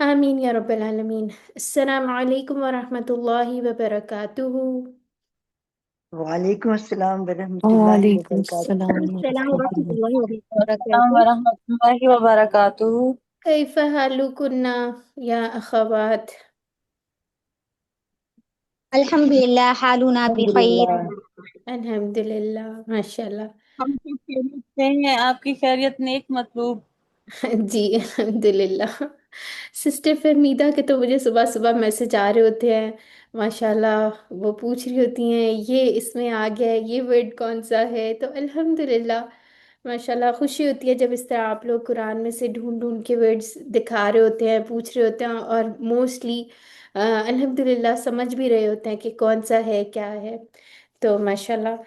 आमीन या रब्बल आलमीन। अस्सलाम वालेकुम वरहमतुल्लाहि वबरकातुहू। वालेकुम अस्सलाम वरहमतुल्लाहि वालेकुम वबरकातुहू। सलाम अस्सलाम वरहमतुल्लाह। वरहमतुल्लाहि अस्सलाम वबरकातुहू। वरहमतुल्लाहि वबरकातुहू। कैफ हालुकुन्ना या अखवात। अल्हम्दुलिल्लाह हालुना बिखैर। अल्हम्दुलिल्लाह। अल्हम्दुलिल्लाह माशाल्लाह। हम सब खैरियत से हैं, आपकी खैरियत नेक मतलूब। जी अल्हम्दुलिल्लाह। सिस्टर फहमीदा के तो मुझे सुबह सुबह मैसेज आ रहे होते हैं माशाल्लाह। वो पूछ रही होती हैं ये इसमें आ गया है, ये वर्ड कौन सा है। तो अल्हम्दुलिल्लाह माशाल्लाह खुशी होती है जब इस तरह आप लोग कुरान में से ढूंढ ढूंढ के वर्ड्स दिखा रहे होते हैं, पूछ रहे होते हैं और मोस्टली अल्हम्दुलिल्लाह समझ भी रहे होते हैं कि कौन सा है क्या है। तो माशाल्लाह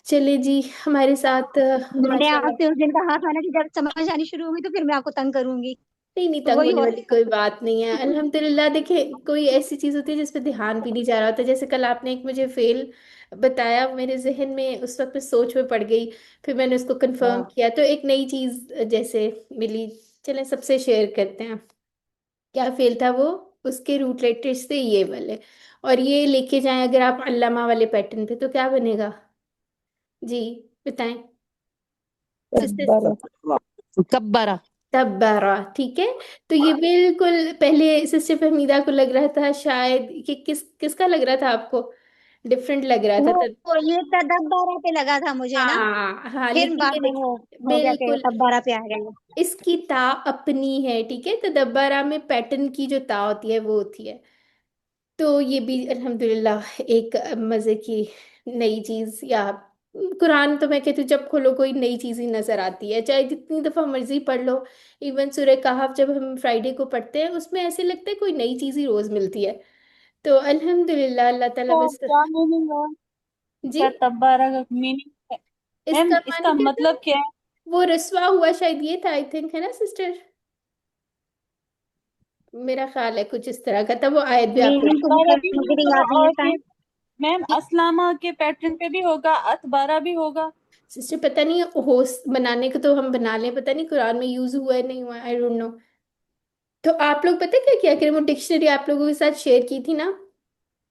चलिए जी हमारे साथ मैंने माशाल्लाह। आपसे उस दिन कहा था ना कि जब समझ आनी शुरू होगी तो फिर मैं आपको तंग करूंगी। नहीं नहीं, तो तंग वही होने हो वाली कोई बात नहीं है अल्हम्दुलिल्लाह। देखिए कोई ऐसी चीज होती है जिस पे ध्यान भी नहीं जा रहा होता, जैसे कल आपने एक मुझे फेल बताया, मेरे जहन में उस वक्त मैं सोच में पड़ गई। फिर मैंने उसको कंफर्म हाँ, किया तो एक नई चीज जैसे मिली। चलें सबसे शेयर करते हैं क्या फेल था वो। उसके रूट लेटर्स थे ये वाले, और ये लेके जाएं अगर आप अल्लामा वाले पैटर्न पे तो क्या बनेगा जी, बताएं सिस्टर। कब्बरा। कब्बरा। तब्बारा, ठीक है। तो ये बिल्कुल पहले सिस्टर फहमीदा को लग रहा था शायद कि किसका लग रहा था आपको, डिफरेंट लग रहा था तब। वो ये तदब्बारा पे लगा था मुझे ना। हाँ हाँ, फिर लेकिन बाद ये में वो देखिए हो गया कि बिल्कुल तब्बारा पे आ गया। इसकी ता अपनी है, ठीक है। तदब्बारा में पैटर्न की जो ता होती है वो होती है। तो ये भी अल्हम्दुलिल्लाह एक मज़े की नई चीज़। या कुरान तो मैं कहती हूँ जब खोलो कोई नई चीज़ ही नज़र आती है, चाहे जितनी दफ़ा मर्जी पढ़ लो। इवन सूरह कहफ जब हम फ्राइडे को पढ़ते हैं उसमें ऐसे लगता है कोई नई चीज़ ही रोज़ मिलती है। तो अल्हम्दुलिल्लाह अल्लाह ताला तो बस। क्या मीनिंग है जी, इसका? तब्बारा का मीनिंग है इसका मैम, मानी इसका क्या था, मतलब क्या है? वो रसवा हुआ शायद ये था, आई थिंक, है ना सिस्टर। मेरा ख्याल है कुछ इस तरह का था, वो आयत भी आपको। मीनिंग तो तब्बारा भी मुझे भी होगा याद नहीं है और टाइम। ये मैम अस्लामा के पैटर्न पे भी होगा, अतबारा भी होगा। सिस्टर पता नहीं, होस्ट बनाने को तो हम बना लें, पता नहीं कुरान में यूज हुआ है नहीं हुआ, आई डोंट नो। तो आप लोग पता है क्या किया करें, वो डिक्शनरी आप लोगों के साथ शेयर की थी ना,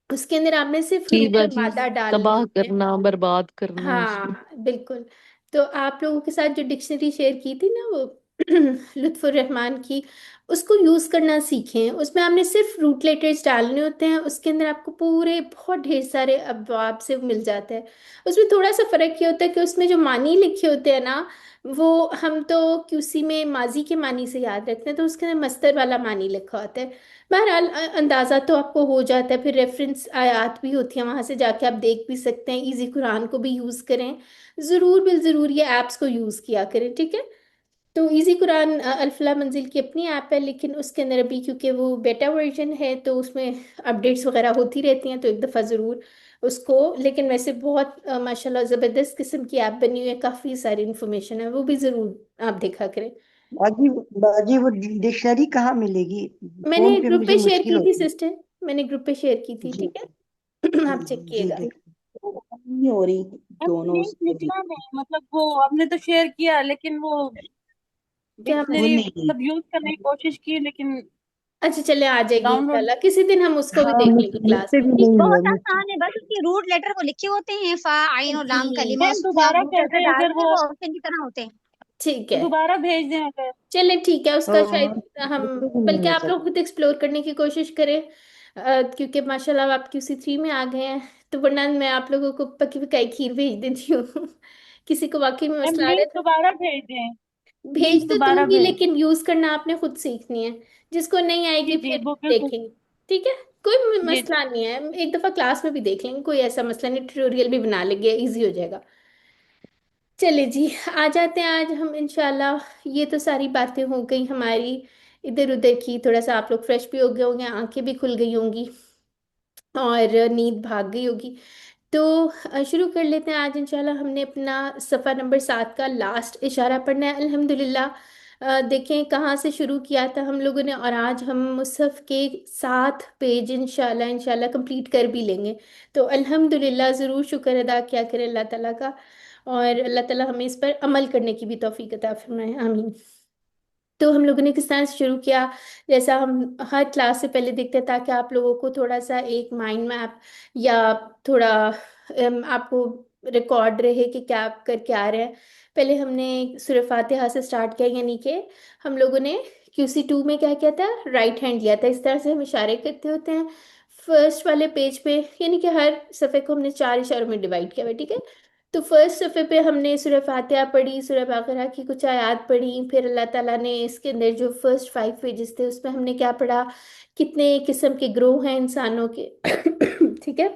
उसके अंदर आपने सिर्फ जी रूट और बाजी। मादा डालने तबाह होते हैं। करना, बर्बाद करना उसको। हाँ बिल्कुल। तो आप लोगों के साथ जो डिक्शनरी शेयर की थी ना वो लुत्फुर रहमान की, उसको यूज करना सीखें। उसमें आपने सिर्फ रूट लेटर्स डालने होते हैं, उसके अंदर आपको पूरे बहुत ढेर सारे अब्वाब से मिल जाते हैं। उसमें थोड़ा सा फर्क ये होता है कि उसमें जो मानी लिखे होते हैं ना, वो हम तो क्यूसी में माजी के मानी से याद रखते हैं, तो उसके अंदर मस्तर वाला मानी लिखा होता है। बहरहाल अंदाज़ा तो आपको हो जाता है। फिर रेफरेंस आयात भी होती हैं, वहां से जाके आप देख भी सकते हैं। इजी कुरान को भी यूज़ करें, ज़रूर बिल ज़रूर ये ऐप्स को यूज़ किया करें, ठीक है। तो इजी कुरान अल्फला मंजिल की अपनी ऐप है, लेकिन उसके अंदर अभी क्योंकि वो बेटा वर्जन है तो उसमें अपडेट्स वगैरह होती रहती हैं, तो एक दफ़ा ज़रूर उसको। लेकिन वैसे बहुत माशाल्लाह ज़बरदस्त किस्म की ऐप बनी हुई है, काफ़ी सारी इंफॉर्मेशन है, वो भी ज़रूर आप देखा करें। बाजी बाजी वो डिक्शनरी कहाँ मिलेगी? मैंने फोन पे ग्रुप मुझे पे शेयर मुश्किल की थी होती है। सिस्टर, मैंने ग्रुप पे शेयर की थी, जी ठीक है। जी आप चेक जी, किएगा। देख नहीं हो रही मैम दोनों लिंक उसके लिए। निकला नहीं, मतलब वो आपने तो शेयर किया लेकिन वो क्या वो डिक्शनरी नहीं। मतलब यूज करने की कोशिश की लेकिन अच्छा चले, आ जाएगी डाउनलोड। इंशाल्लाह, किसी दिन हम उसको भी हाँ, देख लेंगे क्लास मुझसे में, भी ठीक। नहीं हुआ बहुत मुझसे। आसान है, बस उसके रूट लेटर वो लिखे होते हैं फा आइन और लाम जी कलीमा, मैम उसको आप दोबारा रूट कर लेटर दें डाल अगर देंगे वो, वो ऑप्शन की तरह होते हैं। ठीक है। दोबारा भेज दें अगर। चले ठीक है, उसका हाँ, शायद हम, मुझसे भी नहीं बल्कि हो आप लोग सकता। खुद एक्सप्लोर करने की कोशिश करें। क्योंकि माशाल्लाह आप QC3 में आ गए हैं, तो वरना मैं आप लोगों को पकी पकाई खीर भेज देती हूँ। किसी को वाकई में मैम मसला आ रहा लिंक था, दोबारा भेज दें, भेज लिंक तो दोबारा दूंगी, भेज। लेकिन यूज करना आपने खुद सीखनी है। जिसको नहीं जी आएगी जी फिर वो बिल्कुल। देखेंगे, ठीक है। कोई जी मसला नहीं है, एक दफा क्लास में भी देख लेंगे, कोई ऐसा मसला नहीं, ट्यूटोरियल भी बना लेंगे, इजी हो जाएगा। चलिए जी, आ जाते हैं आज हम इंशाल्लाह। ये तो सारी बातें हो गई हमारी इधर उधर की, थोड़ा सा आप लोग फ्रेश भी हो गए होंगे, आंखें भी खुल गई होंगी और नींद भाग गई होगी। तो शुरू कर लेते हैं। आज इंशाल्लाह हमने अपना सफ़ा नंबर 7 का लास्ट इशारा पढ़ना है अल्हम्दुलिल्लाह। देखें कहाँ से शुरू किया था हम लोगों ने, और आज हम मुसहफ के 7 पेज इंशाल्लाह इंशाल्लाह कंप्लीट कर भी लेंगे। तो अल्हम्दुलिल्लाह, ज़रूर शुक्र अदा किया करें अल्लाह ताला का, और अल्लाह ताला हमें इस पर अमल करने की भी तौफीक अता फरमाए, आमीन। तो हम लोगों ने किस तरह से शुरू किया, जैसा हम हर क्लास से पहले देखते हैं, ताकि आप लोगों को थोड़ा सा एक माइंड मैप या थोड़ा आपको रिकॉर्ड रहे कि क्या आप करके आ रहे हैं। पहले हमने सूरह फातिहा से स्टार्ट किया, यानी कि हम लोगों ने QC 2 में क्या किया था, राइट हैंड लिया था। इस तरह से हम इशारे करते होते हैं फर्स्ट वाले पेज पे, यानी कि हर सफ़े को हमने 4 इशारों में डिवाइड किया हुआ है, ठीक है। तो फर्स्ट सफ़े पे हमने सूरह फातिहा पढ़ी, सूरह बकरा की कुछ आयत पढ़ी, फिर अल्लाह ताला ने इसके अंदर जो फर्स्ट 5 पेजेस थे उसमें हमने क्या पढ़ा, कितने किस्म के ग्रोह हैं इंसानों के ठीक है।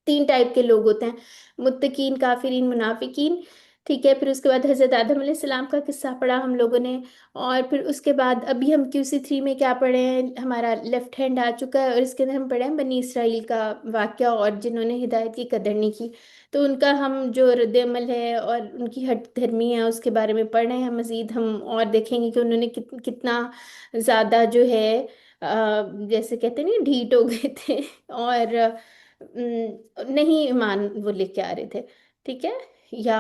3 टाइप के लोग होते हैं, मुत्तकीन, काफिरीन, मुनाफिकीन, ठीक है। फिर उसके बाद हज़रत आदम अलैहिस्सलाम का किस्सा पढ़ा हम लोगों ने, और फिर उसके बाद अभी हम QC 3 में क्या पढ़े हैं, हमारा लेफ्ट हैंड आ चुका है, और इसके अंदर हम पढ़े हैं बनी इसराइल का वाक़या, और जिन्होंने हिदायत की कदर नहीं की, तो उनका हम जो रद्द अमल है और उनकी हट धर्मी है उसके बारे में पढ़ रहे हैं। मज़ीद हम और देखेंगे कि उन्होंने कितना ज़्यादा जो है जैसे कहते नहीं ढीठ हो गए थे और नहीं ईमान वो लेके आ रहे थे, ठीक है, या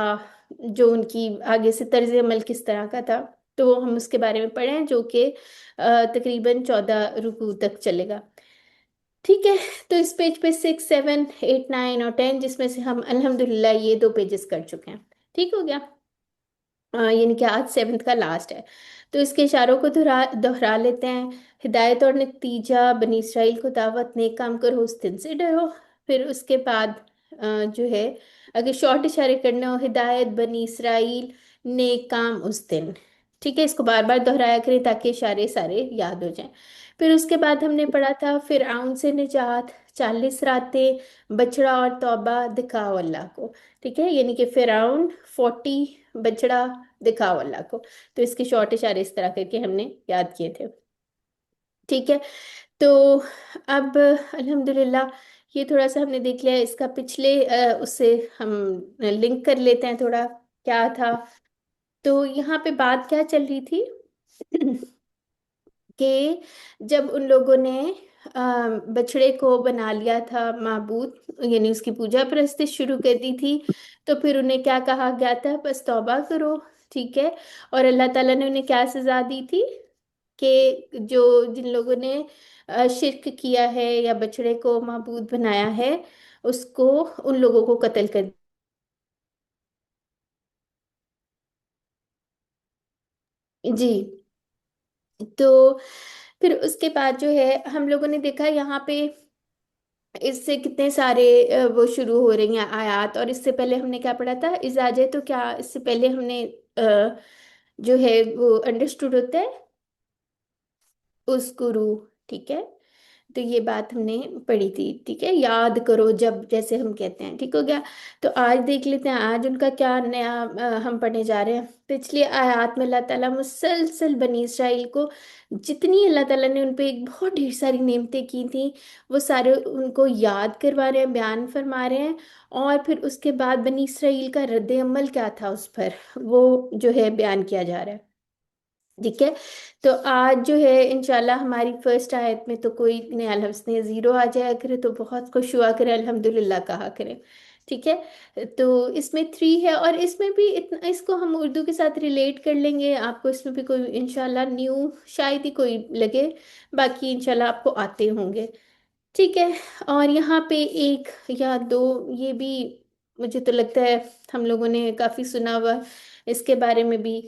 जो उनकी आगे से तर्ज अमल किस तरह का था, तो हम उसके बारे में पढ़े हैं, जो कि तकरीबन 14 रुकू तक चलेगा, ठीक है। तो इस पेज पे 6, 7, 8, 9 और 10, जिसमें से हम अल्हम्दुलिल्लाह ये 2 पेजेस कर चुके हैं, ठीक हो गया। यानी कि आज 7th का लास्ट है। तो इसके इशारों को दोहरा दोहरा लेते हैं। हिदायत और नतीजा, बनी इसराइल को दावत, नेक काम करो, उस दिन से डरो। फिर उसके बाद जो है, अगर शॉर्ट इशारे करने हो, हिदायत, बनी इसराइल, नेक काम, उस दिन, ठीक है। इसको बार बार दोहराया करें ताकि इशारे सारे याद हो जाएं। फिर उसके बाद हमने पढ़ा था फिरऔन से निजात, 40 रातें, बछड़ा और तौबा, दिखाओ अल्लाह को, ठीक है। यानी कि फिरऔन, 40, बछड़ा, दिखाओ अल्लाह को। तो इसके शॉर्ट इशारे इस तरह करके हमने याद किए थे, ठीक है। तो अब अल्हम्दुलिल्लाह ये थोड़ा सा हमने देख लिया, इसका पिछले उससे हम लिंक कर लेते हैं थोड़ा, क्या था। तो यहाँ पे बात क्या चल रही थी कि जब उन लोगों ने बछड़े को बना लिया था माबूद, यानी उसकी पूजा प्रस्तिश शुरू कर दी थी, तो फिर उन्हें क्या कहा गया था, बस तौबा करो, ठीक है। और अल्लाह ताला ने उन्हें क्या सजा दी थी कि जो जिन लोगों ने शिर्क किया है या बछड़े को माबूद बनाया है, उसको, उन लोगों को कत्ल कर, जी। तो फिर उसके बाद जो है हम लोगों ने देखा यहाँ पे इससे कितने सारे वो शुरू हो रही हैं आयात। और इससे पहले हमने क्या पढ़ा था, इजाजे, तो क्या इससे पहले हमने जो है वो अंडरस्टूड होता है उस गुरु, ठीक है। तो ये बात हमने पढ़ी थी, ठीक है, याद करो जब, जैसे हम कहते हैं, ठीक हो गया। तो आज देख लेते हैं आज उनका क्या नया हम पढ़ने जा रहे हैं। पिछली आयत में अल्लाह ताला मुसलसल बनी इसराइल को, जितनी अल्लाह ताला ने उन पे एक बहुत ढेर सारी नेमतें की थी, वो सारे उनको याद करवा रहे हैं, बयान फरमा रहे हैं। और फिर उसके बाद बनी इसराइल का रद्द अमल क्या था उस पर, वो जो है बयान किया जा रहा है, ठीक है। तो आज जो है इंशाल्लाह हमारी फर्स्ट आयत में तो कोई नया लफ्ज़ नहीं, ज़ीरो आ जाया करे तो बहुत खुश हुआ करें, अल्हम्दुलिल्लाह कहा करें, ठीक है। तो इसमें 3 है, और इसमें भी इतना, इसको हम उर्दू के साथ रिलेट कर लेंगे, आपको इसमें भी कोई इंशाल्लाह न्यू शायद ही कोई लगे, बाकी इंशाल्लाह आपको आते होंगे, ठीक है। और यहाँ पे एक या दो, ये भी मुझे तो लगता है हम लोगों ने काफ़ी सुना हुआ इसके बारे में भी,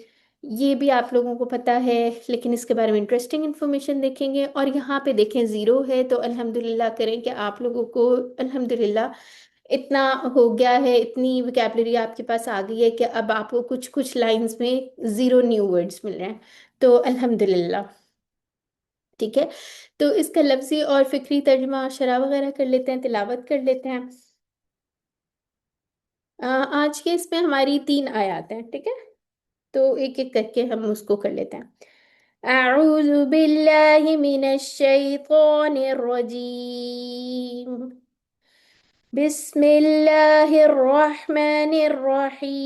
ये भी आप लोगों को पता है, लेकिन इसके बारे में इंटरेस्टिंग इन्फॉर्मेशन देखेंगे। और यहाँ पे देखें ज़ीरो है, तो अल्हम्दुलिल्लाह करें कि आप लोगों को अल्हम्दुलिल्लाह इतना हो गया है, इतनी वोकैबलरी आपके पास आ गई है कि अब आपको कुछ कुछ लाइंस में ज़ीरो न्यू वर्ड्स मिल रहे हैं, तो अल्हम्दुलिल्लाह, ठीक है। तो इसका लफ्जी और फिक्री तर्जमा शरा वगैरह कर लेते हैं, तिलावत कर लेते हैं। आज के इसमें हमारी 3 आयत हैं, ठीक है। तो एक एक करके हम उसको कर लेते हैं। अऊज़ु बिल्लाहि मिनश शैतानिर रजीम बिस्मिल्लाहिर रहमानिर रहीम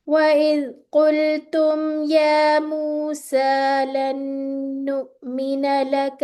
वइज़ क़ुल्तुम या मूसा लन नु'मिन लक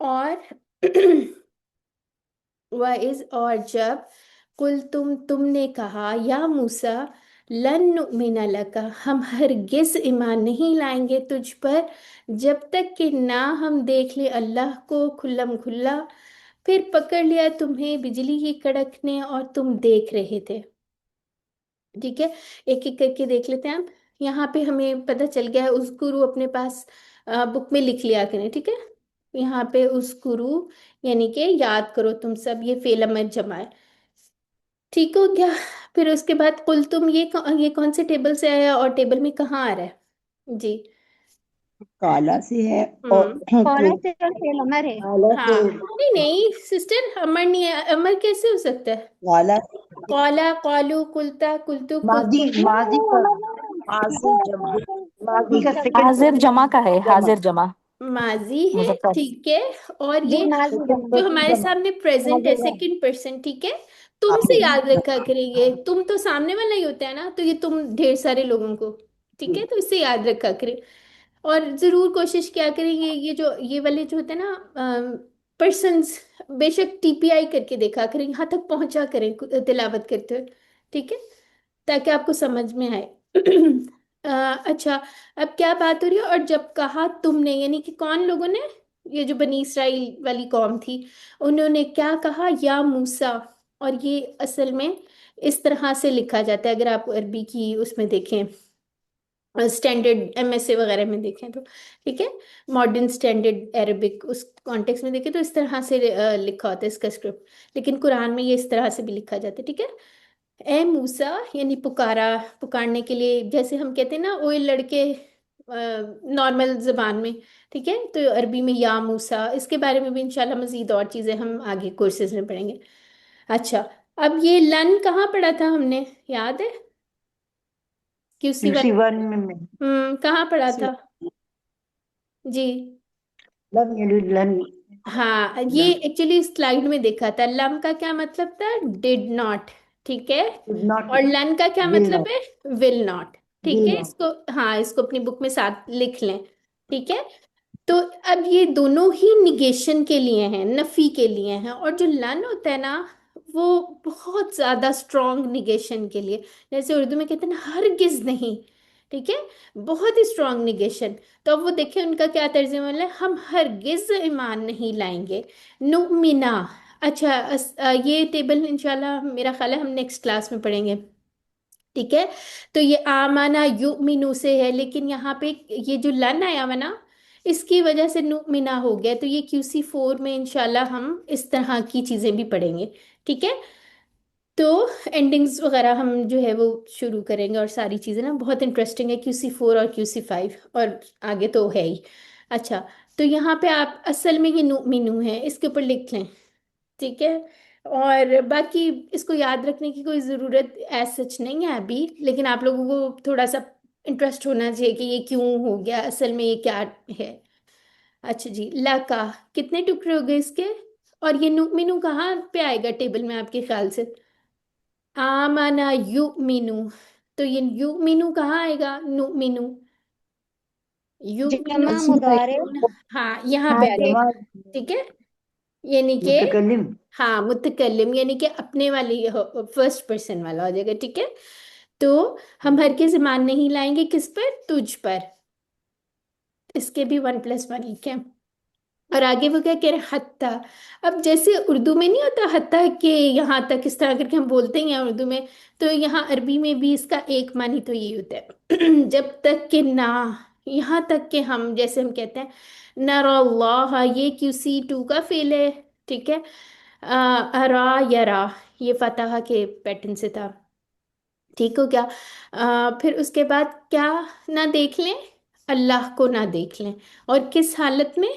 और वाइज और जब कुल तुमने कहा या मूसा लन नुमिना लका हम हरगिज ईमान नहीं लाएंगे तुझ पर जब तक कि ना हम देख ले अल्लाह को खुल्लम खुल्ला। फिर पकड़ लिया तुम्हें बिजली की कड़क ने और तुम देख रहे थे। ठीक है, एक एक करके देख लेते हैं। हम यहाँ पे हमें पता चल गया है उस गुरु अपने पास बुक में लिख लिया करें। ठीक है, यहाँ पे उस गुरु यानी कि याद करो तुम सब, ये फेल मत जमाए। ठीक हो गया। फिर उसके बाद कुल तुम ये कौन से टेबल से आया और टेबल में कहाँ आ रहा है जी? काला से है और कॉलर से और फेल अमर है। काला हाँ से नहीं नहीं सिस्टर, अमर नहीं है। अमर कैसे हो सकता है? काला कौला कौलू कुलता कुलतू माजी कुलतुम। माजी का माजी जब माजी का सेकंड हाजिर जमा का है, जमा हाजिर जमा माजी है। मुजफ्फर। ठीक है, और जी ये माजी सेकंड जो जमा। हमारे जमा सामने प्रेजेंट है सेकंड पर्सन। ठीक है, तुमसे याद रखा करेंगे। तुम तो सामने वाला ही होता है ना, तो ये तुम ढेर सारे लोगों को। ठीक है, तो इससे याद रखा करें। और जरूर कोशिश किया करेंगे ये जो ये वाले जो होते हैं ना पर्सन्स, बेशक टीपीआई करके देखा करें, यहाँ तक पहुंचा करें तिलावत करते हुए। ठीक है, ताकि आपको समझ में आए। अच्छा, अब क्या बात हो रही है? और जब कहा तुमने, यानी कि कौन लोगों ने? ये जो बनी इसराइल वाली कौम थी, उन्होंने क्या कहा? या मूसा। और ये असल में इस तरह से लिखा जाता है, अगर आप अरबी की उसमें देखें, स्टैंडर्ड एमएसए वगैरह में देखें तो। ठीक है, मॉडर्न स्टैंडर्ड अरबिक उस कॉन्टेक्स्ट में देखें तो इस तरह से लिखा होता है इसका स्क्रिप्ट। लेकिन कुरान में ये इस तरह से भी लिखा जाता है। ठीक है, ए मूसा यानी पुकारा, पुकारने के लिए, जैसे हम कहते हैं ना ओए लड़के नॉर्मल जबान में। ठीक है, तो अरबी में या मूसा, इसके बारे में भी इंशाल्लाह मजीद और चीज़ें हम आगे कोर्सेज में पढ़ेंगे। अच्छा, अब ये लन कहाँ पढ़ा था हमने, याद है? QC UC one. वन में कहाँ पढ़ा था जी? लन लन हाँ, ये एक्चुअली स्लाइड में देखा था। लम का क्या मतलब था? Did not. ठीक है, नॉट और लन का क्या विल मतलब नॉट है? Will not. ठीक विल है, नॉट इसको, हाँ, इसको अपनी बुक में साथ लिख लें। ठीक है, तो अब ये दोनों ही निगेशन के लिए हैं, नफी के लिए हैं। और जो लन होता है ना, वो बहुत ज्यादा स्ट्रॉन्ग निगेशन के लिए, जैसे उर्दू में कहते हैं ना हरगिज नहीं। ठीक है, बहुत ही स्ट्रॉन्ग निगेशन। तो अब वो देखें उनका क्या तर्जुमा है, हम हरगिज ईमान नहीं लाएंगे। नुमिना। अच्छा, ये टेबल इंशाल्लाह मेरा ख्याल है हम नेक्स्ट क्लास में पढ़ेंगे। ठीक है, तो ये आमाना युमिनु से है, लेकिन यहाँ पे ये जो लन आया हुआ ना, इसकी वजह से नुमिना हो गया। तो ये QC4 में इंशाल्लाह हम इस तरह की चीजें भी पढ़ेंगे। ठीक है, तो एंडिंग्स वगैरह हम जो है वो शुरू करेंगे, और सारी चीज़ें ना बहुत इंटरेस्टिंग है QC4 और QC5, और आगे तो है ही। अच्छा, तो यहाँ पे आप असल में ये मीनू है, इसके ऊपर लिख लें। ठीक है, और बाकी इसको याद रखने की कोई ज़रूरत एज सच नहीं है अभी, लेकिन आप लोगों को थोड़ा सा इंटरेस्ट होना चाहिए कि ये क्यों हो गया, असल में ये क्या है। अच्छा जी, ला का कितने टुकड़े हो गए इसके? और ये मीनू कहाँ पे आएगा टेबल में आपके ख्याल से? आमाना युमिनु, तो ये युमिनु कहाँ आएगा? नुमिनु, युमिनु। जमा मुदारे हाँ, यहाँ पे आ हाजिर। जाएगा। ठीक है, यानी कि मुतकल्लिम हाँ मुतकल्लिम, यानी कि अपने वाली फर्स्ट पर्सन वाला हो जाएगा। ठीक है, तो हम हर के ज़मान नहीं लाएंगे, किस पर? तुझ पर। इसके भी 1+1 लिखे। और आगे वो क्या कह रहे हैं? हत्ता। अब जैसे उर्दू में नहीं होता हत्ता के यहाँ तक, इस तरह करके हम बोलते हैं उर्दू में, तो यहाँ अरबी में भी इसका एक मानी तो ये होता है जब तक कि ना, यहाँ तक कि हम जैसे हम कहते हैं नरल्लाह, ये QC2 का फेल है। ठीक है। अरा यरा, ये फतह के पैटर्न से था। ठीक हो क्या? फिर उसके बाद क्या ना देख लें? अल्लाह को ना देख लें। और किस हालत में?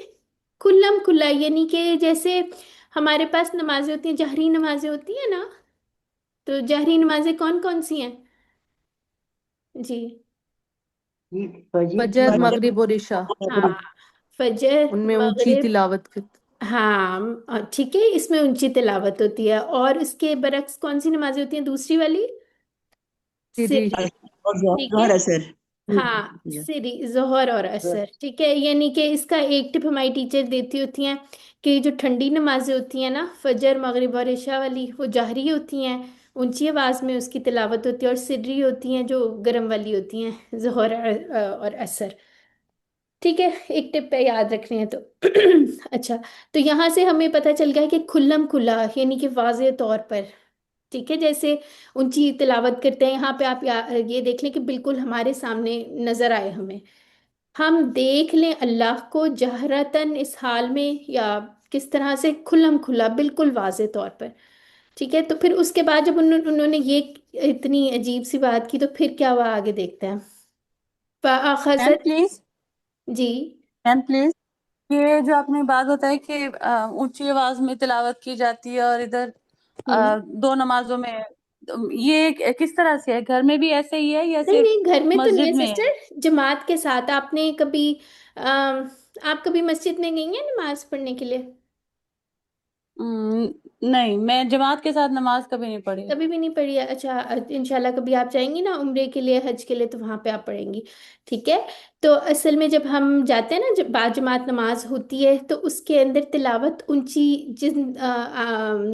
खुल्लम खुल्ला, यानी कि जैसे हमारे पास नमाजें होती हैं, जहरी नमाजें होती हैं ना, तो जहरी नमाजें कौन कौन सी हैं जी? जी, फजर फजर फजर, मगरिब और इशा, हाँ, फजर उनमें ऊंची मगरिब, तिलावत कर। हाँ, ठीक है, इसमें ऊंची तिलावत होती है। और इसके बरक्स कौन सी नमाजें होती हैं दूसरी वाली? सीधी। सिरी। और ठीक है। जोहर असर। हाँ, सिरी, जोहर और असर। ठीक है, यानी कि इसका एक टिप हमारी टीचर देती होती हैं कि जो ठंडी नमाजें होती हैं ना, फजर मगरिब और इशा वाली, वो जाहरी होती हैं, ऊंची आवाज में उसकी तिलावत होती है। और सिर्री होती हैं जो गर्म वाली होती हैं, जोहर और असर। ठीक है, एक टिप पे याद रखनी है तो। अच्छा, तो यहाँ से हमें पता चल गया कि खुल्लम खुल्ला, यानी कि वाज़े तौर पर। ठीक है, जैसे ऊंची तिलावत करते हैं, यहाँ पे आप ये देख लें कि बिल्कुल हमारे सामने नजर आए हमें, हम देख लें अल्लाह को जहरतन इस हाल में, या किस तरह से खुल्लम खुल्ला बिल्कुल वाज़े तौर पर। ठीक है, तो फिर उसके बाद जब उन्होंने ये इतनी अजीब सी बात की, तो फिर क्या हुआ आगे देखते हैं। मैम फ़अख़ज़त। प्लीज, जी। मैम प्लीज, ये जो आपने बात बताई कि ऊंची आवाज में तिलावत की जाती है और इधर हम्म। दो नमाजों में, ये किस तरह से है? घर में भी ऐसे ही है या नहीं सिर्फ नहीं, घर में तो नहीं है मस्जिद में है? सिस्टर, जमात के साथ। आपने कभी आप कभी मस्जिद में गई हैं नमाज पढ़ने के लिए? नहीं, मैं जमात के साथ नमाज कभी नहीं पढ़ी। कभी भी नहीं पढ़ी है? अच्छा, इंशाल्लाह कभी आप जाएंगी ना उम्रे के लिए, हज के लिए, तो वहां पे आप पढ़ेंगी। ठीक है। तो असल में जब हम जाते हैं ना, जब बाजमात नमाज होती है, तो उसके अंदर तिलावत ऊंची जिन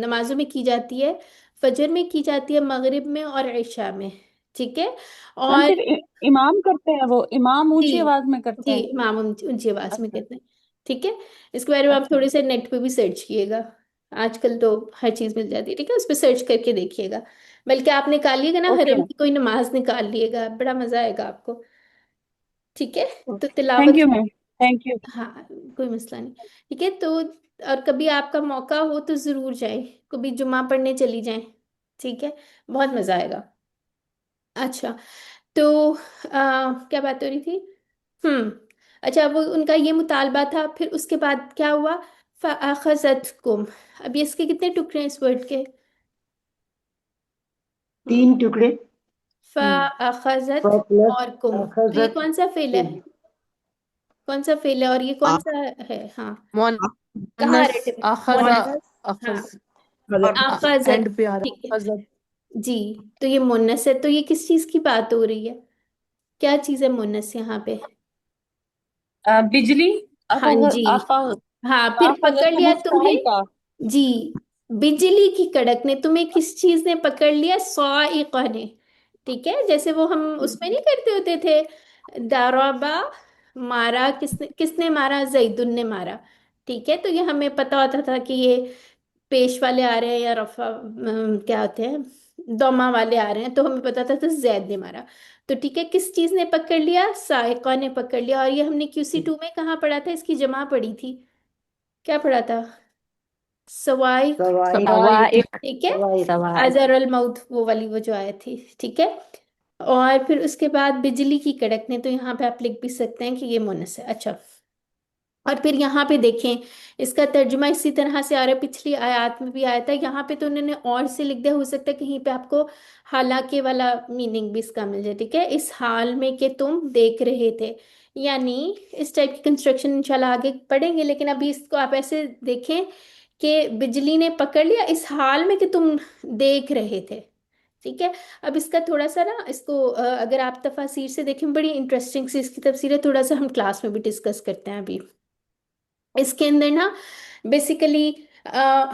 नमाजों में की जाती है, फजर में की जाती है, मगरिब में और इशा में। ठीक है। मैम और फिर इमाम करते हैं, वो इमाम जी, ऊंची आवाज में करते जी, हैं? इमाम ऊंची आवाज में अच्छा। कहते हैं। ठीक है। इसके बारे में आप अच्छा। थोड़े से नेट पे भी सर्च किएगा, आजकल तो हर चीज मिल जाती है। ठीक है, उस पर सर्च करके देखिएगा। बल्कि आप निकालिएगा ना, ओके हरम मैम। की कोई नमाज निकाल लिएगा, बड़ा मजा आएगा आपको। ठीक है। तो थैंक तिलावत, यू मैम, थैंक यू। हाँ, कोई मसला नहीं। ठीक है, तो और कभी आपका मौका हो तो जरूर जाए, कभी जुमा पढ़ने चली जाएं। ठीक है, बहुत मजा आएगा। अच्छा, तो क्या बात हो रही थी? हम्म। अच्छा, वो उनका ये मुतालबा था, फिर उसके बाद क्या हुआ? फ़अख़ज़तकुम। अब ये इसके कितने टुकड़े हैं इस वर्ड के? हम्म। 3 टुकड़े। फ़अख़ज़त प्लस और कुम, तो ये अखजत कौन सा फेल है? कुम। कौन सा फेल है और ये कौन सा है? हाँ, कहाँ आ मोनस, रहे थे? अखजा, मोनस। हाँ, अखज, आखजत। एंड पे आ ठीक है। रहा। जी, तो ये मुन्नस है, तो ये किस चीज की बात हो रही है? क्या चीज है मुन्नस यहाँ पे? बिजली। हाँ जी। आफा हाँ, फिर पकड़ आफाजत लिया तुम्हें। मुस्ताहिका। जी, बिजली की कड़क ने तुम्हें किस चीज ने पकड़ लिया? साइqa ने। ठीक है, जैसे वो हम उसमें नहीं करते होते थे, दारोबा, मारा किसने, किसने मारा? जैदुन ने मारा। ठीक है, तो ये हमें पता होता था कि ये पेश वाले आ रहे हैं या रफा क्या होते हैं, दोमा वाले आ रहे हैं, तो हमें पता था जैद ने मारा। तो ठीक है, किस चीज ने पकड़ लिया? साइका ने पकड़ लिया। और ये हमने QC2 में कहाँ पढ़ा था? इसकी जमा पढ़ी थी, क्या पढ़ा था? सवाइक। सवाइक। सवाइक। ठीक है, सवाइक। सवाइक। अजर अल मौत, वो वाली वो जो आई थी। ठीक है। और फिर उसके बाद बिजली की कड़कने, तो यहाँ पे आप लिख भी सकते हैं कि ये मुनस है। अच्छा, और फिर यहाँ पे देखें, इसका तर्जुमा इसी तरह से आ रहा है, पिछली आयत में भी आया था। यहाँ पे तो उन्होंने और से लिख दिया, हो सकता है कहीं पे आपको हालांकि वाला मीनिंग भी इसका मिल जाए। ठीक है, इस हाल में कि तुम देख रहे थे, यानी इस टाइप की कंस्ट्रक्शन इंशाल्लाह आगे पढ़ेंगे, लेकिन अभी इसको आप ऐसे देखें कि बिजली ने पकड़ लिया इस हाल में कि तुम देख रहे थे। ठीक है। अब इसका थोड़ा सा ना, इसको अगर आप तफासिर से देखें, बड़ी इंटरेस्टिंग सी इसकी तफसीर है, थोड़ा सा हम क्लास में भी डिस्कस करते हैं अभी। इसके अंदर ना बेसिकली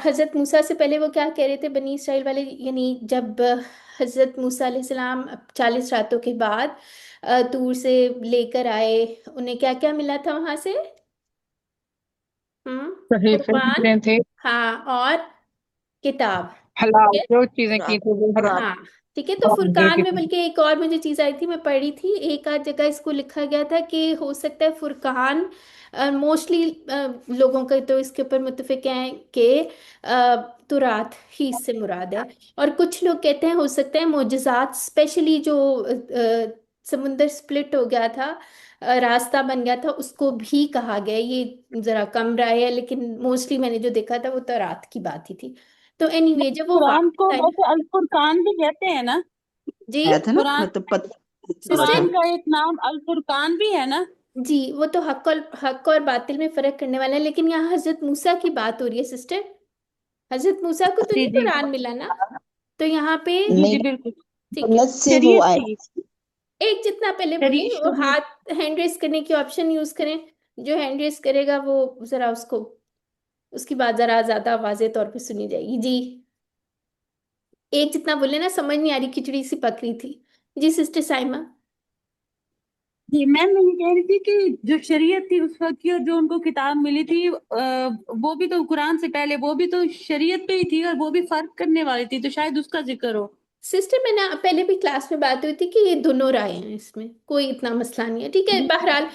हजरत मूसा से पहले वो क्या कह रहे थे बनी इसराइल वाले, यानी जब हजरत मूसा अलैहिस्सलाम 40 रातों के बाद तूर से लेकर आए, उन्हें क्या क्या मिला था वहां से? सहीफे कुरान। जितने थे, हाँ, और किताब। ठीक हलाल है। जो चीजें की थी वो हलाल। हाँ, ठीक है। तो फुरकान में बल्कि एक और मुझे चीज आई थी, मैं पढ़ी थी एक आध जगह इसको लिखा गया था कि हो सकता है फुरकान, मोस्टली लोगों का तो इसके ऊपर मुत्तफिक हैं कि तुरात ही इससे मुराद है। और कुछ लोग कहते हैं हो सकता है मोजज़ात, स्पेशली जो समुंदर स्प्लिट हो गया था, रास्ता बन गया था, उसको भी कहा गया है। ये जरा कम राय है, लेकिन मोस्टली मैंने जो देखा था वो तौरात की बात ही थी। तो एनीवे जब वो कुरान को वापस आए। वैसे अल फुरकान भी कहते हैं ना? जी आया था ना, कुरान, मतलब पता हुआ था। कुरान सिस्टर, का एक नाम अल फुरकान भी है ना? जी वो तो हक और बातिल में फर्क करने वाला है, लेकिन यहाँ हजरत मूसा की बात हो रही है सिस्टर। हजरत मूसा को तो जी नहीं जी कुरान मिला ना, तो यहाँ पे। जी नहीं, जी बिल्कुल। ठीक है। जन्नत से वो शरीयत आया। थी। एक जितना पहले बोली, वो शरीयत। हाथ हैंड रेस करने की ऑप्शन यूज करें। जो हैंड रेस करेगा वो जरा उसको, उसकी बात जरा ज्यादा वाजे तौर पे सुनी जाएगी जी। एक जितना बोले ना, समझ नहीं आ रही, खिचड़ी सी पक रही थी। जी सिस्टर साइमा। जी मैम, मैं ये कह रही थी कि जो शरीयत थी उस वक्त की और जो उनको किताब मिली थी, वो भी तो कुरान से पहले वो भी तो शरीयत पे ही थी और वो भी फर्क करने वाली थी, तो शायद उसका जिक्र हो। सिस्टर मैंने पहले भी क्लास में बात हुई थी कि ये दोनों राय हैं, इसमें कोई इतना मसला नहीं है। ठीक है, बहरहाल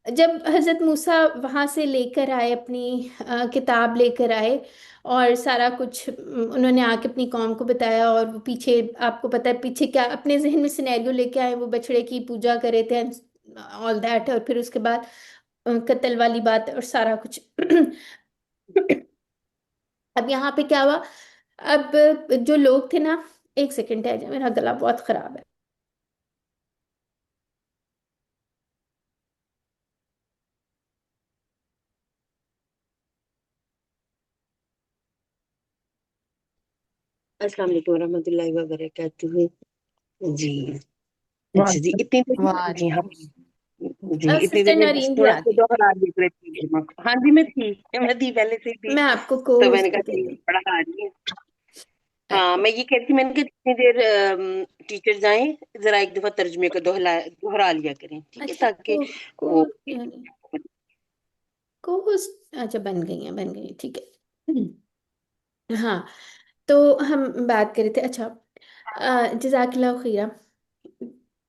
जब हजरत मूसा वहां से लेकर आए अपनी किताब लेकर आए, और सारा कुछ उन्होंने आके अपनी कौम को बताया, और वो पीछे आपको पता है पीछे क्या अपने जहन में सिनेरियो लेके आए, वो बछड़े की पूजा कर रहे थे, ऑल दैट, और फिर उसके बाद कत्ल वाली बात और सारा कुछ। अब यहाँ पे क्या हुआ? अब जो लोग थे ना, एक सेकंड है, मेरा गला बहुत खराब है। अस्सलाम वालेकुम रहमतुल्लाहि व बरकातुहू। जी। अच्छा जी, इतनी देर में आ गई हम। जी, इतनी सिस्टर देर में बस नरीन भी थोड़ा आ सा गई। दोहरा देख रही थी दिमाग। हाँ जी, मैं थी पहले से ही थी। मैं आपको को तो मैंने होस्ट कहा भी कर चलिए दूँ। पढ़ा रही है। हाँ, मैं ये कह रही थी, मैंने कहा जितनी देर टीचर जाएं, जरा एक दफा तर्जुमे को दोहरा दोहरा लिया करें, ठीक है, अच्छा, ताकि को वो को होस्ट, अच्छा बन गई है, बन गई है, ठीक है। हाँ, तो हम बात कर रहे थे। अच्छा, जजाकल्लाह खैरा।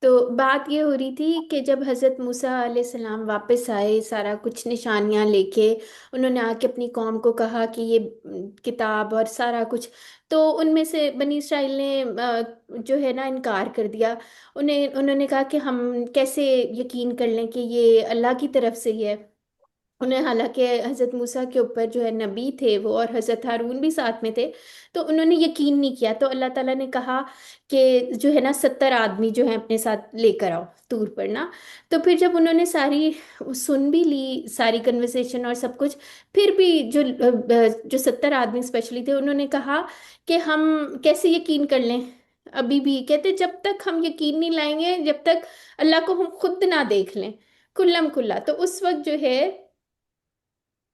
तो बात ये हो रही थी कि जब हज़रत मूसा अलैहिस्सलाम वापस आए, सारा कुछ निशानियां लेके, उन्होंने आके अपनी कौम को कहा कि ये किताब और सारा कुछ, तो उनमें से बनी इसराइल ने जो है ना इनकार कर दिया। उन्होंने कहा कि हम कैसे यकीन कर लें कि ये अल्लाह की तरफ से ही है। उन्हें, हालांकि हजरत मूसा के ऊपर जो है नबी थे वो, और हजरत हारून भी साथ में थे, तो उन्होंने यकीन नहीं किया। तो अल्लाह ताला ने कहा कि जो है ना 70 आदमी जो है अपने साथ लेकर आओ तूर पर ना। तो फिर जब उन्होंने सारी सुन भी ली, सारी कन्वर्सेशन और सब कुछ, फिर भी जो 70 आदमी स्पेशली थे, उन्होंने कहा कि हम कैसे यकीन कर लें। अभी भी कहते जब तक हम यकीन नहीं लाएंगे, जब तक अल्लाह को हम खुद ना देख लें कुल्लम कुल्ला। तो उस वक्त जो है,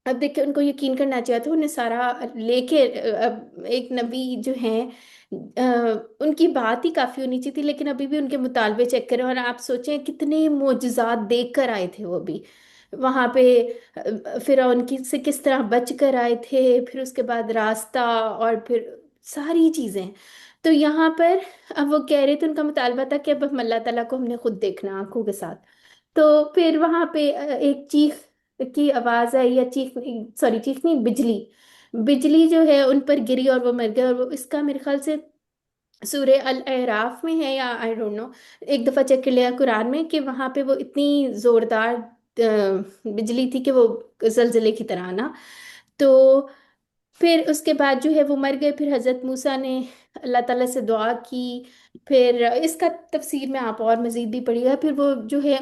अब देखिए उनको यकीन करना चाहिए था, उन्हें सारा लेके अब एक नबी जो है, उनकी बात ही काफी होनी चाहिए थी, लेकिन अभी भी उनके मुतालबे चेक करें, और आप सोचें कितने मोजज़ात देख कर आए थे वो भी वहां पे। फिर उनकी से किस तरह बच कर आए थे, फिर उसके बाद रास्ता, और फिर सारी चीजें। तो यहाँ पर अब वो कह रहे थे, उनका मुतालबा था कि अब हम अल्लाह ताला को हमने खुद देखना आंखों के साथ। तो फिर वहां पे एक चीख की आवाज आई, या चीख, सॉरी चीख नहीं, बिजली। बिजली जो है उन पर गिरी और वो मर गए। और वो इसका मेरे ख्याल से सूर्य अल अराफ में है, या आई डोंट नो, एक दफा चेक कर लिया कुरान में कि वहां पे वो इतनी जोरदार बिजली थी कि वो जलजले की तरह ना। तो फिर उसके बाद जो है वो मर गए। फिर हजरत मूसा ने अल्लाह ताला से दुआ की। फिर इसका तफसीर में आप और मजीद भी पढ़िएगा। फिर वो जो है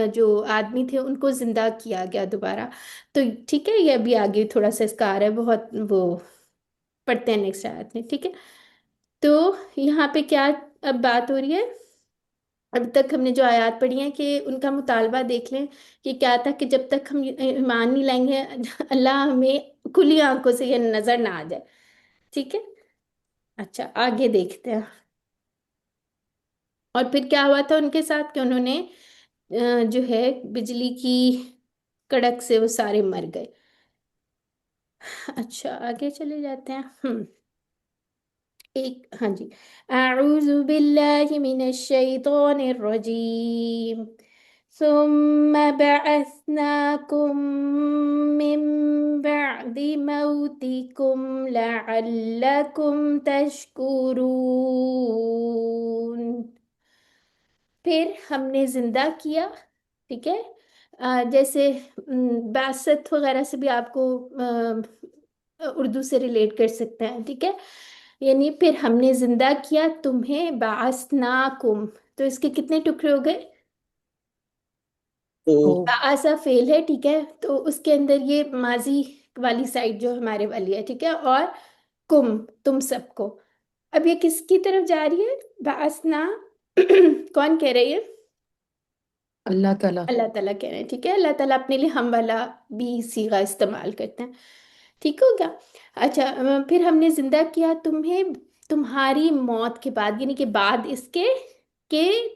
जो आदमी थे उनको जिंदा किया गया दोबारा। तो ठीक है, ये अभी आगे थोड़ा सा इसका आ रहा है बहुत, वो पढ़ते हैं नेक्स्ट आयत में, ठीक है। तो यहाँ पे क्या अब बात हो रही है? अब तक हमने जो आयत पढ़ी है कि उनका मुतालबा देख लें कि क्या था, कि जब तक हम ईमान नहीं लाएंगे, अल्लाह हमें खुली आंखों से ये नजर ना आ जाए, ठीक है। अच्छा, आगे देखते हैं। और फिर क्या हुआ था उनके साथ कि उन्होंने जो है बिजली की कड़क से वो सारे मर गए। अच्छा, आगे चले जाते हैं। एक, हाँ जी। अऊज़ु बिल्लाहि मिनश शैतानिर रजीम। सुम्मा बअस्नाकुम मिन बअदि मौतिकुम लअल्लकुम तशकुरून। फिर हमने जिंदा किया, ठीक है। जैसे बासत वगैरह से भी आपको उर्दू से रिलेट कर सकते हैं, ठीक है। यानी फिर हमने जिंदा किया तुम्हें, बासनाकुम। तो इसके कितने टुकड़े हो गए? ओ। बासा फेल है, ठीक है, तो उसके अंदर ये माजी वाली साइड जो हमारे वाली है, ठीक है, और कुम, तुम सबको। अब ये किसकी तरफ जा रही है? बासना कौन कह रही है? अल्लाह ताला। अल्लाह ताला कह रहे हैं, ठीक है। अल्लाह ताला अपने लिए हम वाला भी सीगा इस्तेमाल करते हैं, ठीक हो गया। अच्छा, फिर हमने जिंदा किया तुम्हें तुम्हारी मौत के बाद, यानी कि बाद इसके के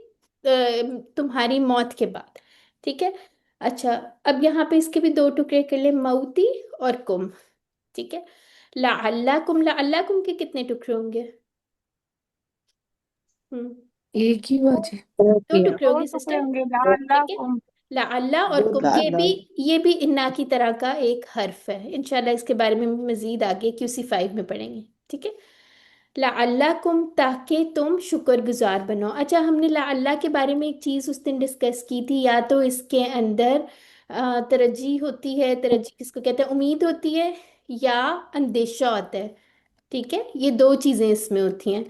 तुम्हारी मौत के बाद, ठीक है। अच्छा, अब यहाँ पे इसके भी दो टुकड़े कर ले, मौती और कुम, ठीक है। ला कुम के कितने टुकड़े होंगे? हम्म एक ही बात है। दो ओके। टुकड़े दो होंगे टुकड़े सिस्टर, होंगे, ठीक है। लाकुम। लाअल्ला और दो कुम, दाल ये भी, दाल ये भी इन्ना की तरह का एक हर्फ है। इंशाल्लाह इसके बारे में मजीद आगे QC5 में पढ़ेंगे, ठीक है। लाअल्ला कुम, ताकि तुम शुक्रगुजार बनो। अच्छा, हमने लाअल्ला के बारे में एक चीज़ उस दिन डिस्कस की थी, या तो इसके अंदर तरजीह होती है, तरजीह किसको कहते हैं, उम्मीद होती है, या अंदेशा होता है, ठीक है। ये दो चीजें इसमें होती हैं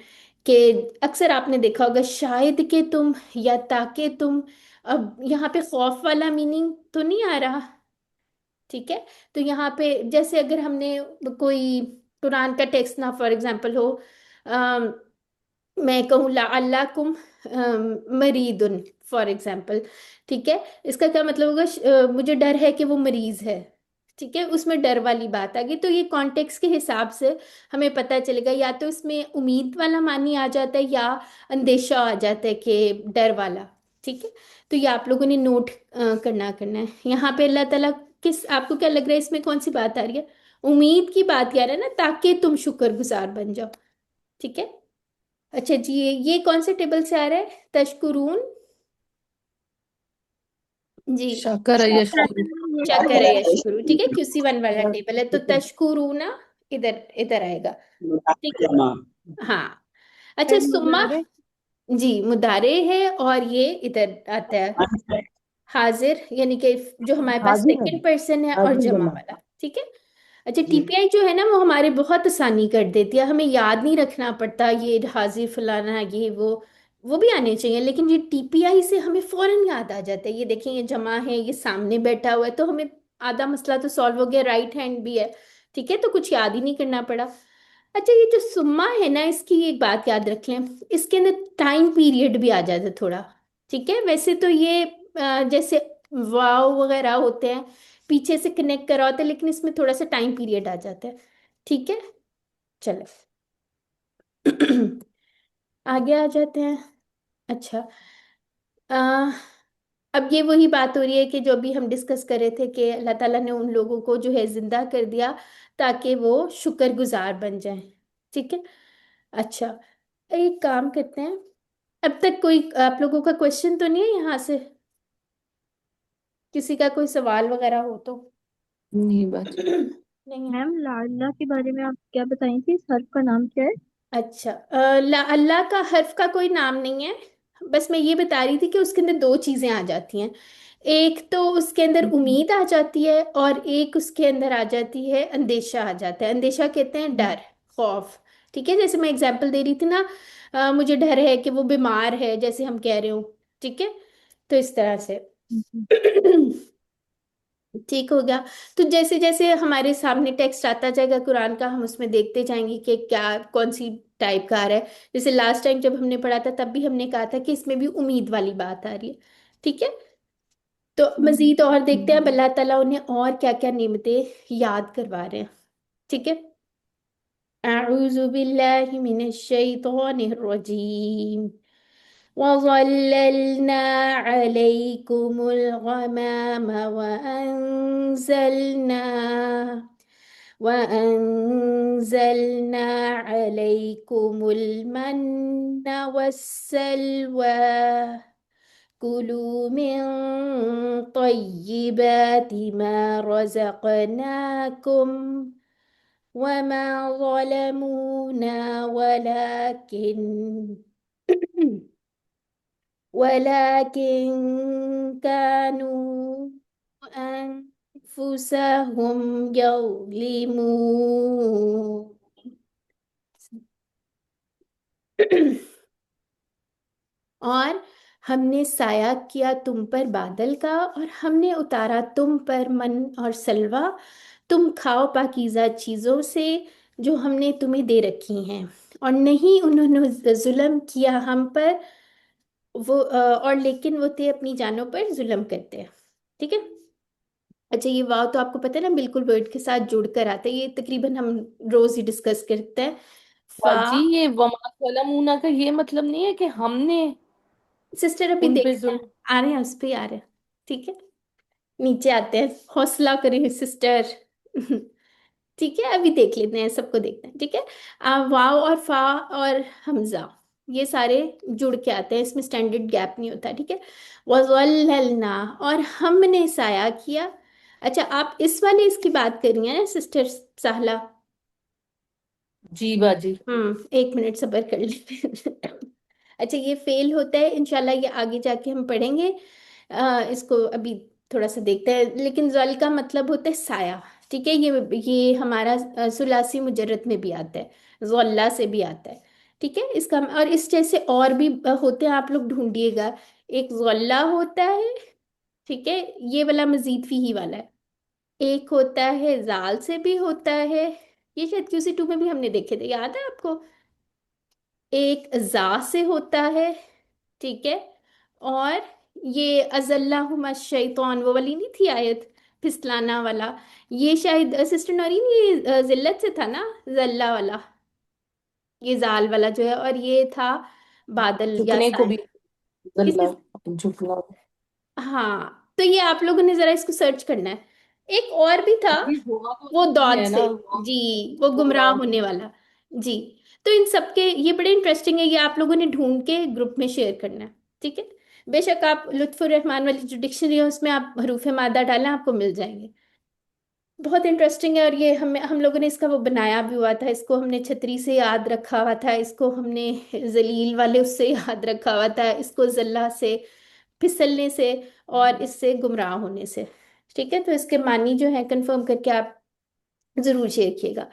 कि अक्सर आपने देखा होगा शायद कि तुम, या ताकि तुम। अब यहाँ पे खौफ वाला मीनिंग तो नहीं आ रहा, ठीक है। तो यहाँ पे जैसे अगर हमने कोई कुरान का टेक्स्ट ना फॉर एग्जांपल हो, अम, मैं कहूँ ला अल्लाह कुम मरीदुन फॉर एग्जांपल, ठीक है। इसका क्या मतलब होगा? मुझे डर है कि वो मरीज है, ठीक है। उसमें डर वाली बात आ गई, तो ये कॉन्टेक्स्ट के हिसाब से हमें पता चलेगा, या तो इसमें उम्मीद वाला मानी आ जाता है, या अंदेशा आ जाता है कि डर वाला, ठीक है। तो ये आप लोगों ने नोट करना करना है। यहाँ पे अल्लाह ताला किस, आपको क्या लग रहा है इसमें कौन सी बात आ रही है? उम्मीद की बात कह रहा है ना, ताकि तुम शुक्रगुजार बन जाओ, ठीक है। अच्छा जी, ये कौन से टेबल से आ रहा है? तशकुरून जी। शाकर यशकुर। चकर है या शुक्र, ठीक है, QC1 वाला टेबल है, तो तशकुरूना इधर इधर आएगा, ठीक है। हाँ। अच्छा, फिर सुम्मा, मुजारे। जी मुदारे है, और ये इधर आता है हाजिर, यानी कि जो हमारे पास हाजिर है, सेकंड पर्सन है, और हाजिर जमा जमा। वाला, ठीक है। अच्छा, जी। TPI जो है ना, वो हमारे बहुत आसानी कर देती है, हमें याद नहीं रखना पड़ता ये हाजिर फलाना ये वो भी आने चाहिए, लेकिन ये TPI से हमें फौरन याद आ जाता है। ये देखें, ये जमा है, ये सामने बैठा हुआ है, तो हमें आधा मसला तो सॉल्व हो गया, राइट हैंड भी है, ठीक है, तो कुछ याद ही नहीं करना पड़ा। अच्छा, ये जो सुम्मा है ना, इसकी एक बात याद रख लें, इसके अंदर टाइम पीरियड भी आ जाता है थोड़ा, ठीक है। वैसे तो ये जैसे वाव वगैरह होते हैं, पीछे से कनेक्ट करा होता है, लेकिन इसमें थोड़ा सा टाइम पीरियड आ जाता है, ठीक है। चलो आगे आ जाते हैं। अच्छा, आ, अब ये वही बात हो रही है कि जो भी हम डिस्कस कर रहे थे कि अल्लाह ताला ने उन लोगों को जो है जिंदा कर दिया ताकि वो शुक्रगुजार बन जाएं, ठीक है। अच्छा, एक काम करते हैं, अब तक कोई आप लोगों का क्वेश्चन तो नहीं है यहाँ से? किसी का कोई सवाल वगैरह हो तो? नहीं बात। नहीं है। मैम लाडला के बारे में आप क्या बताई थी, इस हर्फ का नाम क्या है? अच्छा, अल्लाह का हर्फ का कोई नाम नहीं है, बस मैं ये बता रही थी कि उसके अंदर दो चीजें आ जाती हैं। एक तो उसके अंदर उम्मीद आ जाती है, और एक उसके अंदर आ जाती है अंदेशा आ जाता है। अंदेशा कहते हैं डर, खौफ, ठीक है। जैसे मैं एग्जांपल दे रही थी ना, मुझे डर है कि वो बीमार है, जैसे हम कह रहे हो, ठीक है। तो इस तरह से ठीक हो गया। तो जैसे जैसे हमारे सामने टेक्स्ट आता जाएगा कुरान का, हम उसमें देखते जाएंगे कि क्या कौन सी टाइप का आ रहा है। जैसे लास्ट टाइम जब हमने पढ़ा था, तब भी हमने कहा था कि इसमें भी उम्मीद वाली बात आ रही है, ठीक है। तो मजीद और देखते हैं अब अल्लाह ताला उन्हें और क्या क्या नेमतें याद करवा रहे हैं, ठीक है। अऊज़ु बिल्लाहि मिनश शैतानिर रजीम। वज़ल्ललना अलैकुमुल गमाम वअंज़लना वअंज़लना अलैकुमुल मन्ना वस्सलवा कुलू मिन तय्यिबाति मा रज़क़नाकुम वमा ज़लमूना वलाकिन वलाकिन कानू अनफुसहुम यज़लिमून। और हमने साया किया तुम पर बादल का और हमने उतारा तुम पर मन और सलवा, तुम खाओ पाकीज़ा चीज़ों से जो हमने तुम्हें दे रखी हैं, और नहीं उन्होंने जुल्म किया हम पर, वो और लेकिन वो थे अपनी जानों पर जुल्म करते हैं। ठीक है। अच्छा, ये वाव तो आपको पता है ना, बिल्कुल वर्ड के साथ जुड़कर आता है, ये तकरीबन हम रोज ही डिस्कस करते हैं। फा बाजी ये वमा सलमूना का ये मतलब नहीं है कि हमने सिस्टर अभी उन पे देखते हैं, जुल्म। आ रहे हैं, उस पे ही आ रहे हैं। ठीक है, नीचे आते हैं, हौसला करें सिस्टर। ठीक है, अभी देख लेते हैं, सबको देखते हैं। ठीक है। वाव और फा और हमजा ये सारे जुड़ के आते हैं, इसमें स्टैंडर्ड गैप नहीं होता। ठीक है। वज़ल्ललना, और हमने साया किया। अच्छा, आप इस वाले इसकी बात कर रही हैं ना सिस्टर साहला? जी बाजी। एक मिनट सब्र कर ले। अच्छा, ये फेल होता है, इंशाल्लाह ये आगे जाके हम पढ़ेंगे। इसको अभी थोड़ा सा देखते हैं। लेकिन जल का मतलब होता है साया। ठीक है, ये हमारा सुलासी मुजर्रद में भी आता है, ज़ल्ला से भी आता है। ठीक है, इसका और इस जैसे और भी होते हैं, आप लोग ढूंढिएगा। एक ज़ल्ला होता है, ठीक है, ये वाला मजीद फीही वाला है। एक होता है जाल से भी होता है, ये शायद QC2 में भी हमने देखे थे, याद है आपको? एक जा से होता है। ठीक है। और ये अजल्लाहुमा शैतान, वो वाली नहीं थी आयत, फिसलाना वाला, ये शायद सिस्टर नौरीन ये जिल्लत से था ना, जल्ला वाला, ये जाल वाला जो है, और ये था बादल या झुकने को साया। भी अल्लाह, किसी, झुकना। हाँ, तो ये आप लोगों ने जरा इसको सर्च करना है। एक और भी था, ये हुआ तो वो यही दौद है से। ना, जी, वो गुमराह गुमराह होने होने। वाला। जी। तो इन सबके ये बड़े इंटरेस्टिंग है, ये आप लोगों ने ढूंढ के ग्रुप में शेयर करना है। ठीक है। बेशक आप लुत्फुर रहमान वाली जो डिक्शनरी है उसमें आप हरूफ मादा डालें, आपको मिल जाएंगे। बहुत इंटरेस्टिंग है, और ये हम लोगों ने इसका वो बनाया भी हुआ था, इसको हमने छतरी से याद रखा हुआ था, इसको हमने जलील वाले उससे याद रखा हुआ था, इसको जल्ला से, फिसलने से, और इससे गुमराह होने से। ठीक है, तो इसके मानी जो है कंफर्म करके आप जरूर शेयर किएगा।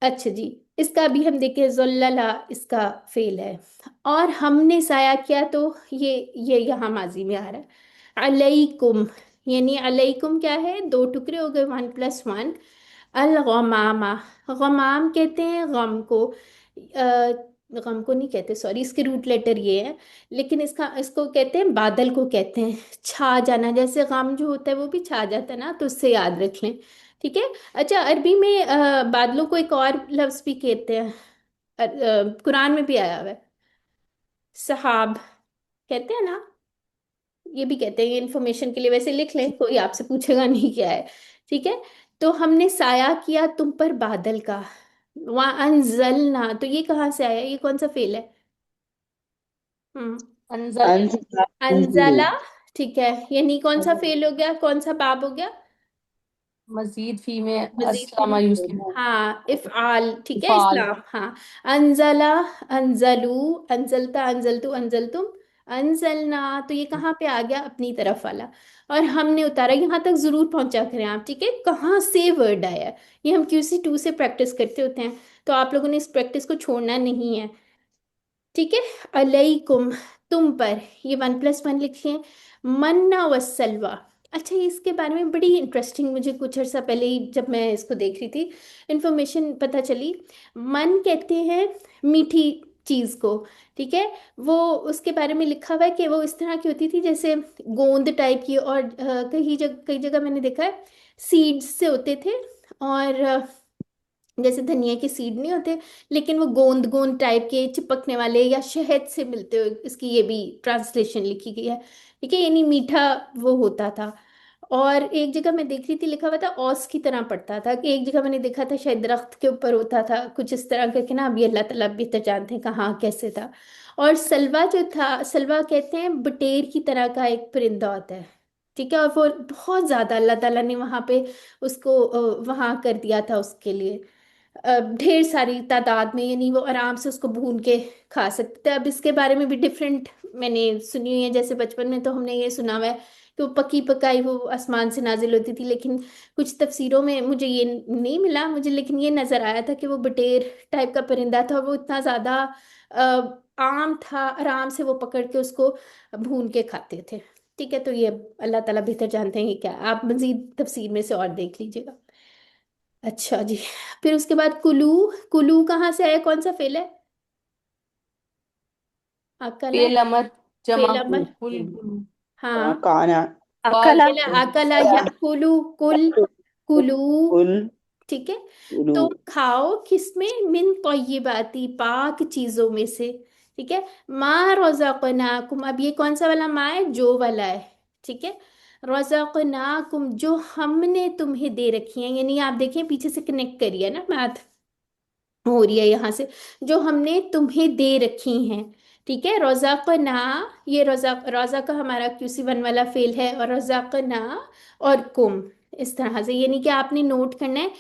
अच्छा जी, इसका भी हम देखें, ज़ल्लला इसका फेल है। और हमने साया किया, तो ये यहाँ माजी में आ रहा है। अलैकुम, यानी अलैकुम क्या है, दो टुकड़े हो गए, 1+1। अल गमामा, गमाम कहते हैं गम को, गम को नहीं कहते, सॉरी, इसके रूट लेटर ये है। लेकिन इसको कहते हैं, बादल को कहते हैं छा जाना, जैसे गम जो होता है वो भी छा जाता है ना, तो उससे याद रख लें। ठीक है। अच्छा, अरबी में बादलों को एक और लफ्ज भी कहते हैं, कुरान में भी आया हुआ है, सहाब कहते हैं ना, ये भी कहते हैं। ये इन्फॉर्मेशन के लिए वैसे लिख लें, कोई आपसे पूछेगा नहीं क्या है। ठीक है। तो हमने साया किया तुम पर बादल का, वहाँ अनजलना, तो ये कहाँ से आया, ये कौन सा फेल है? हम्म अंजल। अंजला अनजला। ठीक है, यानी कौन सा फेल हो गया, कौन सा बाब हो गया? मजीद फी में मजीद भी अस्सलामा यूज किया। हाँ, इफ़आल, ठीक है, इफाल। इस्लाम, हाँ। अनजला, अनजलू, अनजलता, अनजलतु, अनजलतुम, अनजलना, तो ये कहाँ पे आ गया, अपनी तरफ वाला। और हमने उतारा, यहाँ तक जरूर पहुंचा करें आप। ठीक है, कहाँ से वर्ड आया है, ये हम QC2 से प्रैक्टिस करते होते हैं, तो आप लोगों ने इस प्रैक्टिस को छोड़ना नहीं है। ठीक है। अलैकुम, तुम पर, ये 1+1 लिखिए। मन्ना वसलवा। अच्छा, इसके बारे में बड़ी इंटरेस्टिंग, मुझे कुछ अर्सा पहले ही जब मैं इसको देख रही थी, इंफॉर्मेशन पता चली। मन कहते हैं मीठी चीज को। ठीक है। वो उसके बारे में लिखा हुआ है कि वो इस तरह की होती थी जैसे गोंद टाइप की, और कई जगह मैंने देखा है सीड्स से होते थे, और जैसे धनिया के सीड नहीं होते, लेकिन वो गोंद गोंद टाइप के चिपकने वाले, या शहद से मिलते हुए, इसकी ये भी ट्रांसलेशन लिखी गई है। ठीक है, यानी मीठा वो होता था। और एक जगह मैं देख रही थी लिखा हुआ था औस की तरह पड़ता था, एक जगह मैंने देखा था शायद दरख्त के ऊपर होता था कुछ इस तरह करके ना, अभी अल्लाह ताला बेहतर जानते हैं कहाँ कैसे था। और सलवा जो था, सलवा कहते हैं बटेर की तरह का एक परिंदा होता है, ठीक है। और वो बहुत ज्यादा अल्लाह ताला ने वहां पे उसको वहां कर दिया था उसके लिए ढेर सारी तादाद में, यानी वो आराम से उसको भून के खा सकते थे। अब इसके बारे में भी डिफरेंट मैंने सुनी हुई है, जैसे बचपन में तो हमने ये सुना हुआ है कि वो पकी पकाई वो आसमान से नाजिल होती थी, लेकिन कुछ तफसीरों में मुझे ये नहीं मिला मुझे, लेकिन ये नजर आया था कि वो बटेर टाइप का परिंदा था और वो इतना ज्यादा आम था, आराम से वो पकड़ के उसको भून के खाते थे। ठीक है, तो ये अल्लाह ताला बेहतर जानते हैं कि क्या, आप मजीद तफसीर में से और देख लीजिएगा। अच्छा जी, फिर उसके बाद कुलू, कुलू कहाँ से आया, कौन सा फेल है? अकला, फेल अमर जमा फेल कु अमर, कुल कुल हाँ। काना वाव अकला, अकला या कुलू, कुल, कुलू, कुल ठीक है। कुलू। तो खाओ किसमें, मिन तय्यिबाती, पाक चीजों में से, ठीक है। मा रज़क़नाकुम, अब ये कौन सा वाला मा है, जो वाला है, ठीक है। रज़क़नाकुम, जो हमने तुम्हें दे रखी है, यानी आप देखें पीछे से कनेक्ट करिए ना मैथ हो रही है यहाँ से, जो हमने तुम्हें दे रखी हैं, ठीक है। रज़क़ना, ये रज़ा, रज़ा का हमारा QC1 वाला फेल है, और रज़क़ना और कुम, इस तरह से, यानी कि आपने नोट करना है।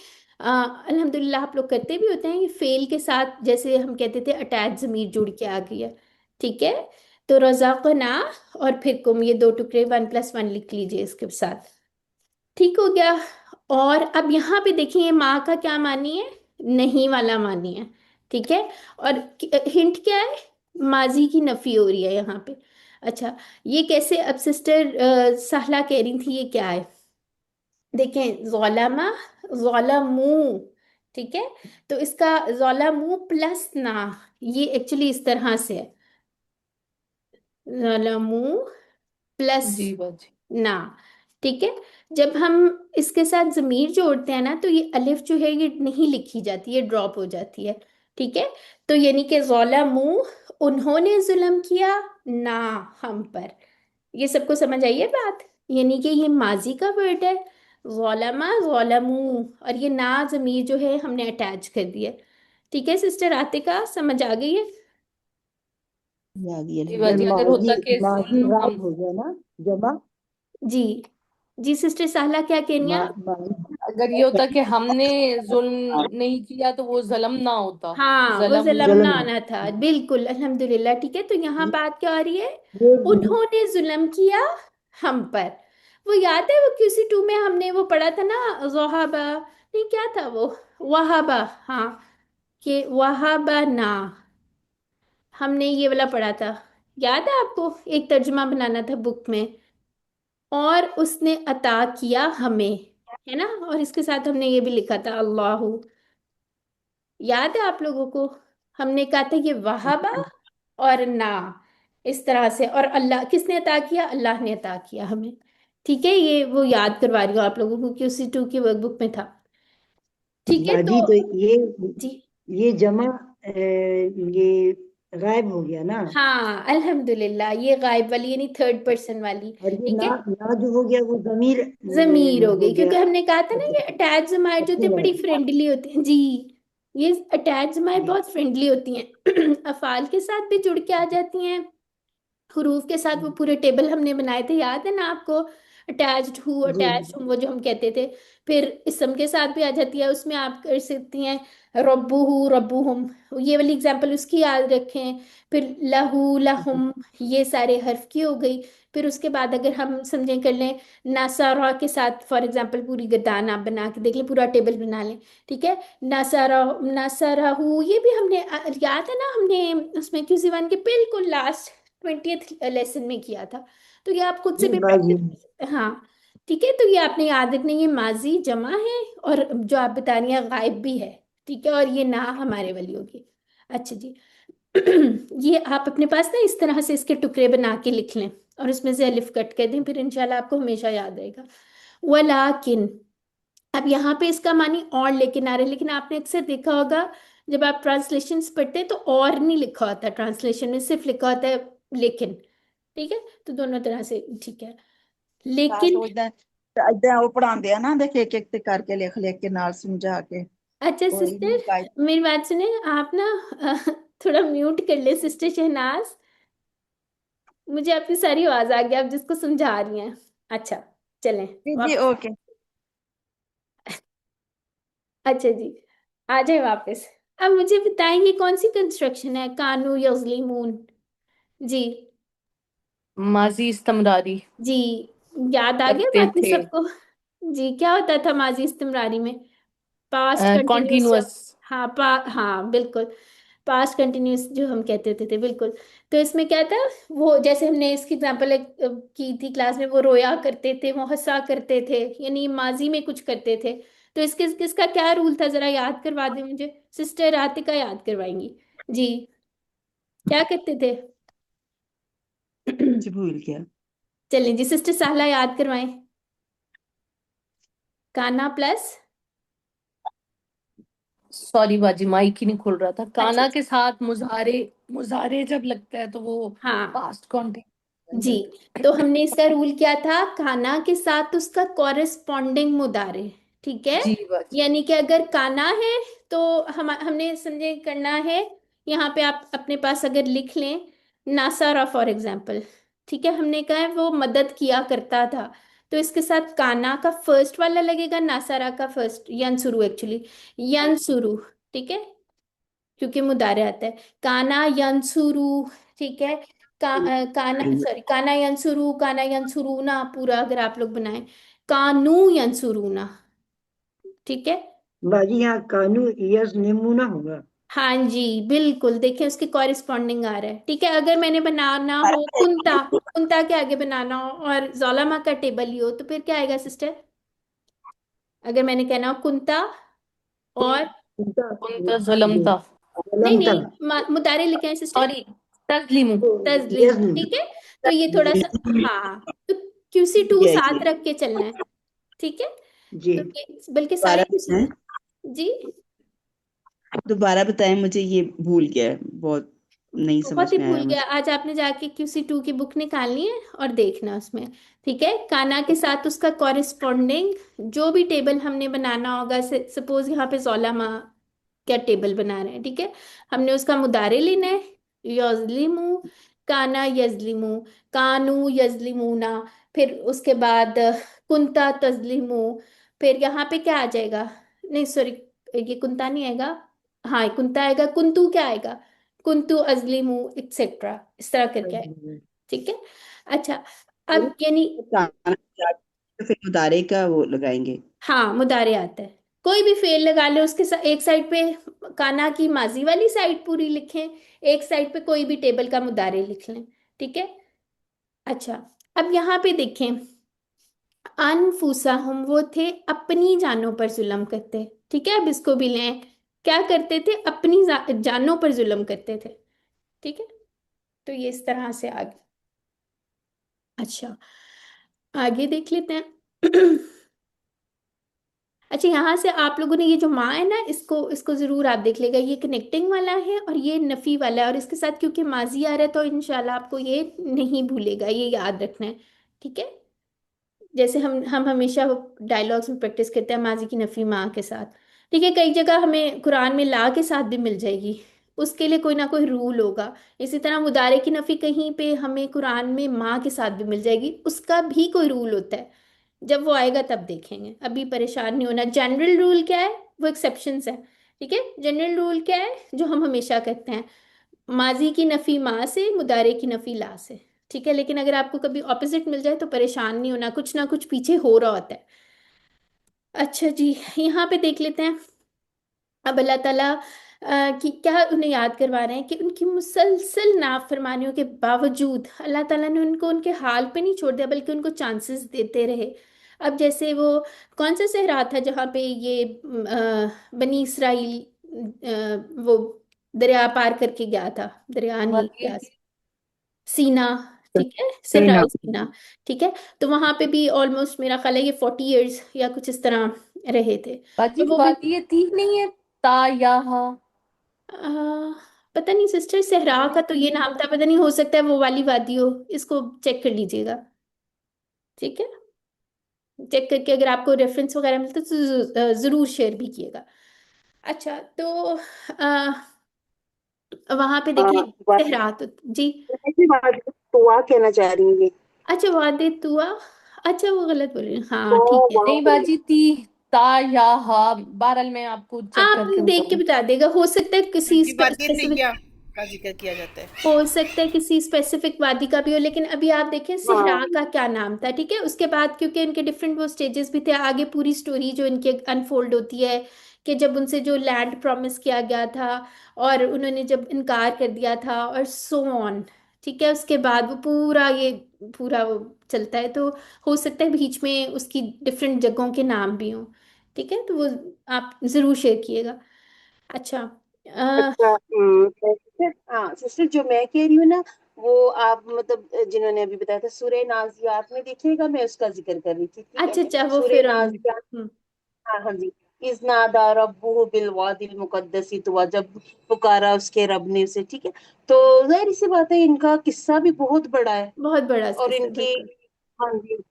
अल्हम्दुलिल्लाह आप लोग करते भी होते हैं कि फेल के साथ जैसे हम कहते थे अटैच ज़मीर जुड़ के आ गई है, ठीक है। तो रज़क़ना और फिर कुम, ये दो टुकड़े 1+1 लिख लीजिए इसके साथ, ठीक हो गया। और अब यहाँ पे देखिए माँ का क्या मानी है, नहीं वाला मानी है, ठीक है। और हिंट क्या है, माजी की नफी हो रही है यहाँ पे। अच्छा, ये कैसे, अब सिस्टर साहला कह रही थी ये क्या है, देखें ज़ोलामा, ज़ोलामू, ठीक है। तो इसका ज़ोलामू प्लस ना, ये एक्चुअली इस तरह से है, ज़ोलामू प्लस जी बाजी। ना, ठीक है। जब हम इसके साथ जमीर जोड़ते हैं ना, तो ये अलिफ जो है ये नहीं लिखी जाती, ये ड्रॉप हो जाती है, ठीक है। तो यानी कि ज़ोलामू, उन्होंने जुल्म किया, ना हम पर, ये सबको समझ आई है बात, यानी कि ये माजी का वर्ड है, ज़ोलामा ज़ोलामू, और ये ना जमीर जो है हमने अटैच कर दिया, ठीक है। सिस्टर आतिका समझ आ गई है? आ गया। जी ये बाजी, अगर माजी, होता कि माजी जुल्म हम, गायब हो गया ना, जमा। जी, जी सिस्टर साहला क्या कह रही हैं आप? अगर ये होता कि हमने जुल्म नहीं किया तो वो जलम ना होता, हाँ, वो जलम। जुल्म जलम। आना था, बिल्कुल अल्हम्दुलिल्लाह, ठीक है। तो यहाँ बात क्या आ रही है, ये उन्होंने जुल्म किया हम पर। वो याद है वो QC2 में हमने वो पढ़ा था ना, ज़ोहाबा, नहीं क्या था वो, वहाबा, हाँ, कि वहाबा ना, हमने ये वाला पढ़ा था, याद है आपको, एक तर्जुमा बनाना था बुक में, और उसने अता किया हमें, है ना। और इसके साथ हमने ये भी लिखा था अल्लाह, याद है आप लोगों को, हमने कहा था ये वहाबा और ना, इस तरह से, और अल्लाह किसने अता किया, अल्लाह ने अता किया हमें, ठीक है। ये वो याद करवा रही हूँ आप लोगों को, QC2 की वर्कबुक में था, ठीक है। तो बाजी तो जी, ये जमा ये गायब हो गया ना। हाँ अल्हम्दुलिल्लाह, ये गायब वाली यानी थर्ड पर्सन वाली, और ये ठीक है। ना जो हो गया वो जमीर जमीर हो हो गई, गया। क्योंकि हमने कहा था ना ये अटैच जमायर जो होते अच्छी हैं बड़ी बात फ्रेंडली होती हैं जी, ये अटैच जमायर है। बहुत फ्रेंडली होती हैं अफाल के साथ भी जुड़ के आ जाती हैं, हरूफ के साथ, वो पूरे टेबल हमने बनाए थे याद है ना आपको, अटैच्ड हु, जी अटैच्ड हूँ, वो जो हम कहते थे। फिर इसम के साथ भी आ जाती है, उसमें आप कर सकती हैं रब्बू हु रब्बू हम, ये वाली एग्जांपल उसकी याद रखें। फिर लहू लहुम, ये सारे हर्फ की हो गई। फिर उसके बाद अगर हम समझें कर लें नासारा के साथ, फॉर एग्जांपल पूरी गर्दान आप बना के देख लें, पूरा टेबल बना लें, ठीक है। नासारा, नासाराहू, ये भी हमने याद है ना, हमने उसमें QC1 के बिल्कुल लास्ट 20th लेसन में किया था। तो ये आप खुद से जी भी बाजी। प्रैक्टिस, हाँ, ठीक है। तो ये आपने याद रखना, ये माजी जमा है, और जो आप बता रही हैं गायब भी है, ठीक है। और ये ना हमारे वाली होगी। अच्छा जी ये आप अपने पास ना इस तरह से इसके टुकड़े बना के लिख लें, और उसमें से अलिफ कट कर दें, फिर इंशाल्लाह आपको हमेशा याद रहेगा। वलाकिन, अब यहाँ पे इसका मानी और लेकिन आ रहा है, लेकिन आपने अक्सर देखा होगा जब आप ट्रांसलेशंस पढ़ते हैं तो और नहीं लिखा होता, ट्रांसलेशन में सिर्फ लिखा होता है लेकिन, ठीक है। तो दोनों तरह से ठीक है, क्लास लेकिन was done. ਏਦਾਂ ਉਹ पढ़ाते हैं ना, देख एक एक ते करके लिख लिख के नाल समझा के अच्छा कोई नहीं सिस्टर, मेरी बात सुने आप ना, थोड़ा म्यूट कर ले सिस्टर शहनाज। मुझे आपकी सारी आवाज आ गई, आप जिसको समझा रही हैं। अच्छा, चलें जी जी वापस। ओके। अच्छा जी, आ जाए वापस। अब मुझे बताएंगे कौन सी कंस्ट्रक्शन है कानू यजली मून। जी। माजी इस्तमरारी जी, याद आ गया करते बाकी थे। सबको। जी, क्या होता था माजी इस्तिमरारी में? पास्ट कंटिन्यूस जब, कॉन्टिन्यूअस। हाँ हाँ बिल्कुल, पास्ट कंटिन्यूस जो हम कहते होते थे, बिल्कुल। तो इसमें क्या था, वो जैसे हमने इसकी एग्जांपल की थी क्लास में, वो रोया करते थे, वो हंसा करते थे, यानी माजी में कुछ करते थे। तो इसके किसका क्या रूल था, जरा याद करवा दे मुझे। सिस्टर आतिका याद करवाएंगी। जी, क्या करते थे? जी भूल गया। चलिए जी, सिस्टर साहला याद करवाएं। काना प्लस, सॉरी बाजी, माइक ही नहीं खुल रहा था। अच्छा काना के साथ मुजारे, मुजारे जब लगता है तो वो हाँ पास्ट कॉन्टिन्यूस बन जी। जाता तो हमने इसका रूल क्या था, काना के साथ उसका कॉरेस्पॉन्डिंग मुदारे। ठीक है, है। जी बाजी। यानी कि अगर काना है तो हमने समझे करना है। यहाँ पे आप अपने पास अगर लिख लें, नासारा फॉर एग्जाम्पल। ठीक है, हमने कहा है वो मदद किया करता था, तो इसके साथ काना का फर्स्ट वाला लगेगा, नासारा का फर्स्ट यंसुरु एक्चुअली, यंसुरु। ठीक है, क्योंकि मुदारे आता है। काना यंसुरु। ठीक है, काना सॉरी, काना यंसुरु, काना यंसुरुना, पूरा अगर आप लोग बनाएं, कानू यंसुरुना। ठीक है। बाजी यहाँ कानू यस नेमूना होगा। हाँ जी, बिल्कुल, देखें उसके कॉरिस्पॉन्डिंग आ रहा है। ठीक है, अगर मैंने बनाना हो कुंता, कुंता के आगे बनाना हो और जोलामा का टेबल ही हो, तो फिर क्या आएगा सिस्टर? अगर मैंने कहना हो कुंता और, उनका उनका जलमता। नहीं जलमता। नहीं, मुतारे लिखे हैं सिस्टर, सॉरी, तस्लीमु। तजलीम। यस ठीक है, तो ये थोड़ा सा, हाँ, तो QC2 जी साथ जी रख के चलना है। ठीक है, जी। तो ये बल्कि सारे दोबारा QC, बताएं, जी, दोबारा बताएं, मुझे ये भूल गया है, बहुत नहीं समझ बहुत ही में भूल आया गया। मुझे। आज आपने जाके QC2 की बुक निकालनी है और देखना उसमें। ठीक है, काना के साथ उसका कॉरिस्पॉन्डिंग जो भी टेबल हमने बनाना होगा, सपोज यहाँ पे जोलामा क्या टेबल बना रहे हैं, ठीक है, हमने उसका मुदारे लेना है, यजलिमु, काना यजलिमु, कानू यजलिमुना, फिर उसके बाद कुंता तजलिमु, फिर यहाँ पे क्या आ जाएगा, नहीं सॉरी, ये कुंता नहीं आएगा, हाँ ये कुंता आएगा, कुंतु क्या आएगा, कुंतु अजलिमु एक्सेट्रा, इस तरह करके आएगा। ठीक है, अच्छा, अब यानी, तो फिर मुदारे का वो लगाएंगे। हाँ मुदारे आता है, कोई भी फेल लगा ले उसके साथ, एक साइड पे काना की माजी वाली साइड पूरी लिखें, एक साइड पे कोई भी टेबल का मुदारे लिख लें। ठीक है, अच्छा, अब यहाँ पे देखें, अनफुसाहुम, वो थे अपनी जानों पर जुल्म करते। ठीक है, अब इसको भी लें, क्या करते थे, अपनी जानों पर जुल्म करते थे। ठीक है, तो ये इस तरह से आगे, अच्छा, आगे देख लेते हैं। अच्छा, यहाँ से आप लोगों ने ये जो माँ है ना, इसको इसको जरूर आप देख लेगा, ये कनेक्टिंग वाला है और ये नफी वाला है, और इसके साथ क्योंकि माजी आ रहा है तो इंशाल्लाह आपको ये नहीं भूलेगा, ये याद रखना है। ठीक है, जैसे हम हमेशा डायलॉग्स में प्रैक्टिस करते हैं माजी की नफी माँ के साथ। ठीक है, कई जगह हमें कुरान में ला के साथ भी मिल जाएगी, उसके लिए कोई ना कोई रूल होगा। इसी तरह मुदारे की नफी कहीं पे हमें कुरान में माँ के साथ भी मिल जाएगी, उसका भी कोई रूल होता है, जब वो आएगा तब देखेंगे, अभी परेशान नहीं होना। जनरल रूल क्या है, वो एक्सेप्शंस है। ठीक है, जनरल रूल क्या है जो हम हमेशा करते हैं, माजी की नफी मा से, मुदारे की नफी ला से। ठीक है, लेकिन अगर आपको कभी ऑपोजिट मिल जाए तो परेशान नहीं होना, कुछ ना कुछ पीछे हो रहा होता है। अच्छा जी, यहाँ पे देख लेते हैं, अब अल्लाह ताला कि क्या उन्हें याद करवा रहे हैं कि उनकी मुसलसल नाफरमानियों के बावजूद अल्लाह ताला ने उनको उनके हाल पे नहीं छोड़ दिया, बल्कि उनको चांसेस देते रहे। अब जैसे वो कौन सा सहरा था जहाँ पे ये बनी इसराइल वो दरिया पार करके गया था, दरिया नहीं वादिये क्या, थी। सीना। ठीक है, सीना। सहराई सीना। ठीक है, तो वहां पे भी ऑलमोस्ट मेरा ख्याल है ये 40 years या कुछ इस तरह रहे थे। बाजी तो वो भी वादिये थी नहीं है, ता या हा। पता नहीं सिस्टर, सहरा का तो ये नाम था, पता नहीं, हो सकता है वो वाली वादी हो, इसको चेक कर लीजिएगा। ठीक है, चेक करके अगर आपको रेफरेंस वगैरह मिलता है तो ज़रूर शेयर भी किएगा। अच्छा, तो वहां पे हाँ, देखें सहरा तो जी। तो आ कहना चाह रही हूँ ये। अच्छा, वादे तुआ। अच्छा, वो गलत बोल रही हूँ, हाँ तो ठीक है। नहीं बाजी, ती, ता या हा, बहरहाल मैं आपको चेक आप करके देख के बताऊंगी। बता देगा, हो सकता है किसी जी, वादी स्पेसिफिक, तैया का जिक्र किया जाता है। हो सकता है किसी स्पेसिफिक वादी का भी हो, लेकिन अभी आप देखें सहरा हाँ, का क्या नाम था, ठीक है। उसके बाद क्योंकि इनके डिफरेंट वो स्टेजेस भी थे, आगे पूरी स्टोरी जो इनके अनफोल्ड होती है कि जब उनसे जो लैंड प्रॉमिस किया गया था और उन्होंने जब इनकार कर दिया था और सो ऑन, ठीक है। उसके बाद वो पूरा ये पूरा वो चलता है, तो हो सकता है बीच में उसकी डिफरेंट जगहों के नाम भी हों, ठीक है। तो वो आप जरूर शेयर किएगा। अच्छा, अच्छा। सिस्टर, हाँ सिस्टर, जो मैं कह रही हूँ ना, वो आप मतलब जिन्होंने अभी बताया था सूरह नाजियात में, देखिएगा मैं उसका जिक्र कर रही थी, ठीक है। अच्छा अच्छा, वो सूरह फिर नाजियात, हाँ हाँ जी। इज़ नादा रब्बुहु बिल वादिल मुकद्दसी तुवा, जब पुकारा उसके रब ने उसे, ठीक है। तो जाहिर सी बात है, इनका किस्सा भी बहुत बड़ा है। बहुत बड़ा और किस्सा, इनकी, बिल्कुल। हाँ जी,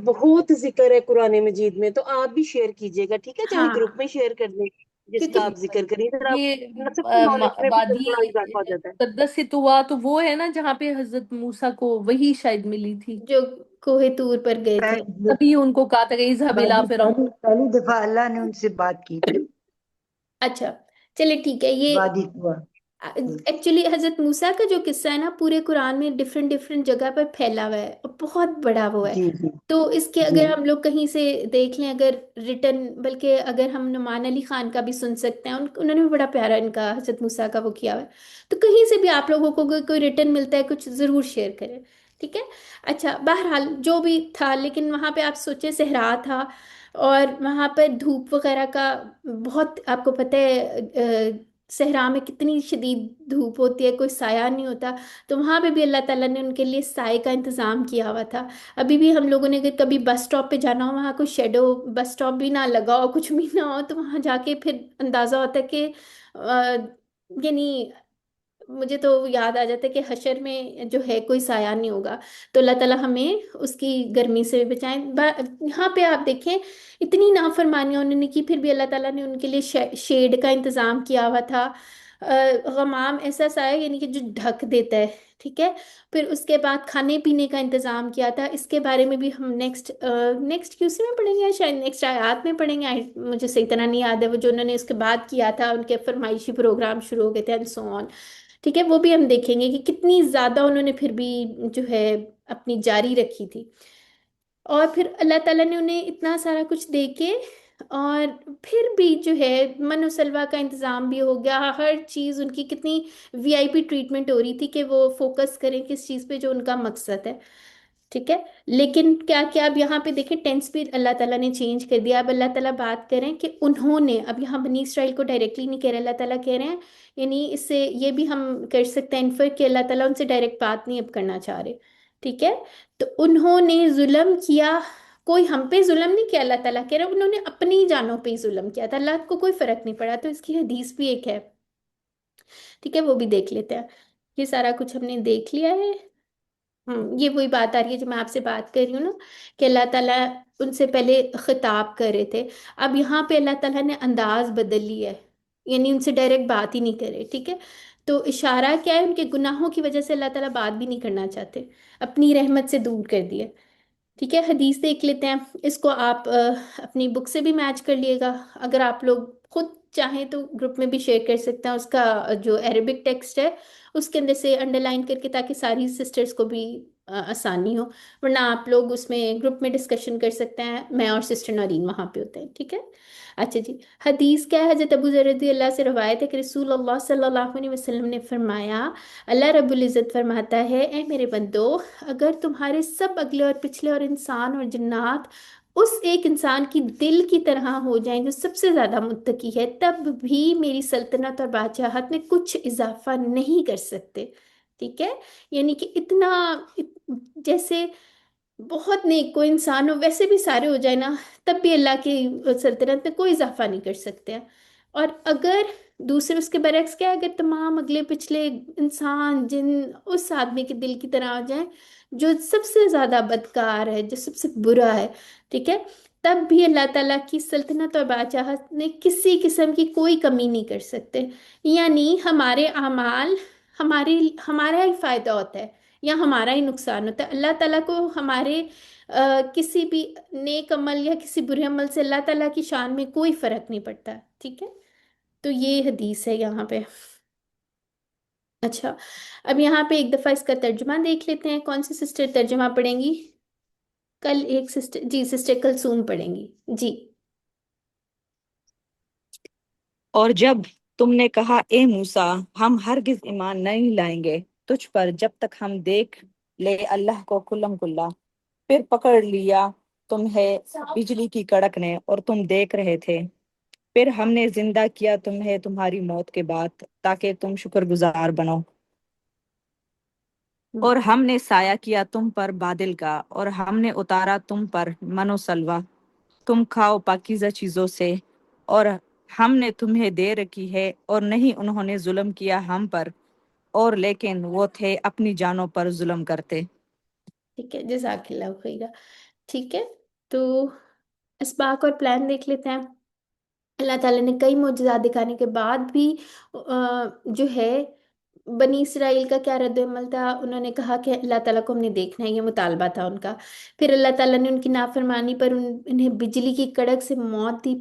बहुत जिक्र है कुरान मजीद में। तो आप भी शेयर कीजिएगा, ठीक है, चाहे ग्रुप हाँ, में शेयर कर दें जिसका क्योंकि आप जिक्र करिए, जरा ये सबके नॉलेज में भी वादी थोड़ा इजाफा हो जाता है। मुकद्दस से तुवा, तो वो है ना जहाँ पे हजरत मूसा को वही शायद मिली थी, जो कोहे तूर पर गए थे। तभी उनको कहा था कि इज़हब इला बाजी फिरौन। पहली दफा अल्लाह ने उनसे बात की थी। अच्छा, चलिए ठीक है। ये वादी हुआ। एक्चुअली हजरत मूसा का जो किस्सा है ना, पूरे कुरान में डिफरेंट डिफरेंट जगह पर फैला हुआ है और बहुत बड़ा वो है। जी जी तो इसके जी। अगर हम लोग कहीं से देख लें, अगर रिटर्न, बल्कि अगर हम नुमान अली खान का भी सुन सकते हैं, उन्होंने भी बड़ा प्यारा इनका हजरत मूसा का वो किया हुआ है। तो कहीं से भी आप लोगों को अगर कोई रिटर्न मिलता है कुछ, ज़रूर शेयर करें, ठीक है। अच्छा, बहरहाल जो भी था, लेकिन वहाँ पे आप सोचे सहरा था और वहाँ पर धूप वगैरह का बहुत, आपको पता है सहरा में कितनी शदीद धूप होती है, कोई साया नहीं होता। तो वहाँ पे भी अल्लाह ताला ने उनके लिए साए का इंतज़ाम किया हुआ था। अभी भी हम लोगों ने अगर कभी बस स्टॉप पे जाना हो, वहाँ कोई शेडो बस स्टॉप भी ना लगा हो, कुछ भी ना हो, तो वहाँ जाके फिर अंदाज़ा होता है कि यानी मुझे तो याद आ जाता है कि हशर में जो है कोई साया नहीं होगा। तो अल्लाह ताला हमें उसकी गर्मी से बचाएं। यहाँ पे आप देखें, इतनी नाफरमानियां उन्होंने की, फिर भी अल्लाह ताला ने उनके लिए शेड का इंतज़ाम किया हुआ था। गमाम ऐसा साया यानी कि जो ढक देता है, ठीक है। फिर उसके बाद खाने पीने का इंतज़ाम किया था। इसके बारे में भी हम नेक्स्ट नेक्स्ट क्यूसी में पढ़ेंगे या शायद नेक्स्ट आयात में पढ़ेंगे। मुझे सही तरह नहीं याद है वो जो उन्होंने उसके बाद किया था, उनके फरमाइशी प्रोग्राम शुरू हो गए थे एंड सो ऑन, ठीक है। वो भी हम देखेंगे कि कितनी ज्यादा उन्होंने फिर भी जो है अपनी जारी रखी थी। और फिर अल्लाह ताला ने उन्हें इतना सारा कुछ दे के, और फिर भी जो है मन और सलवा का इंतज़ाम भी हो गया, हर चीज़ उनकी कितनी वीआईपी ट्रीटमेंट हो रही थी कि वो फोकस करें किस चीज़ पे जो उनका मकसद है, ठीक है। लेकिन क्या क्या अब यहाँ पे देखें, टेंस भी अल्लाह ताला ने चेंज कर दिया। अब अल्लाह ताला बात करें कि उन्होंने, अब यहाँ बनी इसराइल को डायरेक्टली नहीं कह रहे, अल्लाह ताला कह रहे हैं। यानी इससे ये भी हम कर सकते हैं इन्फर कि अल्लाह ताला उनसे डायरेक्ट बात नहीं अब करना चाह रहे, ठीक है। तो उन्होंने जुल्म किया, कोई हम पे जुल्म नहीं किया, अल्लाह ताला कह रहे हैं उन्होंने अपनी जानों पे ही जुल्म किया था, अल्लाह को कोई फर्क नहीं पड़ा। तो इसकी हदीस भी एक है, ठीक है, वो भी देख लेते हैं। ये सारा कुछ हमने देख लिया है। ये वही बात आ रही है जो मैं आपसे बात कर रही हूँ ना, कि अल्लाह ताला उनसे पहले खिताब कर रहे थे। अब यहाँ पे अल्लाह ताला ने अंदाज बदल लिया है, यानी उनसे डायरेक्ट बात ही नहीं करे, ठीक है। तो इशारा क्या है, उनके गुनाहों की वजह से अल्लाह ताला बात भी नहीं करना चाहते, अपनी रहमत से दूर कर दिए, ठीक है। हदीस देख लेते हैं, इसको आप अपनी बुक से भी मैच कर लिएगा। अगर आप लोग खुद चाहें तो ग्रुप में भी शेयर कर सकते हैं, उसका जो अरेबिक टेक्स्ट है उसके अंदर से अंडरलाइन करके, ताकि सारी सिस्टर्स को भी आसानी हो। वरना आप लोग उसमें ग्रुप में डिस्कशन कर सकते हैं, मैं और सिस्टर नौरीन वहाँ पे होते हैं, ठीक है। अच्छा जी, हदीस क्या है, हजरत अबू ज़र रज़ी अल्लाह से रवायत है कि रसूल अल्लाह सल्लल्लाहु अलैहि वसल्लम ने फरमाया, अल्लाह रब्बुल इज़्ज़त फरमाता है, ए मेरे बंदो, अगर तुम्हारे सब अगले और पिछले और इंसान और जिन्नात उस एक इंसान की दिल की तरह हो जाएं जो सबसे ज्यादा मुत्तकी है, तब भी मेरी सल्तनत और बादशाहत में कुछ इजाफा नहीं कर सकते, ठीक है। यानी कि इतना जैसे बहुत नेक कोई इंसान हो, वैसे भी सारे हो जाए ना, तब भी अल्लाह की सल्तनत में कोई इजाफा नहीं कर सकते हैं। और अगर दूसरे उसके बरक्स क्या है, अगर तमाम अगले पिछले इंसान जिन उस आदमी के दिल की तरह हो जाए जो सबसे ज्यादा बदकार है, जो सबसे बुरा है, ठीक है, तब भी अल्लाह ताला की सल्तनत और बादशाहत में किसी किस्म की कोई कमी नहीं कर सकते। यानी हमारे अमाल, हमारे हमारा ही फायदा होता है या हमारा ही नुकसान होता है। अल्लाह ताला को हमारे किसी भी नेक अमल या किसी बुरे अमल से अल्लाह ताला की शान में कोई फर्क नहीं पड़ता, ठीक है। तो ये हदीस है यहाँ पे। अच्छा, अब यहाँ पे एक दफा इसका तर्जुमा देख लेते हैं। कौन सी सिस्टर तर्जुमा पढ़ेंगी? कल एक सिस्टर जी, सिस्टर कलसूम पढ़ेंगी जी। और जब तुमने कहा ए मूसा, हम हरगिज ईमान नहीं लाएंगे तुझ पर जब तक हम देख ले अल्लाह को कुल्लम कुल्ला, फिर पकड़ लिया तुम्हें बिजली की कड़क ने और तुम देख रहे थे, फिर हमने जिंदा किया तुम्हें तुम्हारी मौत के बाद ताकि तुम शुक्रगुजार बनो, और हमने साया किया तुम पर बादल का, और हमने उतारा तुम पर मनो सलवा, तुम खाओ पाकीज़ा चीजों से, और हमने तुम्हें दे रखी है, और नहीं उन्होंने जुल्म किया हम पर, और लेकिन वो थे अपनी जानों पर जुल्म करते। ठीक है, जज़ाकल्लाह खैरा। ठीक है, तो इसबाक और प्लान देख लेते हैं। अल्लाह ताला ने कई मोजज़ात दिखाने के बाद भी जो है बनी इसराइल का क्या रद्द-ए-अमल था, उन्होंने कहा कि अल्लाह ताला को हमने देखना है, ये मुतालबा था उनका। फिर अल्लाह ताला ने उनकी नाफरमानी पर उन्हें बिजली की कड़क से मौत दी,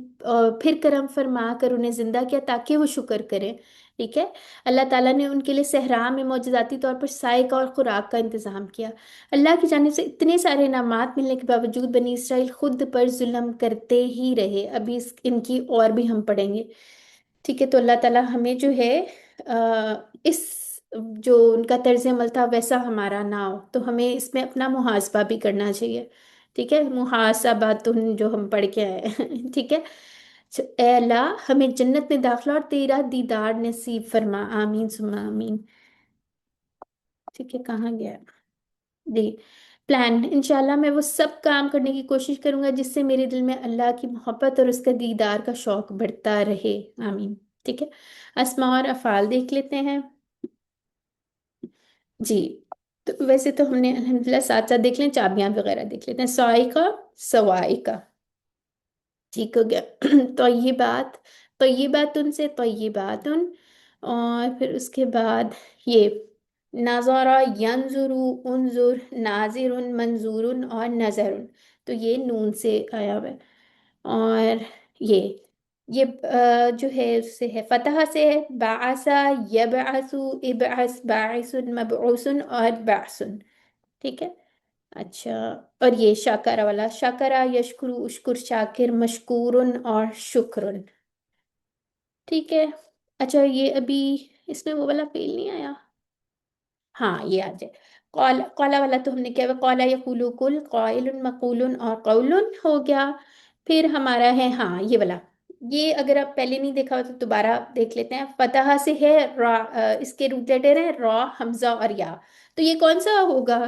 फिर करम फरमा कर उन्हें जिंदा किया ताकि वो शुक्र करें, ठीक है। अल्लाह ताला ने उनके लिए सहरा में मोजज़ाती तौर पर साए का और खुराक का इंतज़ाम किया। अल्लाह की जानिब से इतने सारे इनामात मिलने के बावजूद बनी इसराइल खुद पर जुल्म करते ही रहे। अभी इनकी और भी हम पढ़ेंगे, ठीक है। तो अल्लाह ताला हमें जो है इस जो उनका तर्ज अमल था वैसा हमारा ना हो, तो हमें इसमें अपना मुहासबा भी करना चाहिए, ठीक है। मुहासबातुन जो हम पढ़ के आए हैं, ठीक है। ए अल्लाह हमें जन्नत में दाखिला और तेरा दीदार नसीब फरमा, आमीन सुम्मा आमीन। ठीक है, कहाँ गया जी प्लान? इंशाल्लाह मैं वो सब काम करने की कोशिश करूंगा जिससे मेरे दिल में अल्लाह की मोहब्बत और उसका दीदार का शौक बढ़ता रहे, आमीन। ठीक है, अस्मा और अफ़ाल देख लेते हैं जी। तो वैसे तो हमने अल्हम्दुलिल्लाह साथ साथ देख लें, चाबियां वगैरह देख लेते हैं। सवाइका, सवाइका, ठीक हो गया। तो ये बात, तो ये बात उनसे, तो ये बात उन, और फिर उसके बाद ये नाज़ारा यंजुरु, उनजुर, नाजिरुन, मंजूरुन और नजरुन, तो ये नून से आया हुआ है। और ये जो है उससे है, फतह से है, बासा यबअसु, इबअस, बाइसुन, मबऊसुन और बासुन, ठीक है। अच्छा, और ये शाकारा वाला, शाकारा यशकुरु, उशकुर, शाकिर, मशकूरुन और शुक्रन, ठीक है। अच्छा, ये अभी इसमें वो वाला फेल नहीं आया, हाँ ये आ जाए। कौला, कौला वाला तो हमने क्या, कौला यकूलु कुल, कौइलुन, मकूलुन और कौलुन हो गया। फिर हमारा है हाँ ये वाला, ये अगर आप पहले नहीं देखा हो तो दोबारा देख लेते हैं। फतहा से है रा, इसके रूट लेटर है रॉ, हमजा और या, तो ये कौन सा होगा?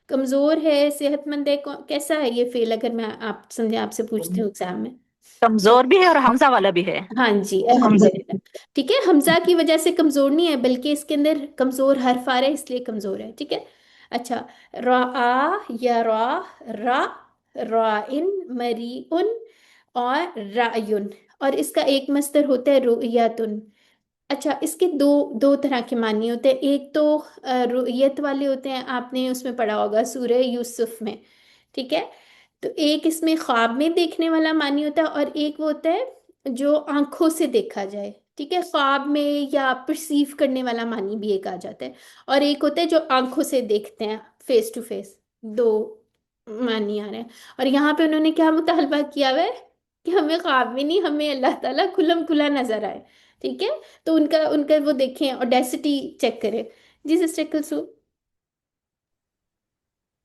कमजोर है, सेहतमंद है, कैसा है ये फेल, अगर मैं आप समझे आपसे पूछती हूँ एग्जाम में? कमजोर भी है और हमजा वाला भी है। हाँ जी, अल्हम्दुलिल्लाह, ठीक है। हमजा की वजह से कमजोर नहीं है, बल्कि इसके अंदर कमजोर हर्फ आ रहा है इसलिए कमजोर है, ठीक है। अच्छा, रा, या रा, रा, राइन, मरीउन और रायुन, और इसका एक मस्दर होता है रुयतुन। अच्छा, इसके दो दो तरह के मानी होते हैं। एक तो रुयत वाले होते हैं, आपने उसमें पढ़ा होगा सूरह यूसुफ में, ठीक है। तो एक इसमें ख्वाब में देखने वाला मानी होता है, और एक वो होता है जो आंखों से देखा जाए, ठीक है। ख्वाब में या परसीव करने वाला मानी भी एक आ जाता है, और एक होता है जो आंखों से देखते हैं, फेस टू फेस। दो मानी आ रहे हैं, और यहाँ पे उन्होंने क्या मुतालबा किया हुआ है कि हमें ख्वाब में नहीं, हमें अल्लाह ताला खुल्लम खुला नजर आए, ठीक है। तो उनका उनका वो देखें, ऑडेसिटी चेक करें जी। सिस्टर कुलसुम,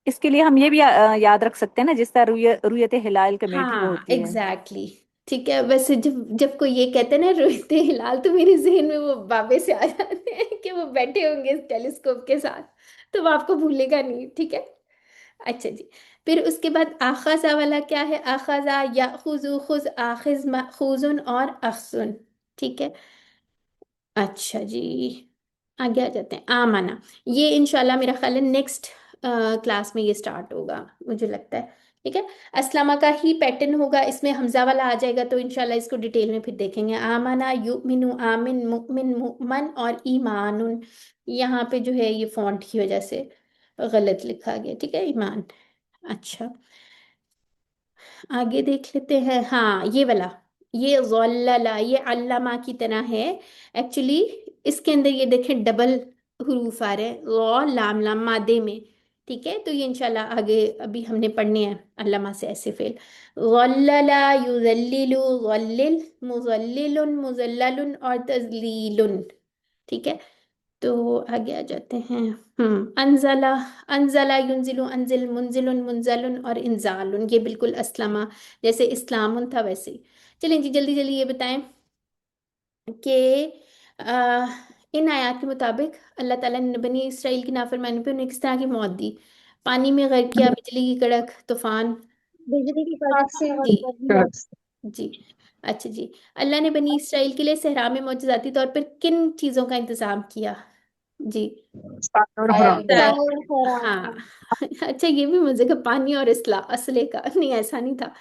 इसके लिए हम ये भी याद रख सकते हैं ना, जिस तरह रुयत हिलाल कमेटी वो हाँ होती है। Exactly exactly. ठीक है, वैसे जब जब कोई ये कहते हैं ना रोहित हिलाल, तो मेरे जहन में वो बाबे से आ जाते हैं कि वो बैठे होंगे इस टेलीस्कोप के साथ, तो वो आपको भूलेगा नहीं, ठीक है। अच्छा जी, फिर उसके बाद आखाजा वाला क्या है? आखाजा या खुजू, खुज, आखिज, खुजुन और अखसुन, ठीक है। अच्छा जी, आगे आ जाते हैं। आमाना, ये इंशाल्लाह मेरा ख्याल है नेक्स्ट क्लास में ये स्टार्ट होगा, मुझे लगता है। ठीक है, अस्लमा का ही पैटर्न होगा, इसमें हमजा वाला आ जाएगा, तो इंशाल्लाह इसको डिटेल में फिर देखेंगे। आमाना, युमिनु, आमिन, मुमिन, मुमन और ईमानुन। यहाँ पे जो है ये फॉन्ट की वजह से गलत लिखा गया। ठीक है, ईमान। अच्छा, आगे देख लेते हैं। हाँ, ये वाला, ये ज़ल्लला, ये अल्लामा की तरह है एक्चुअली। इसके अंदर ये देखें डबल हुरूफ आ रहे हैं, ज़ लाम लाम मादे में। ठीक है, तो ये इंशाल्लाह आगे अभी हमने पढ़ने हैं अल्लामा से ऐसे फेल। ज़ल्लला, युज़ल्लिलु, ज़ल्लिल, मुज़ल्लिलुन, मुज़ल्ललुन और तज़लीलुन। ठीक है, तो आगे आ जाते हैं। अनजला, अनजला, युनजिलु, अनजिल, मुंजिलुन, मुंजलुन और इंजालुन, ये बिल्कुल अस्लमा जैसे इस्लामुन था वैसे ही। चलें जी, जल्दी जल्दी ये बताएं कि आ, इन आयत के मुताबिक अल्लाह ताला ने बनी इसराइल की नाफरमानी पे उन्हें किस तरह की मौत दी? पानी में गर्क किया, बिजली की कड़क, तूफान। बिजली की कड़क से और जी जी। अच्छा जी, अल्लाह ने बनी इसराइल के लिए सहरा में मौजूदाती तौर पर किन चीज़ों का इंतजाम किया? जी। हाँ। अच्छा, ये भी मजे का, पानी और असले का नहीं, ऐसा नहीं था।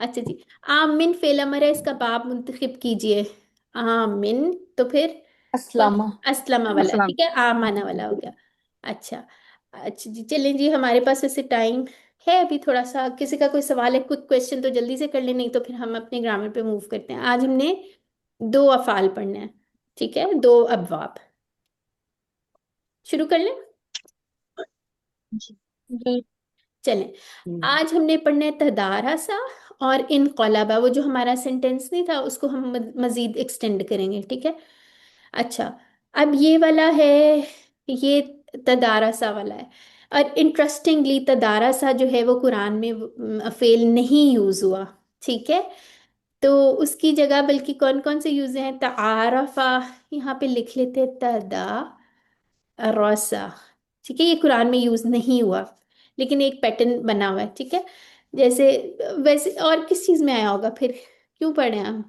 अच्छा जी, आमिन फेल अमर है, इसका बाप मुंतखब कीजिए। आमिन, तो फिर कौन? अस्लमा। असलमा वाला। ठीक है, आमाना वाला हो गया। अच्छा। अच्छा जी, चलें जी, हमारे पास वैसे टाइम है अभी थोड़ा सा। किसी का कोई सवाल है, क्विक क्वेश्चन तो जल्दी से कर ले, नहीं तो फिर हम अपने ग्रामर पे मूव करते हैं। आज हमने दो अफ़ाल पढ़ने हैं। ठीक है, दो अबवाब। शुरू कर लें? चलें, आज हमने पढ़ना है तदारा सा और इनकलाबा। वो जो हमारा सेंटेंस नहीं था उसको हम मजीद एक्सटेंड करेंगे। ठीक है। अच्छा, अब ये वाला है, ये तदारा सा वाला है। और इंटरेस्टिंगली तदारा सा जो है वो कुरान में फेल नहीं यूज हुआ। ठीक है, तो उसकी जगह बल्कि कौन कौन से यूज हैं? तारफा, यहाँ पे लिख लेते हैं तदा रोसा। ठीक है, ये कुरान में यूज नहीं हुआ, लेकिन एक पैटर्न बना हुआ है। ठीक है, जैसे वैसे और किस चीज में आया होगा फिर? क्यों पढ़े हम?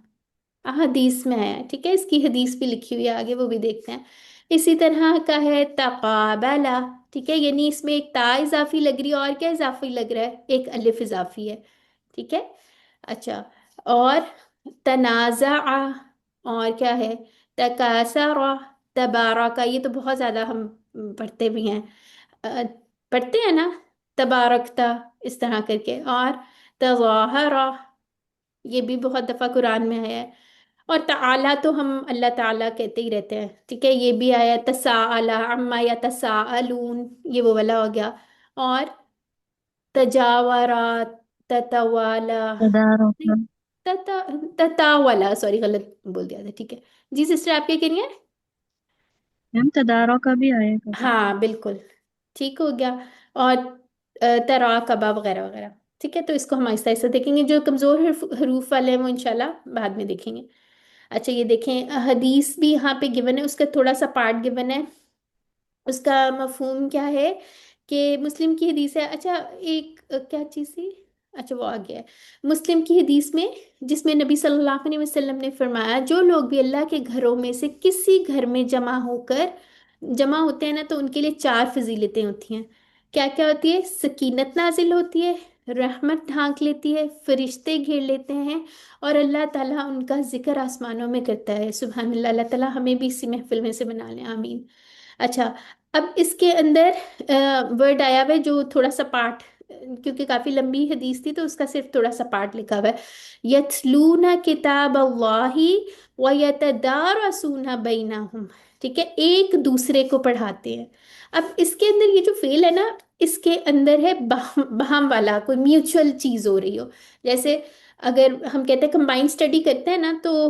हदीस में आया है। ठीक है, इसकी हदीस भी लिखी हुई है आगे, वो भी देखते हैं। इसी तरह का है तकाबला। ठीक है, यानी इसमें एक ता इजाफी लग रही है, और क्या इजाफी लग रहा है? एक अलिफ इजाफी है। ठीक है। अच्छा, और तनाज़ा, और क्या है? तकासरा, तबारका, ये तो बहुत ज्यादा हम पढ़ते भी हैं। अ, पढ़ते हैं ना, तबारकता, इस तरह करके। और तज़ाहरा, ये भी बहुत दफा कुरान में आया है। और ताला तो हम अल्लाह ताला कहते ही रहते हैं। ठीक है, ये भी आया। तसाअला अम्मा या तसाअलून, ये वो वाला हो गया। और तजावरा, ततवाला, नहीं, तदारक। तता ततावला, सॉरी गलत बोल दिया था। ठीक है जी, सिस्टर आप क्या कह रही हैं? मैम तदारक का भी आया कभी। हाँ बिल्कुल, ठीक हो गया। और तरा कबा वगैरह वगैरह। ठीक है, तो इसको हम आहिस्ता आहिस्ता देखेंगे। जो कमजोर हरूफ वाले हैं वो इंशाल्लाह बाद में देखेंगे। अच्छा, ये देखें, हदीस भी यहाँ पे गिवन है, उसका थोड़ा सा पार्ट गिवन है। उसका मफहूम क्या है कि मुस्लिम की हदीस है। अच्छा, एक क्या चीज़ थी? अच्छा, वो आ गया है। मुस्लिम की हदीस में, जिसमें नबी सल्लल्लाहु अलैहि वसल्लम ने फरमाया, जो लोग भी अल्लाह के घरों में से किसी घर में जमा होते हैं ना, तो उनके लिए चार फजीलतें होती हैं। क्या क्या होती है? सकीनत नाजिल होती है, रहमत ढांक लेती है, फरिश्ते घेर लेते हैं, और अल्लाह ताला उनका जिक्र आसमानों में करता है। सुभान अल्लाह, अल्लाह ताला हमें भी इसी महफिल में से बना लें, आमीन। अच्छा, अब इसके अंदर वर्ड आया हुआ है जो थोड़ा सा पार्ट, क्योंकि काफी लंबी हदीस थी तो उसका सिर्फ थोड़ा सा पार्ट लिखा हुआ है। यतलूना किताब अल्लाही व यतदारसूना बैनहुम। ठीक है, एक दूसरे को पढ़ाते हैं। अब इसके अंदर ये जो फेल है ना, इसके अंदर है बहम वाला, कोई म्यूचुअल चीज हो रही हो। जैसे अगर हम कहते हैं कंबाइंड स्टडी करते हैं ना, तो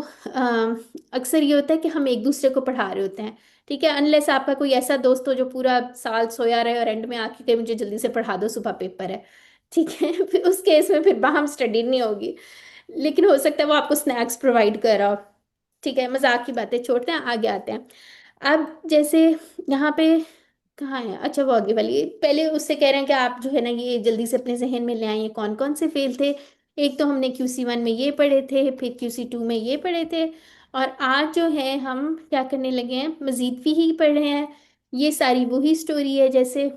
अक्सर ये होता है कि हम एक दूसरे को पढ़ा रहे होते हैं। ठीक है, अनलेस आपका कोई ऐसा दोस्त हो जो पूरा साल सोया रहे और एंड में आके कहे मुझे जल्दी से पढ़ा दो, सुबह पेपर है। ठीक है, फिर उस केस में फिर बाहम स्टडी नहीं होगी। लेकिन हो सकता है वो आपको स्नैक्स प्रोवाइड कर रहा हो। ठीक है, मजाक की बातें छोड़ते हैं, आगे आते हैं। अब जैसे यहाँ पे कहाँ है? अच्छा, वो आगे वाली, पहले उससे कह रहे हैं कि आप जो है ना ये जल्दी से अपने जहन में ले आइए कौन कौन से फेल थे। एक तो हमने QC1 में ये पढ़े थे, फिर QC2 में ये पढ़े थे, और आज जो है हम क्या करने लगे हैं, मजीद भी ही पढ़ रहे हैं। ये सारी वही स्टोरी है, जैसे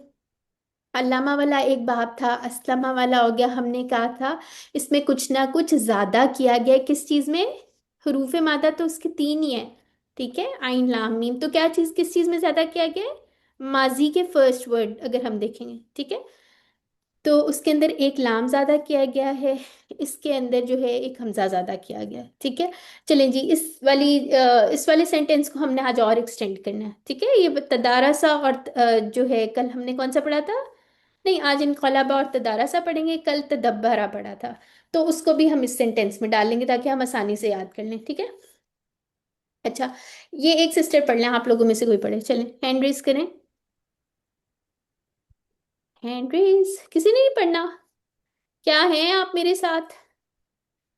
अल्लामा वाला एक बाब था, अस्लमा वाला हो गया, हमने कहा था इसमें कुछ ना कुछ ज्यादा किया गया है। किस चीज में? हरूफ मादा तो उसके तीन ही है, ठीक है, आइन लाम मीम। तो क्या चीज, किस चीज में ज्यादा किया गया है? माजी के फर्स्ट वर्ड अगर हम देखेंगे, ठीक है, तो उसके अंदर एक लाम ज्यादा किया गया है, इसके अंदर जो है एक हमजा ज्यादा किया गया है, ठीक है। चलें जी, इस वाले सेंटेंस को हमने आज और एक्सटेंड करना है, ठीक है। ये तदारसा और जो है कल हमने कौन सा पढ़ा था? नहीं, आज इनकलाबा और तदारसा पढ़ेंगे, कल तदब्बरा पढ़ा था। तो उसको भी हम इस सेंटेंस में डालेंगे ताकि हम आसानी से याद कर लें, ठीक है। अच्छा, ये एक सिस्टर पढ़ लें, आप लोगों में से कोई पढ़े, चलें हैंड रेज करें। हैंड रेज, किसी ने नहीं पढ़ना? क्या है आप मेरे साथ?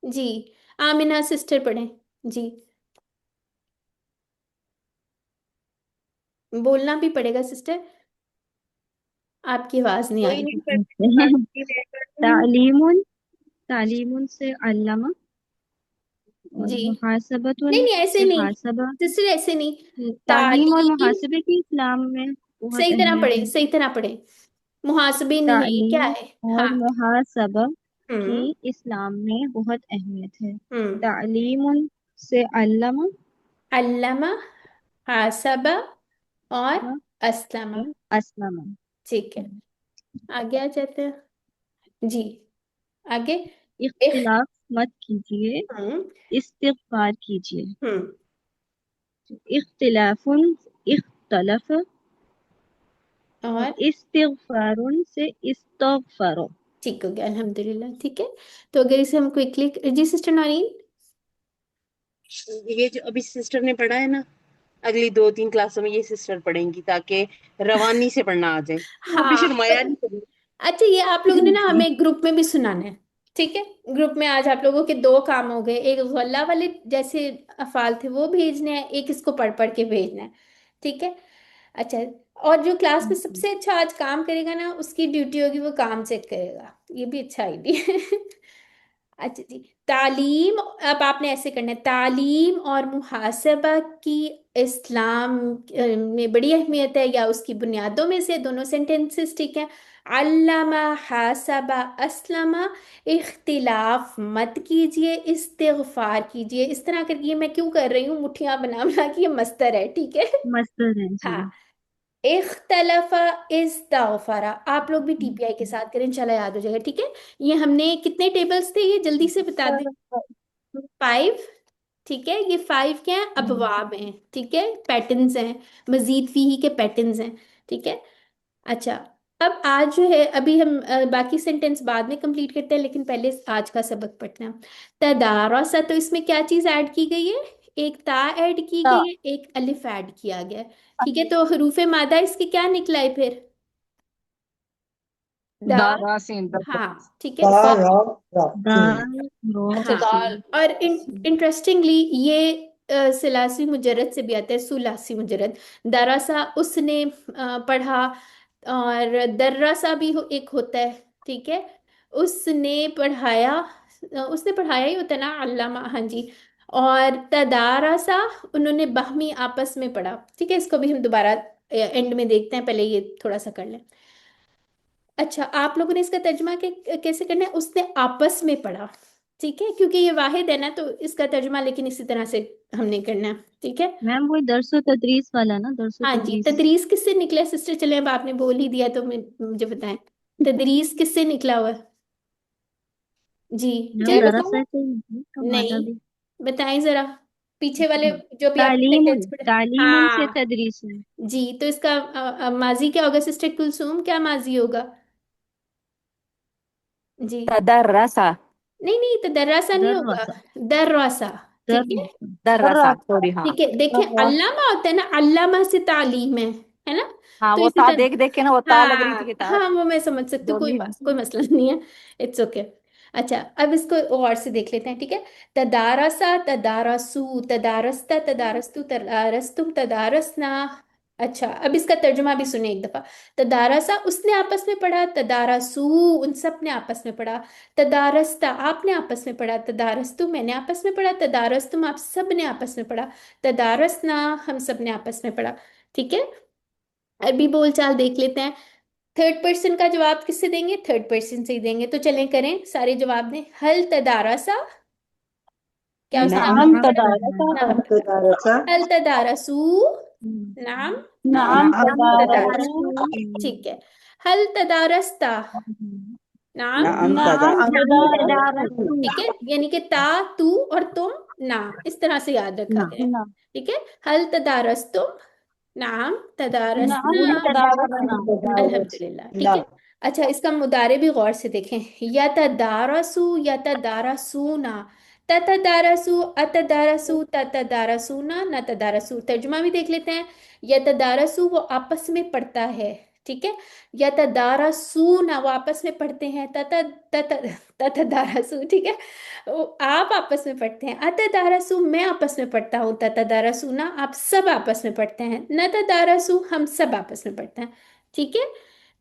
जी, आमिना सिस्टर पढ़ें जी। बोलना भी पड़ेगा सिस्टर, आपकी आवाज नहीं आ कोई रही। नहीं पढ़ती। तालीमुन, तालीमुन से अल्लामा, और जी, मुहासबतुन नहीं नहीं ऐसे से नहीं हासबा। सिस्टर, ऐसे नहीं। तालीम और तालीम, मुहासबे की इस्लाम में बहुत सही तरह अहमियत पढ़े, है। सही तरह पढ़े। मुहासबे नहीं है, ये क्या तालीम है? और हाँ। मुहासबा की हम्म। इस्लाम में बहुत अहमियत है। हम्म। तालीमुन से अल्लामा अल्लामा, हासबा और व अस्लमा, अस्लमा। ठीक है। आगे आ जाते हैं जी, आगे। इख इख्तिलाफ मत कीजिए, हम्म। इस्तिगफार कीजिए। हम्म। इख्तिलाफुन, इख्तलफ, और और इस्तिगफारुन से इस्तगफरो। ठीक हो गया, अल्हम्दुलिल्लाह, ठीक है। तो अगर इसे हम क्विकली, जी सिस्टर नौरीन। ये जो अभी सिस्टर ने पढ़ा है ना, अगली 2-3 क्लासों में ये सिस्टर पढ़ेंगी ताकि रवानी से पढ़ना आ जाए। अभी हाँ, शर्माया नहीं करें। अच्छा, ये आप लोगों ने ना हमें ग्रुप में भी सुनाना है, ठीक है। ग्रुप में आज आप लोगों के दो काम हो गए, एक गल्ला वाले जैसे अफाल थे वो भेजने हैं, एक इसको पढ़ पढ़ के भेजना है, ठीक है। अच्छा, और जो क्लास में सबसे अच्छा आज काम करेगा ना, उसकी ड्यूटी होगी वो काम चेक करेगा, ये भी अच्छा आइडिया है। अच्छा जी, तालीम, अब आपने ऐसे करना है, तालीम और मुहासबा की इस्लाम में बड़ी अहमियत है, या उसकी बुनियादों में से दोनों सेंटेंसेस, ठीक है। अल्लामा, हासबा, अस्लमा, इख्तिलाफ मत कीजिए, इस्तिगफार कीजिए। इस तरह करके, ये मैं क्यों कर रही हूँ मुठ्ठियां बना बना के, ये मस्तर है, ठीक है। मस्तर है जी। हाँ, इख्तलफा, इस्तगफरा, आप लोग भी टीपीआई के साथ करें, इंशाल्लाह याद हो जाएगा, ठीक है। ये हमने कितने टेबल्स थे, ये जल्दी से बता दें। 5, ठीक है। ये 5 क्या है? अबवाब हैं, ठीक है, पैटर्न्स हैं, मजीद फीही के पैटर्न्स हैं, ठीक है। अच्छा, अब आज जो है, अभी हम बाकी सेंटेंस बाद में कंप्लीट करते हैं, लेकिन पहले आज का सबक पढ़ना है। तदारसा, तो इसमें क्या चीज ऐड की गई है? एक ता ऐड की गई है, एक अलिफ ऐड किया गया है, ठीक है। तो हरूफे मादा इसके क्या निकला है फिर? दाल, दारा से हाँ, ठीक है। और दाल रो अच्छा हाँ, दाल। और इंटरेस्टिंगली ये सिलासी मुजरद से भी आता है, सुलासी मुजरद। दरसा उसने पढ़ा, और दर्रसा भी एक होता है, ठीक है। उसने पढ़ाया, उसने पढ़ाया ही होता है ना, अल्लामा, हाँ जी। और तदारसा, उन्होंने बाहमी आपस में पढ़ा, ठीक है। इसको भी हम दोबारा एंड में देखते हैं, पहले ये थोड़ा सा कर लें। अच्छा, आप लोगों ने इसका तर्जुमा कैसे करना है? उसने आपस में पढ़ा, ठीक है, क्योंकि ये वाहिद है ना, तो इसका तर्जुमा लेकिन इसी तरह से हमने करना है, ठीक है। मैम वही दरसो तदरीस वाला ना, दरसो हाँ जी, तदरीस। तदरीस किससे निकला है सिस्टर? चले, अब आपने बोल ही दिया तो मुझे बताएं, तदरीस किससे निकला हुआ है? जी, मैम चलिए दरअसल बताओ। से ही का मादा नहीं, भी। बताएं जरा, पीछे वाले जो भी आपने तालीमुन, सेंटेंस पढ़े। तालीमुन से हाँ तदरीस है। जी, तो इसका माजी क्या होगा सिस्टर कुलसूम, क्या माजी होगा? जी, तदर्रसा। नहीं नहीं, तो दर्रासा नहीं होगा, दरवासा, दर्रासा, ठीक है। दरवासा। दर्रसा, सॉरी, हाँ। ठीक है, देखिए अल्लामा होता है ना, अल्लामा से तालीम है ना। हाँ, तो वो इसी ता तरह, देख देख के ना, वो ता लग रही थी हाँ किताब। हाँ, वो मैं समझ सकती हूँ, कोई बोली बात, कोई मसला नहीं है, इट्स ओके। अच्छा, अब इसको और से देख लेते हैं, ठीक है। तदारसा, तदारसू, तदारस्ता, तदारस्तु, तदारस्तुम, तदारसना, अच्छा, अब इसका तर्जुमा भी सुने एक दफा। तदारसा उसने आपस में पढ़ा, तदारसू उन सब ने आपस में पढ़ा, तदारस्ता आपने आपस में पढ़ा, तदारस्तु मैंने आपस में पढ़ा, तदारस्तुम आप सब ने आपस में पढ़ा, तदारसना हम सब ने आपस में पढ़ा। ठीक है, अरबी बोलचाल देख लेते हैं। थर्ड पर्सन का जवाब किससे देंगे? थर्ड पर्सन से ही देंगे। तो चलें करें, सारे जवाब दें। हल तदारसा, क्या उसने नाम आपस में पढ़ा? तदारसा नाम नाम तदारसा। तदारसा हल तदारसू, नाम नाम तदारसू। ठीक है, हल तदारस्ता, नाम नाम तदारसा ठीक है, यानी कि ता तू और तुम ना, इस तरह से याद रखा गया है। ठीक है, हल तदारस तुम, नाम तदारसना, अल्हम्दुलिल्लाह। ठीक ना है, अच्छा इसका मुदारे भी गौर से देखें। यतदारसु यतदारसूना, ततदारसु अतदारसु ततदारसूना, नतदारसु। तर्जुमा भी देख लेते हैं। यतदारसु वो आपस में पढ़ता है, ठीक है। यतदारसूना वो आपस में पढ़ते हैं, तत तत ततदारसु, ठीक है। आप आपस में पढ़ते हैं। अतदारसु मैं आपस में पढ़ता हूँ, ततदारसु ना आप सब आपस में पढ़ते हैं, नतदारसु हम सब आपस में पढ़ते हैं। ठीक है,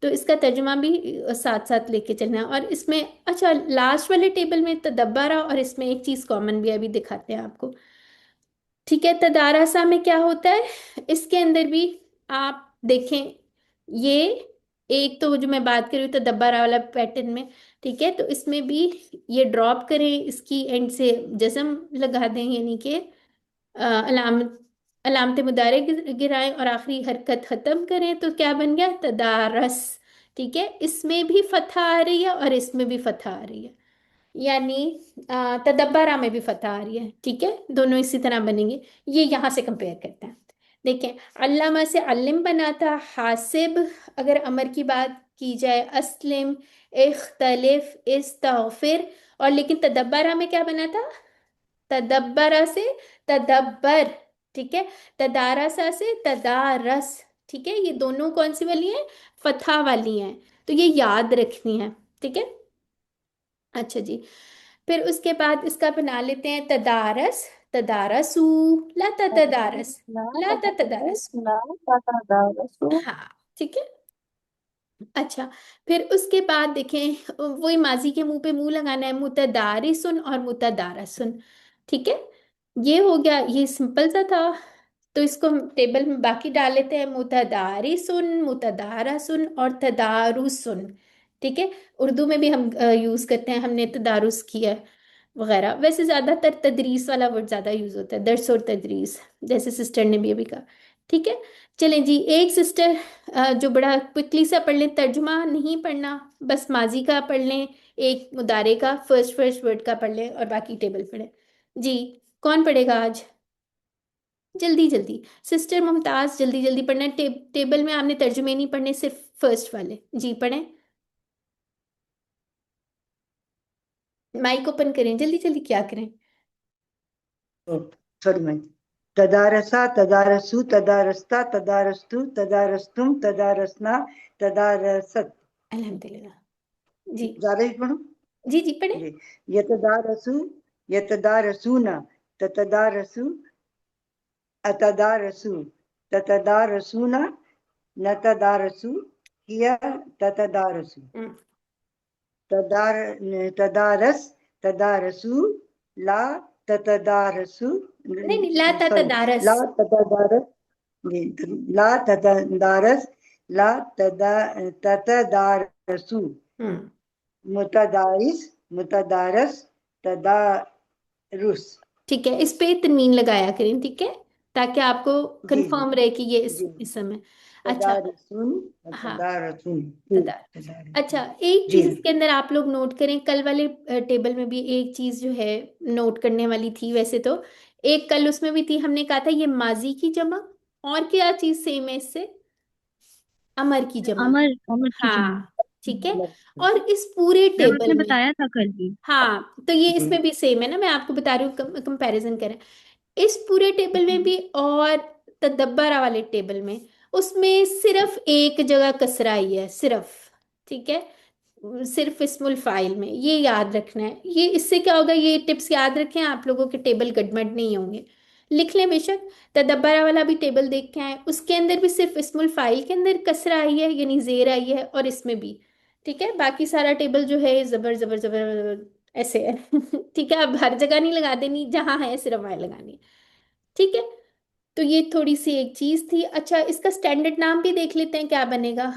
तो इसका तर्जुमा भी साथ साथ लेके चलना है। और इसमें अच्छा लास्ट वाले टेबल में तदब्बरा, और इसमें एक चीज कॉमन भी है, अभी दिखाते हैं आपको। ठीक है, तदारसा में क्या होता है, इसके अंदर भी आप देखें, ये एक तो जो मैं बात कर रही हूँ तदब्बरा वाला पैटर्न में, ठीक है। तो इसमें भी ये ड्रॉप करें, इसकी एंड से जज़म लगा दें, यानी कि अलामत अलामत मुदारे गिराएं और आखिरी हरकत खत्म करें, तो क्या बन गया? तदारस। ठीक है, इसमें भी फतहा आ रही है और इसमें भी फतहा आ रही है, यानी तदब्बरा में भी फतह आ रही है। ठीक है, दोनों इसी तरह बनेंगे। ये यहाँ से कंपेयर करते हैं। देखें, अल्लामा से अल्लिम बना था, हासिब अगर अमर की बात की जाए, अस्लिम, इख्तलिफ, इस्तगफिर, और लेकिन तदब्बरा में क्या बना था? तदब्बरा से तदब्बर, ठीक है। तदारसा से तदारस, ठीक है। ये दोनों कौन सी वाली हैं? फतहा वाली हैं, तो ये याद रखनी है। ठीक है, अच्छा जी। फिर उसके बाद इसका बना लेते हैं तदारस, तदारसू, ला तदारस, ला तदारस। हाँ, ठीक है। अच्छा, फिर उसके बाद देखें, वही माजी के मुंह पे मुंह लगाना है, मुतदारिसुन और मुतदारसुन। ठीक है, ये हो गया, ये सिंपल सा था। तो इसको हम टेबल में बाकी डाल लेते हैं, मुतदारिसुन, मुतदारसुन और तदारुसुन। ठीक है, उर्दू में भी हम यूज करते हैं, हमने तदारुस किया है वगैरह। वैसे ज्यादातर तदरीस वाला वर्ड ज्यादा यूज होता है, दर्स और तदरीस, जैसे सिस्टर ने भी अभी कहा। ठीक है, चलें जी। एक सिस्टर जो बड़ा क्विकली सा पढ़ लें, तर्जुमा नहीं पढ़ना, बस माजी का पढ़ लें, एक मुदारे का फर्स्ट फर्स्ट वर्ड का पढ़ लें और बाकी टेबल पढ़ें। जी, कौन पढ़ेगा आज? जल्दी जल्दी, सिस्टर मुमताज जल्दी जल्दी पढ़ना है। टेबल में आपने तर्जुमे नहीं पढ़ने, सिर्फ फर्स्ट वाले। जी पढ़ें, माइक ओपन करें, जल्दी जल्दी, क्या करें? सॉरी मैं तदारसा तदारसु तदारस्ता तदारस्तु तदारस्तुम तदारसना तदारसत। अल्हम्दुलिल्लाह जी। ज्यादा ही पढ़ूं? जी जी पढ़ें। जी, यतदारसु यतदारसूना ततदारसु अतदारसु ततदारसूना नतदारसु हिय ततदारसु तदार तदारस तदारसु ला ततदारसु नहीं नहीं, ला सॉरी तदारस। ला ततदारस ला ततदारस ला ततदारसु मुतदारिस मुतदारस तदारुस। ठीक है, इस पे तनवीन लगाया करें, ठीक है, ताकि आपको जी कंफर्म रहे कि ये जी इस समय। अच्छा, तदारसुन हाँ, तदारसुन तदार। अच्छा, एक जी चीज इसके अंदर आप लोग नोट करें, कल वाले टेबल में भी एक चीज जो है नोट करने वाली थी। वैसे तो एक कल उसमें भी थी, हमने कहा था ये माजी की जमा, और क्या चीज सेम है इससे? अमर की जमा। अमर अमर की जमा। हाँ, ठीक है। और इस पूरे मैम टेबल आपने में, बताया था कल भी। हाँ, तो ये जी इसमें भी सेम है ना, मैं आपको बता रही हूँ, कंपैरिजन करें। इस पूरे टेबल में भी और तदब्बरा वाले टेबल में, उसमें सिर्फ एक जगह कसरा आई है, सिर्फ। ठीक है, सिर्फ इस्मुल फाइल में, ये याद रखना है। ये इससे क्या होगा, ये टिप्स याद रखें, आप लोगों के टेबल गड़बड़ नहीं होंगे। लिख लें बेशक। तदब्बरा वाला भी टेबल देख के आए, उसके अंदर भी सिर्फ इस्मुल फाइल के अंदर कसरा आई है यानी जेर आई है, और इसमें भी। ठीक है, बाकी सारा टेबल जो है जबर जबर जबर जबर ऐसे है। ठीक है, अब हर जगह नहीं लगा देनी, जहां है सिर्फ वहां लगानी है। ठीक है, तो ये थोड़ी सी एक चीज थी। अच्छा, इसका स्टैंडर्ड नाम भी देख लेते हैं क्या बनेगा।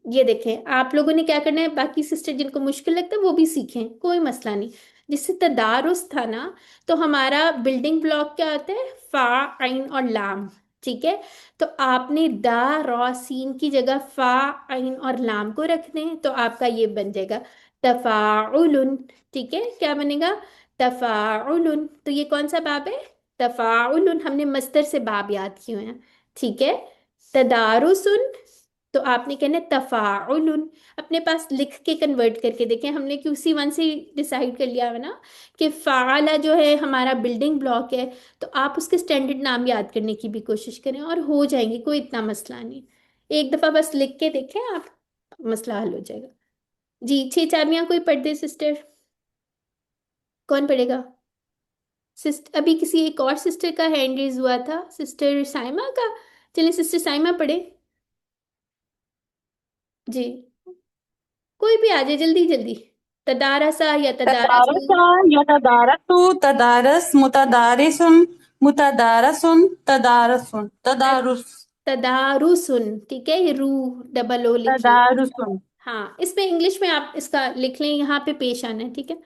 ये देखें, आप लोगों ने क्या करना है, बाकी सिस्टर जिनको मुश्किल लगता है वो भी सीखें, कोई मसला नहीं। जिससे तदारुस था ना, तो हमारा बिल्डिंग ब्लॉक क्या होता है, फा, आइन और लाम। ठीक है, तो आपने दा रॉ सीन की जगह फा, आइन और लाम को रख दें, तो आपका ये बन जाएगा तफाउलुन। ठीक है, क्या बनेगा, तफाउलुन। तो ये कौन सा बाब है, तफाउलुन। हमने मस्तर से बाब याद किए हैं। ठीक है, तदारुसुन, तो आपने कहना है तफाउलुन। अपने पास लिख के कन्वर्ट करके देखें, हमने क्यूसी वन से डिसाइड कर लिया है ना कि फाला जो है हमारा बिल्डिंग ब्लॉक है। तो आप उसके स्टैंडर्ड नाम याद करने की भी कोशिश करें और हो जाएंगे, कोई इतना मसला नहीं। एक दफा बस लिख के देखें आप, मसला हल हो जाएगा। जी, छह चाबियां कोई पढ़ दे सिस्टर, कौन पढ़ेगा। सिस्टर अभी किसी एक और सिस्टर का हैंड रेज हुआ था, सिस्टर साइमा का। चलिए सिस्टर साइमा पढ़े। जी, कोई भी आ जाए जल्दी जल्दी। तदारसा या तदारसू। तदारसा यतदारसु तदारस मुतदारिसुन मुतदारसुन तदारसुन तदारुस तदारुसुन। ठीक है, ये रू डबल ओ लिखिए। तदारुसुन। हाँ, इसमें इंग्लिश में आप इसका लिख लें, यहाँ पे पेश आना है। ठीक है,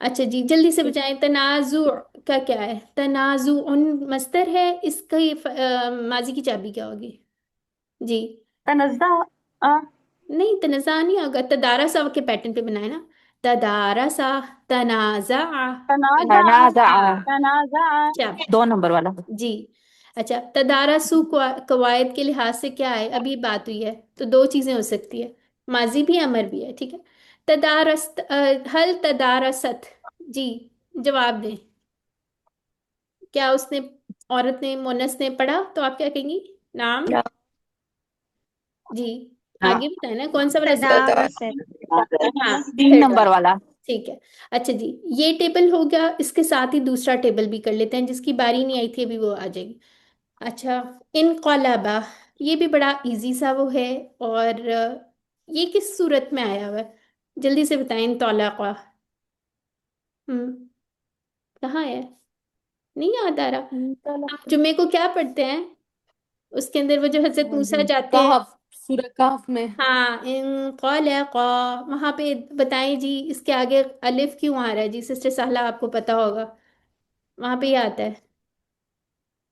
अच्छा जी, जल्दी से बजाएं। तनाजु का क्या है, तनाजु उन मस्तर है, इसका ये माजी की चाबी क्या होगी जी। तनज़्ज़ा नहीं, तनज़ा नहीं होगा, तदारसा के पैटर्न पे बनाए ना। तदारसा, तनाजा, तनाज़ा तनाज़ा, तनाज़ा। शाबाश। 2 नंबर वाला। जी, अच्छा, तदारसु कवायद के लिहाज से क्या है, अभी बात हुई है, तो दो चीजें हो सकती है, माजी भी अमर भी है। ठीक है, तदारस हल तदारसत। जी, जवाब दें, क्या उसने, औरत ने, मोनस ने पढ़ा, तो आप क्या कहेंगी, नाम। जी, आगे बताए ना कौन सा वाला तदारुसत। हाँ, 3 नंबर वाला। ठीक है। अच्छा जी, ये टेबल हो गया, इसके साथ ही दूसरा टेबल भी कर लेते हैं, जिसकी बारी नहीं आई थी अभी वो आ जाएगी। अच्छा, इनकलाबा, ये भी बड़ा इजी सा वो है। और ये किस सूरत में आया हुआ है, जल्दी से बताएं। तौलाक़ा, कहाँ है, नहीं याद आ रहा। हम जुम्मे को क्या पढ़ते हैं, उसके अंदर वो जो हजरत मूसा जाते हैं। कहफ, सूरह कहफ में। हाँ, इनकलाक़ा, वहां पे बताएं जी, इसके आगे अलिफ क्यों आ रहा है जी, सिस्टर सहला आपको पता होगा, वहां पे ये आता है,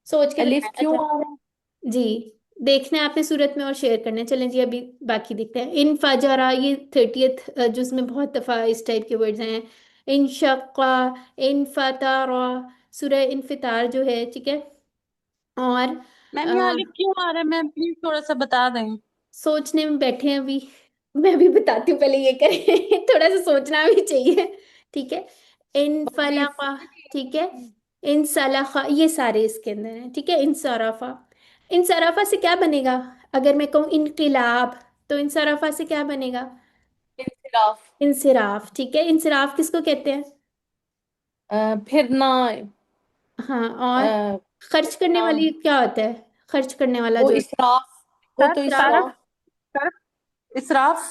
सोच के अलिफ बताना क्यों था आ रहा है? जी। देखना है आपने सूरत में और शेयर करना है। चलें जी, अभी बाकी देखते हैं। इन फजरा, ये 30th जुज में बहुत दफ़ा इस टाइप के वर्ड्स हैं। इन शक्का, इन फतारा, सूरह इनफितार जो है। ठीक है, और मैम यहाँ अलिफ क्यों आ रहा है मैम, प्लीज थोड़ा सा बता दें। सोचने में बैठे हैं अभी, मैं भी बताती हूँ, पहले ये करें। थोड़ा सा सोचना भी चाहिए। ठीक है, इन अलिफ। फलाका, ठीक है, इन सलाखा, ये सारे इसके अंदर हैं। ठीक है, इन सराफा, इन सराफा से क्या बनेगा, अगर मैं कहूँ इनकिलाब, तो इन सराफा से क्या बनेगा, इनसिराफ। इंसिराफ। ठीक है, इंसिराफ किसको कहते हैं, फिरना। हाँ, और अ, खर्च करने फिरना। वाली क्या होता है, खर्च करने वाला वो जो इसराफ, वो तो इसराफ। तरफ इसराफ। तरफ इसराफ।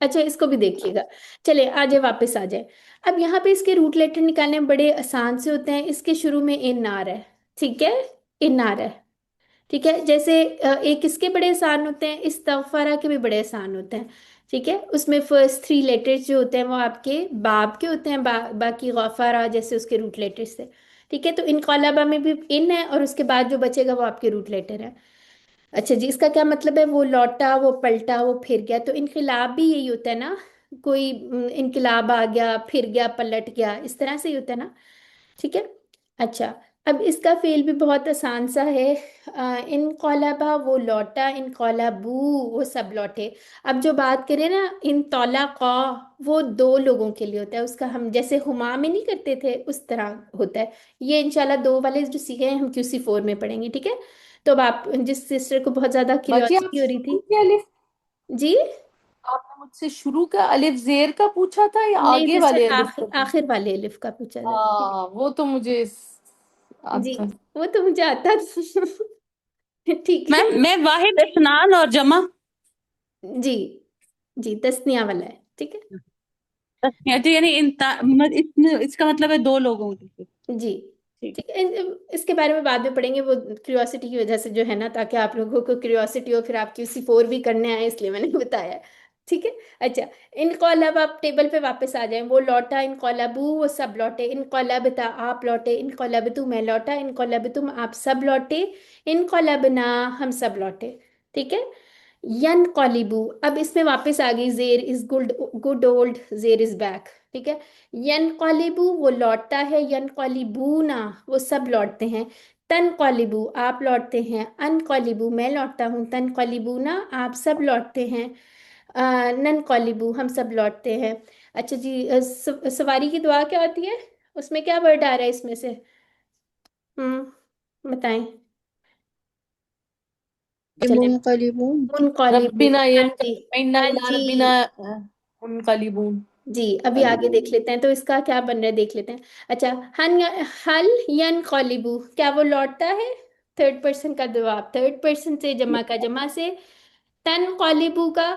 अच्छा, इसको भी देखिएगा। चले आ जाए, वापस आ जाए। अब यहाँ पे इसके रूट लेटर निकालने बड़े आसान से होते हैं। इसके शुरू में इन आ रहा है। ठीक है, इन आ रहा है। ठीक है, जैसे एक इसके बड़े आसान होते हैं, इस्तगफारा के भी बड़े आसान होते हैं। ठीक है, उसमें फर्स्ट 3 लेटर्स जो होते हैं वो आपके बाब के होते हैं, बाकी गफारा जैसे उसके रूट लेटर्स थे। ठीक है, तो इनकलाबा में भी इन है, और उसके बाद जो बचेगा वो आपके रूट लेटर है। अच्छा जी, इसका क्या मतलब है, वो लौटा, वो पलटा, वो फिर गया। तो इनकलाब भी यही होता है ना, कोई इनकलाब आ गया, फिर गया, पलट गया, इस तरह से ही होता है ना। ठीक है, अच्छा, अब इसका फेल भी बहुत आसान सा है। इनकलाबा वो लौटा, इनकलाबू वो सब लौटे। अब जो बात करें ना, इन तौलाक़ा, वो 2 लोगों के लिए होता है, उसका हम जैसे हुमा में नहीं करते थे उस तरह होता है। ये इंशाल्लाह 2 वाले जो सीखे हैं हम QC 4 में पढ़ेंगे। ठीक है, तो अब आप जिस सिस्टर को बहुत ज्यादा बाकी आप क्यूरियोसिटी हो रही शुरू थी। के अलिफ, जी, आपने मुझसे शुरू का अलिफ जेर का पूछा था या नहीं आगे सिस्टर, वाले अलिफ का आखिर पूछा? आखिर वाले अलिफ का पूछा था। ठीक है, वो तो मुझे जी, आपका वो तो मुझे आता था। ठीक है। मैं वाहिद इस्नान और जमा जी जी, तस्निया वाला है, ठीक है। तो यानी इसका मतलब है दो लोगों की। जी ठीक। ठीक है, इसके बारे में बाद में पढ़ेंगे, वो क्यूरियोसिटी की वजह से जो है ना, ताकि आप लोगों को क्यूरियोसिटी हो, फिर आप QC4 भी करने आए, इसलिए मैंने बताया है। ठीक है। अच्छा, इनकलाब, आप टेबल पे वापस आ जाएं। वो लौटा, इनकलाबू वो सब लौटे, इनकलाबता आप लौटे, इनकलाबतु मैं लौटा, इनकलाबतुम आप सब लौटे, इनकलाबना हम सब लौटे। ठीक है। यन कॉलिबू, अब इसमें वापस आ गई, जेर इज गुड, गुड ओल्ड जेर इज बैक। ठीक है। यन कॉलिबू वो लौटता है, यन कॉलिबू ना वो सब लौटते हैं, तन कॉलिबू आप लौटते हैं, अन कॉलिबू मैं लौटता हूँ, तन कॉलिबू ना आप सब लौटते हैं, नन कॉलिबू हम सब लौटते हैं। अच्छा जी, सवारी की दुआ क्या होती है, उसमें क्या वर्ड आ रहा है इसमें से? बताएं। चले, मुनक़लिबून। मुनक़लिबून, रब्बिना हाँ जी। इन्ना हाँ इला जी। रब्बिना मुनक़लिबून। जी, अभी आगे देख लेते हैं, तो इसका क्या बन रहा है देख लेते हैं। अच्छा, हन हल यन कॉलिबू, क्या वो लौटता है? थर्ड पर्सन का जवाब थर्ड पर्सन से, जमा का जमा से। तन कॉलिबू का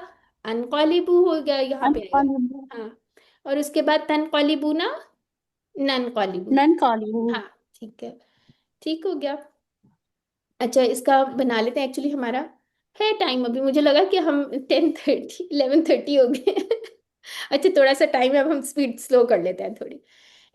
अनकॉलिबू हो गया, यहाँ पे आएगा। हाँ, और उसके बाद तन कॉलिबू ना नन कॉलिबू। नन कॉलिबू। हाँ, ठीक है, ठीक हो गया। अच्छा, इसका बना लेते हैं, एक्चुअली हमारा है टाइम अभी, मुझे लगा कि हम 10:30 11:30 हो गए। अच्छा, थोड़ा सा टाइम है, अब हम स्पीड स्लो कर लेते हैं थोड़ी।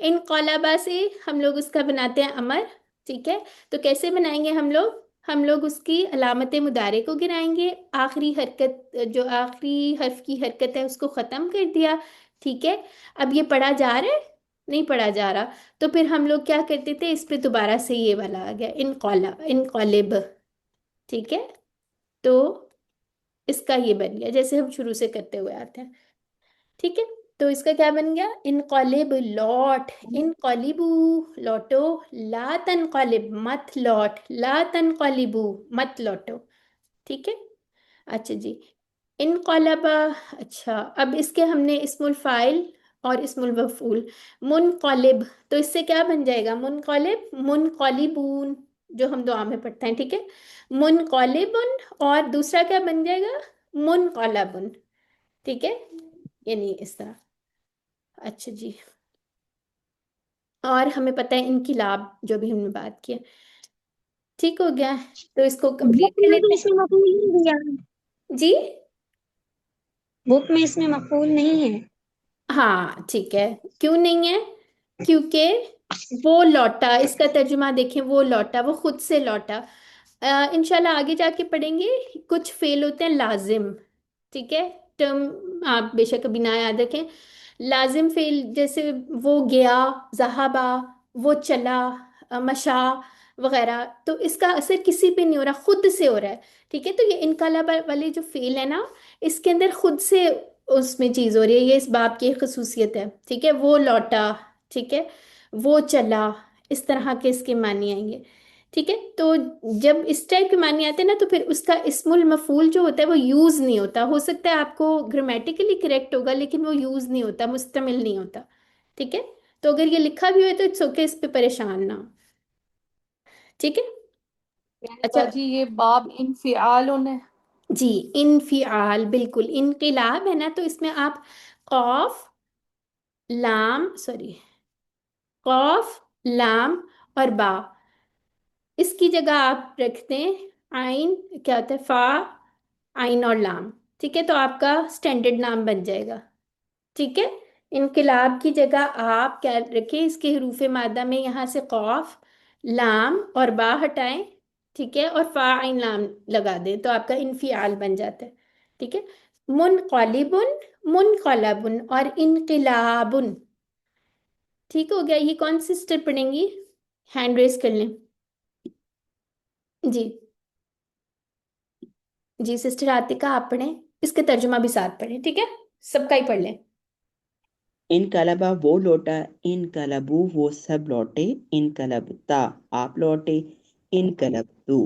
इन कौलाबा से हम लोग उसका बनाते हैं अमर। ठीक है। तो कैसे बनाएंगे हम लोग उसकी अलामत मुदारे को गिराएंगे, आखिरी हरकत जो आखिरी हर्फ की हरकत है उसको ख़त्म कर दिया। ठीक है। अब ये पढ़ा जा रहा है? नहीं पढ़ा जा रहा, तो फिर हम लोग क्या करते थे, इस पे दोबारा से ये वाला आ गया, इन कौला इन कौलिब। ठीक है। तो इसका ये बन गया, जैसे हम शुरू से करते हुए आते हैं। ठीक है। तो इसका क्या बन गया, इनकॉलिब लौट, इनकॉलिबू लौटो, ला तनकॉलिब मत लौट, ला तनकॉलिबू मत लौटो। ठीक है। अच्छा जी, इनकॉलबा। अच्छा, अब इसके हमने इस्मुल फाइल और इस्मुल मफूल, मुनकॉलिब, तो इससे क्या बन जाएगा, मुनकॉलिब मुनकॉलिबून, जो हम दुआ में पढ़ते हैं। ठीक है। मुनकॉलिबुन, और दूसरा क्या बन जाएगा, मुनकॉलबुन। ठीक है, यानी इस तरह। अच्छा जी, और हमें पता है इनकिलाब, जो भी हमने बात की है। ठीक हो गया, तो इसको कंप्लीट बुक कर में भी लेते हैं। इसमें मकबूल नहीं दिया। जी, बुक में इसमें मकबूल नहीं है। हाँ ठीक है, क्यों नहीं है? क्योंकि वो लौटा, इसका तर्जुमा देखें, वो लौटा, वो खुद से लौटा। इंशाल्लाह आगे जाके पढ़ेंगे, कुछ फेल होते हैं लाजिम। ठीक है। टर्म आप बेशक अभी ना याद रखें। लाजिम फेल, जैसे वो गया, जहाबा, वो चला, मशा वगैरह, तो इसका असर किसी पे नहीं हो रहा, खुद से हो रहा है। ठीक है। तो ये इनकलाब वाले जो फेल है ना, इसके अंदर खुद से उसमें चीज हो रही है, ये इस बाब की खसूसियत है। ठीक है। वो लौटा, ठीक है, वो चला, इस तरह के इसके मानी आएंगे। ठीक है। तो जब इस टाइप के मानी आते हैं ना, तो फिर उसका इस्मुल मफूल जो होता है वो यूज नहीं होता, हो सकता है आपको ग्रामेटिकली करेक्ट होगा, लेकिन वो यूज नहीं होता, मुस्तमिल नहीं होता। ठीक है। तो अगर ये लिखा भी हो तो इट्स ओके, इस पे परेशान ना हो। ठीक है। अच्छा बाजी ये बाब इनफिआल है। जी, इनफिआल, बिल्कुल इनकिलाब है ना, तो इसमें आप कॉफ लाम, सॉरी, कॉफ लाम और बा, इसकी जगह आप रखते हैं आइन, क्या होता है, फा, आइन और लाम। ठीक है। तो आपका स्टैंडर्ड नाम बन जाएगा। ठीक है। इनकिलाब की जगह आप क्या रखें, इसके हरूफ मादा में यहाँ से कॉफ लाम और बा हटाएं। ठीक है। और फा आइन लाम लगा दें, तो आपका इनफियाल बन जाता है। ठीक है। मुनक़लिबुन, मुनक़लबुन और इनकिलाबुन। ठीक हो गया। ये कौन सी सिस्टर पढ़ेंगी, हैंड रेस कर लें। जी जी, सिस्टर आतिका आप पढ़ें, इसके तर्जुमा भी साथ पढ़ें। ठीक है, सबका ही पढ़ लें। इन कलबा वो लौटा, इन कलबू वो सब लौटे, इन कलबता आप लौटे, इन कलब तू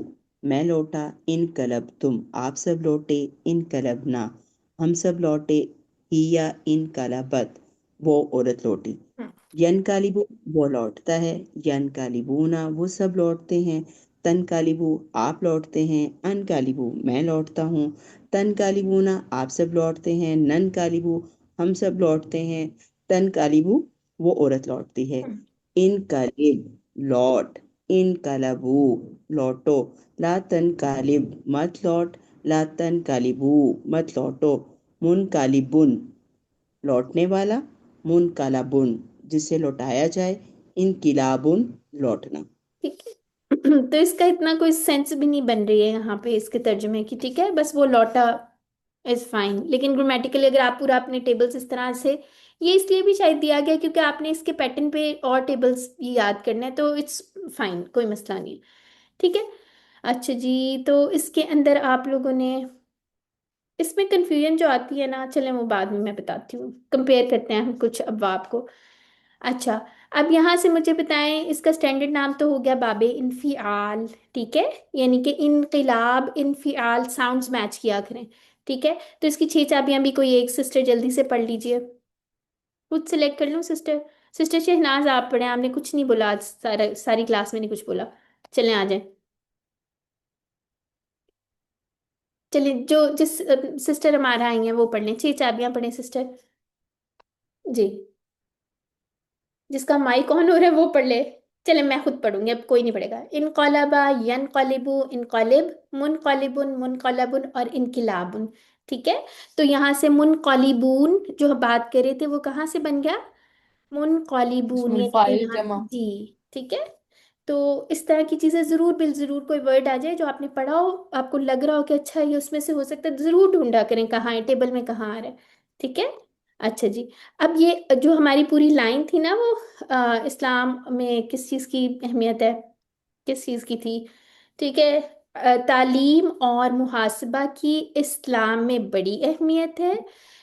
मैं लौटा, इन कलब तुम आप सब लौटे, इन कलब ना हम सब लौटे, हिया इन कलबत वो औरत लौटी। यनकालिबु वो लौटता है, यनकालिबूना वो सब लौटते हैं, तनकालिबु आप लौटते हैं, अनकालिबु मैं लौटता हूँ, तनकालिबूना आप सब लौटते हैं, ननकालिबु हम सब लौटते हैं, तनकालिबु वो औरत लौटती है। इनकालिब लौट, इनकालबू लौटो, ला तनकालिब मत लौट, ला तनकालिबू मत लौटो, मुनकालिबुन लौटने वाला, मुनकालाबुन जिसे लौटाया जाए, इनकिलाबुन लौटना। ठीक है। तो इसका इतना कोई सेंस भी नहीं बन रही है यहाँ पे इसके तर्जुमे की, ठीक है, बस वो लौटा इज फाइन। लेकिन ग्रामेटिकली अगर आप पूरा अपने टेबल्स इस तरह से, ये इसलिए भी शायद दिया गया क्योंकि आपने इसके पैटर्न पे और टेबल्स भी याद करने हैं, तो इट्स फाइन, कोई मसला नहीं है, ठीक है। अच्छा जी, तो इसके अंदर आप लोगों ने, इसमें कंफ्यूजन जो आती है ना, चलें वो बाद में मैं बताती हूँ, कंपेयर करते हैं हम कुछ अबवाब को। अच्छा, अब यहाँ से मुझे बताएं, इसका स्टैंडर्ड नाम तो हो गया बाबे इनफिआल, ठीक है, यानी कि इनकिलाब इनफिआल साउंड्स मैच किया करें, ठीक है। तो इसकी 6 चाबियां भी कोई एक सिस्टर जल्दी से पढ़ लीजिए, खुद सेलेक्ट कर लूँ सिस्टर? सिस्टर शहनाज आप पढ़ें, आपने कुछ नहीं बोला आज, सारी क्लास में नहीं कुछ बोला, चलें आ जाए। चलिए, जो जिस सिस्टर हमारा आई हैं वो पढ़ लें, 6 चाबियां पढ़ें सिस्टर जी। जिसका माइक ऑन हो रहा है वो पढ़ ले। चले मैं खुद पढ़ूंगी, अब कोई नहीं पढ़ेगा। इनकलबा यनकलिबु इनकलिब, मुनकलिबुन मुनकलबुन और इनकिलाबुन, ठीक है। तो यहाँ से मुनकलिबून जो हम बात कर रहे थे वो कहाँ से बन गया? मुनकलिबून, इसमें यानी कि फाइल यहाँ जमा। जी, ठीक है। तो इस तरह की चीजें जरूर बिल जरूर कोई वर्ड आ जाए जो आपने पढ़ा हो, आपको लग रहा हो कि अच्छा ये उसमें से हो सकता है, जरूर ढूंढा करें कहाँ है, टेबल में कहाँ आ रहा है, ठीक है। अच्छा जी, अब ये जो हमारी पूरी लाइन थी ना, वो इस्लाम में किस चीज़ की अहमियत है, किस चीज़ की थी, ठीक है। तालीम और मुहासबा की इस्लाम में बड़ी अहमियत है।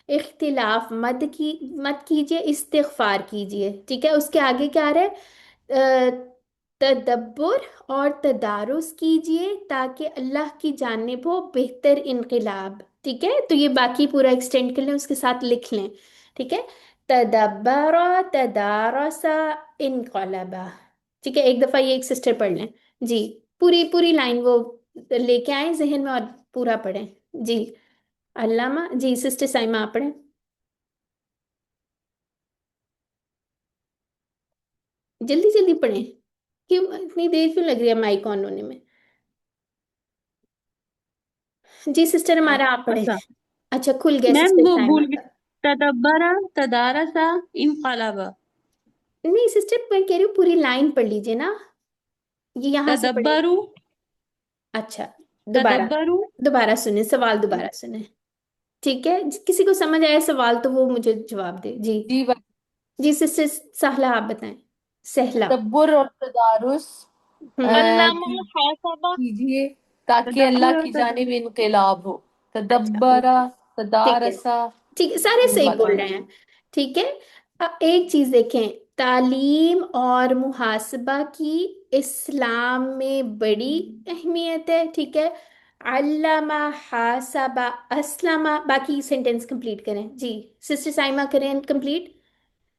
इख्तिलाफ मत कीजिए, इस्तिगफार कीजिए, ठीक है। उसके आगे क्या आ रहा है? तदब्बुर और तदारुस कीजिए ताकि अल्लाह की जानिब हो बेहतर इनकलाब, ठीक है। तो ये बाकी पूरा एक्सटेंड कर लें, उसके साथ लिख लें, ठीक है। तदब्बरा तदारसा इनकलाबा, ठीक है। एक दफा ये एक सिस्टर पढ़ लें जी, पूरी पूरी लाइन वो लेके आए जहन में और पूरा पढ़ें जी। अल्लामा जी, सिस्टर साइमा आप पढ़ें, जल्दी जल्दी पढ़ें। क्यों इतनी देर क्यों लग रही है माइक ऑन होने में? जी सिस्टर हमारा आप पढ़े। अच्छा अच्छा खुल गया मैम, सिस्टर वो साइमा भूल गई। का। तदब्बरा तदारसा इनकलाबा। नहीं सिस्टर, मैं कह रही हूँ पूरी लाइन पढ़ लीजिए ना, ये यहाँ से पढ़े। तदब्बरू अच्छा, दोबारा, तदब्बरू। दोबारा सुने सवाल, दोबारा सुने, ठीक है। किसी को समझ आया सवाल तो वो मुझे जवाब दे जी। जी बस। जी सिस्टर सहला आप बताएं, सहला। तदब्बुर और तदारुस अल्लामा की मुहासबा। कीजिए ताकि अल्लाह तदब्बर और की जानिब इनकलाब हो। तदब्बरा ठीक है, तदारसा ठीक है, सारे सही बोल इनकलाब। रहे हैं, ठीक है। अब एक चीज देखें, तालीम और मुहासबा की इस्लाम में बड़ी अहमियत है, ठीक है। अल्लामा हासबा अस्लामा, बाकी सेंटेंस कंप्लीट करें जी। सिस्टर साइमा करें कंप्लीट।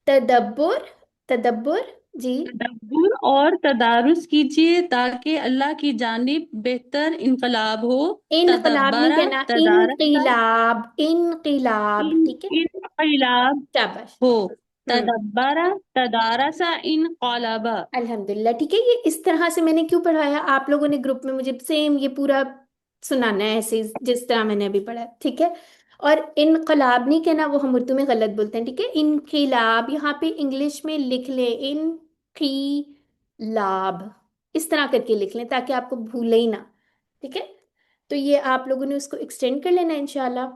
तदब्बुर, तदब्बुर जी। तदब्बुर और तदारुस कीजिए ताकि अल्लाह की जानिब बेहतर इनकलाब हो। इनकलाब नहीं तदब्बरा कहना, तदारसा इनकिलाब, इनकिलाब, ठीक है, इनकलाब शाबाश। हो। हम्म, तदब्बरा तदारसा इनकलाबा। अल्हम्दुलिल्लाह, ठीक है। ये इस तरह से मैंने क्यों पढ़ाया, आप लोगों ने ग्रुप में मुझे सेम ये पूरा सुनाना है ऐसे जिस तरह मैंने अभी पढ़ा है, ठीक है। और इनकलाब नहीं कहना, वो हम उर्दू में गलत बोलते हैं, ठीक है। इनकिलाब यहाँ पे इंग्लिश में लिख ले, इनकिलाब, इस तरह करके लिख लें ताकि आपको भूले ही ना, ठीक है। तो ये आप लोगों ने उसको एक्सटेंड कर लेना इंशाल्लाह।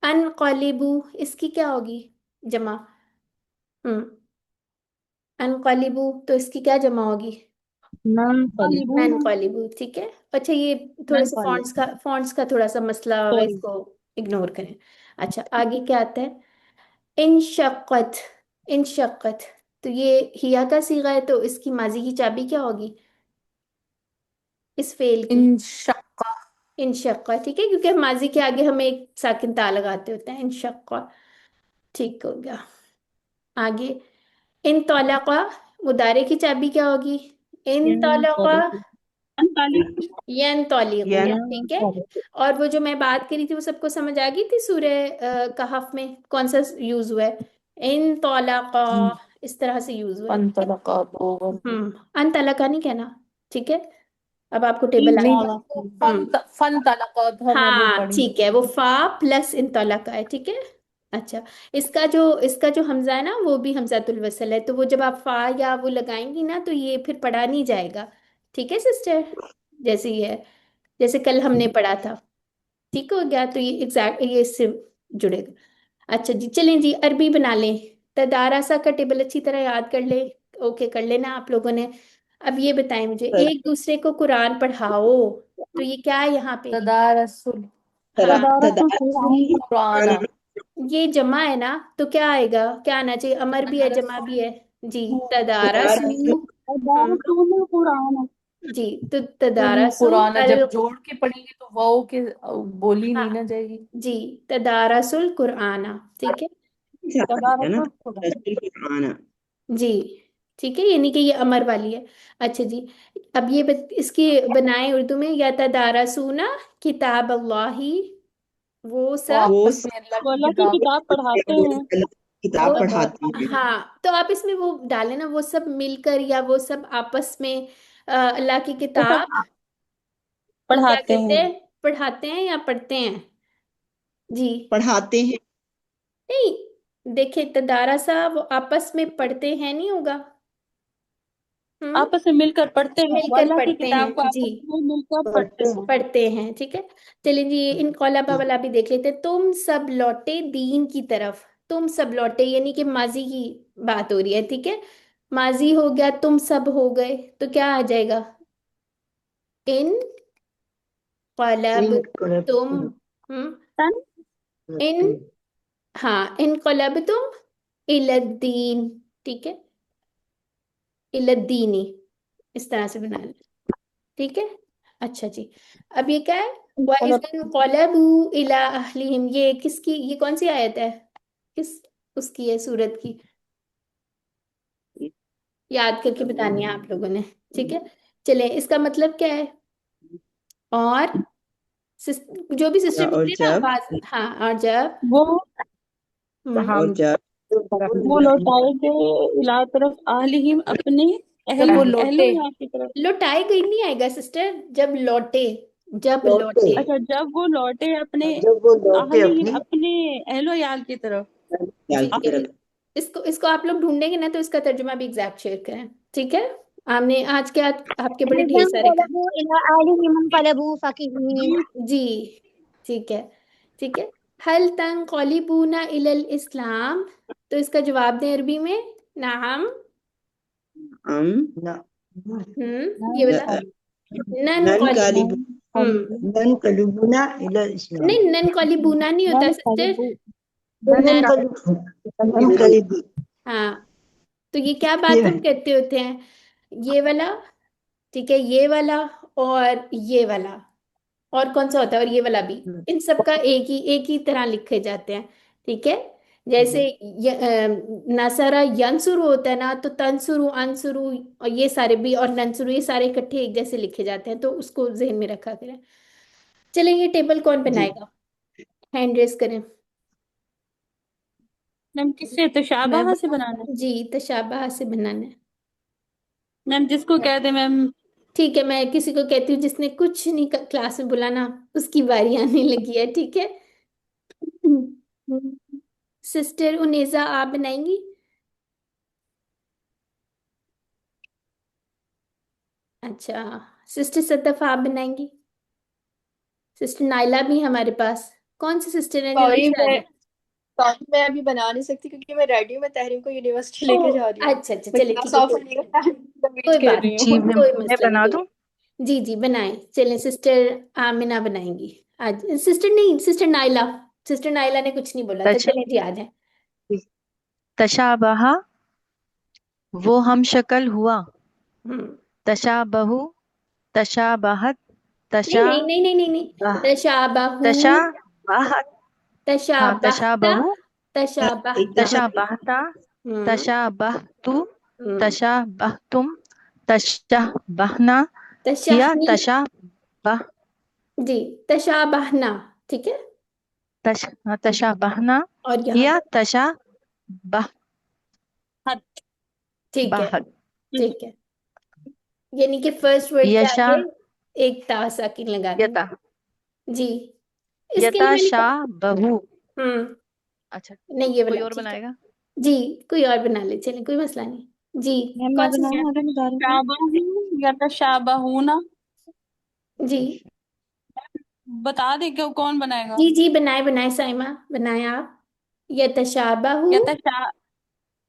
अनकलिबू, इसकी क्या होगी जमा? हम्म, अनकलिबू तो इसकी क्या जमा होगी? नन कलिबून। अनकलिबू, ठीक है। अच्छा ये थोड़े नन से कलिबून। फॉन्ट्स का थोड़ा सा मसला है, सॉरी। इसको इग्नोर करें। अच्छा आगे क्या आता है? इंशक्कत, इंशक्कत, तो ये हिया का सीगा है, तो इसकी माजी की चाबी क्या होगी इस फेल की? इंशक्का। इंशक्का, ठीक है, क्योंकि माजी के आगे हम एक साकिन ता लगाते होते हैं, इंशक्का, ठीक हो गया। आगे इन तौलाका, मुदारे की चाबी क्या होगी? इन तौलाका यन तौलीकू, ठीक है। और वो जो मैं बात करी थी वो सबको समझ आ गई थी? सूरह कहफ में कौन सा यूज हुआ है? इन तौलाका, इस तरह से यूज हुआ है। फंतलका तो अन तलका नहीं कहना, ठीक है। अब आपको टेबल आ नहीं, गया। फंतलका हमने वो हाँ पढ़ी। ठीक है, वो फा प्लस इन तौलाका है, ठीक है। अच्छा, इसका जो हमजा है ना वो भी हमजातुल वसल है, तो वो जब आप फा या वो लगाएंगी ना तो ये फिर पढ़ा नहीं जाएगा, ठीक है सिस्टर। जैसे ये है, जैसे कल हमने पढ़ा था, ठीक हो गया? तो ये एग्जैक्ट ये इससे जुड़ेगा। अच्छा जी, चलें जी, अरबी बना लें। तदारसा का टेबल अच्छी तरह याद कर ले। ओके, कर लेना आप लोगों ने। अब ये बताएं मुझे, एक दूसरे को कुरान पढ़ाओ, तो ये क्या है यहाँ पे? तदारसुल हाँ, कुरान, ये जमा है ना, तो क्या आएगा? क्या आना चाहिए? अमर भी है, जमा भी है। जी, तदारसू। जी, तो तदारसू कुरान अल, जब जोड़ के पढ़ेंगे तो वाओ के बोली हाँ नहीं ना जाएगी। जी, तदारसुल कुराना, ठीक है है ना, रसूल कुरान। जी, ठीक है, यानी कि ये अमर वाली है। अच्छा जी, अब ये इसकी बनाए उर्दू में, या तदारसूना किताब अल्लाही, वो तो सब वो आपस में अल्लाह की किताब किताब वो, पढ़ाते हैं। हाँ तो आप इसमें वो डालें ना, वो सब मिलकर या वो सब आपस में अल्लाह की किताब को क्या पढ़ाते कहते हैं। हैं? पढ़ाते हैं या पढ़ते हैं? जी, पढ़ाते हैं। नहीं, देखिए तदारा सा वो आपस में पढ़ते हैं नहीं होगा। आपस में मिलकर पढ़ते हैं, वो मिलकर अल्लाह की पढ़ते किताब को हैं जी, आपस में मिलकर पढ़ते हैं। पढ़ते हैं, ठीक है। चलिए जी, इन कौलाबा वाला भी देख लेते हैं। तुम सब लौटे दीन की तरफ, तुम सब लौटे यानी कि माजी की बात हो रही है, ठीक है। माजी हो गया, तुम सब हो गए, तो क्या आ जाएगा? इन कलब तुम, इन, हाँ, इन कलब तुम इलद्दीन, ठीक है, इलद्दीनी, इस तरह से बना लें, ठीक है। अच्छा जी, अब ये क्या है? वइज़ क़लबू इला अहलिहिम, ये किसकी, ये कौन सी आयत है? किस उसकी है, सूरत की? याद करके बतानी है आप लोगों ने, ठीक है। चले, इसका मतलब क्या है? और जो भी सिस्टर बोल और रही है ना जब आवाज, हाँ, और जब वो और जब वो लौटाएंगे इला तरफ अहलिहिम, अपने जब वो अहलो लौटे, यहाँ की तरफ। लौटाए गई नहीं आएगा सिस्टर, जब लौटे, जब लौटे। अच्छा, जब वो लौटे अपने अहलिहिम, अपने अहलो याल की तरफ। याल ठीक की है, तरफ। इसको आप लोग ढूंढेंगे ना तो इसका तर्जुमा भी एग्जैक्ट शेयर करें, ठीक है। हमने आज के आपके बड़े ढेर सारे इंक़लबू इला अहलिहिम इंक़लबू फ़कीहीन। जी, ठीक है, ठीक है। हल तंक़लिबूना इलल इस्लाम, तो इसका जवाब दें अरबी में, नाम। हम ये वाला नन नन कलिबू, कालिबू नन कलुबुना इला इस्लाम। नहीं, नन कलिबूना नहीं होता सिस्टर, नन कलिबू। हाँ। तो ये क्या बात हम कहते होते हैं? ये वाला, ठीक है, ये वाला और ये वाला, और कौन सा होता है? और ये वाला भी, इन सब का एक ही तरह लिखे जाते हैं, ठीक है। जैसे नसरा यंसुरु होता है ना, तो तंसुरु, अनसुरु, और ये सारे भी, और नंसुरु, ये सारे इकट्ठे एक जैसे लिखे जाते हैं, तो उसको जहन में रखा करें। चलें, ये टेबल कौन बनाएगा? हैंड रेस करें। मैम किससे, तशाबाहा से बनाना है? जी, तशाबहा से बनाना है। मैम जिसको कहते हैं मैम। ठीक है, मैं किसी को कहती हूँ जिसने कुछ नहीं क्लास में बोला ना, उसकी बारी आने लगी है, ठीक है। सिस्टर उनेजा आप बनाएंगी? अच्छा, सिस्टर सदफ आप बनाएंगी? सिस्टर नाइला भी है हमारे पास। कौन सी सिस्टर है जल्दी से आ जाए? सॉरी, मैं अभी बना नहीं सकती क्योंकि मैं रेडी हूँ, मैं तहरीम को यूनिवर्सिटी लेके जा रही हूँ। अच्छा अच्छा, मैं चलिए क्लास ठीक है, ऑफ होने का टाइम वेट कोई कर बात रही नहीं, हूँ। कोई मसला नहीं। जी जी, बनाएं, चलें, सिस्टर आमिना बनाएंगी आज। सिस्टर नहीं, सिस्टर नाइला, सिस्टर नाइला ने कुछ नहीं बोला था, चलें जी, आ जाए। तशाबहा वो हम शक्ल हुआ, हम्म, तशाबहु तशाबहत नहीं नहीं नहीं नहीं नहीं नहीं, तशाबहू, तशाबहत हाँ तशाबहता, तशाबहु तशाबहता, तशाबहता तशाबहतु हम्म तशाबहतुम तशाबहना हिया तशाहनी तशाबह जी, तशाबहना, ठीक है। तशाबहना और यहाँ हिया पे तशाबह ठीक है, बहत ठीक है। यानी कि फर्स्ट वर्ड के यशा आगे एक ता साकिन लगानी यता जी। इसके लिए मैंने यताशाबहु अच्छा नहीं, ये कोई वाला और ठीक है बनाएगा जी। कोई और बना ले, चले, कोई मसला नहीं जी। मैम कौन मैं सा बनाऊँ आगे बता रही थी शाबहू या तशाबहूना जी बता दे क्यों कौन बनाएगा जी जी, बनाए बनाए साइमा, बनाए आप। यतशाबहु या तशा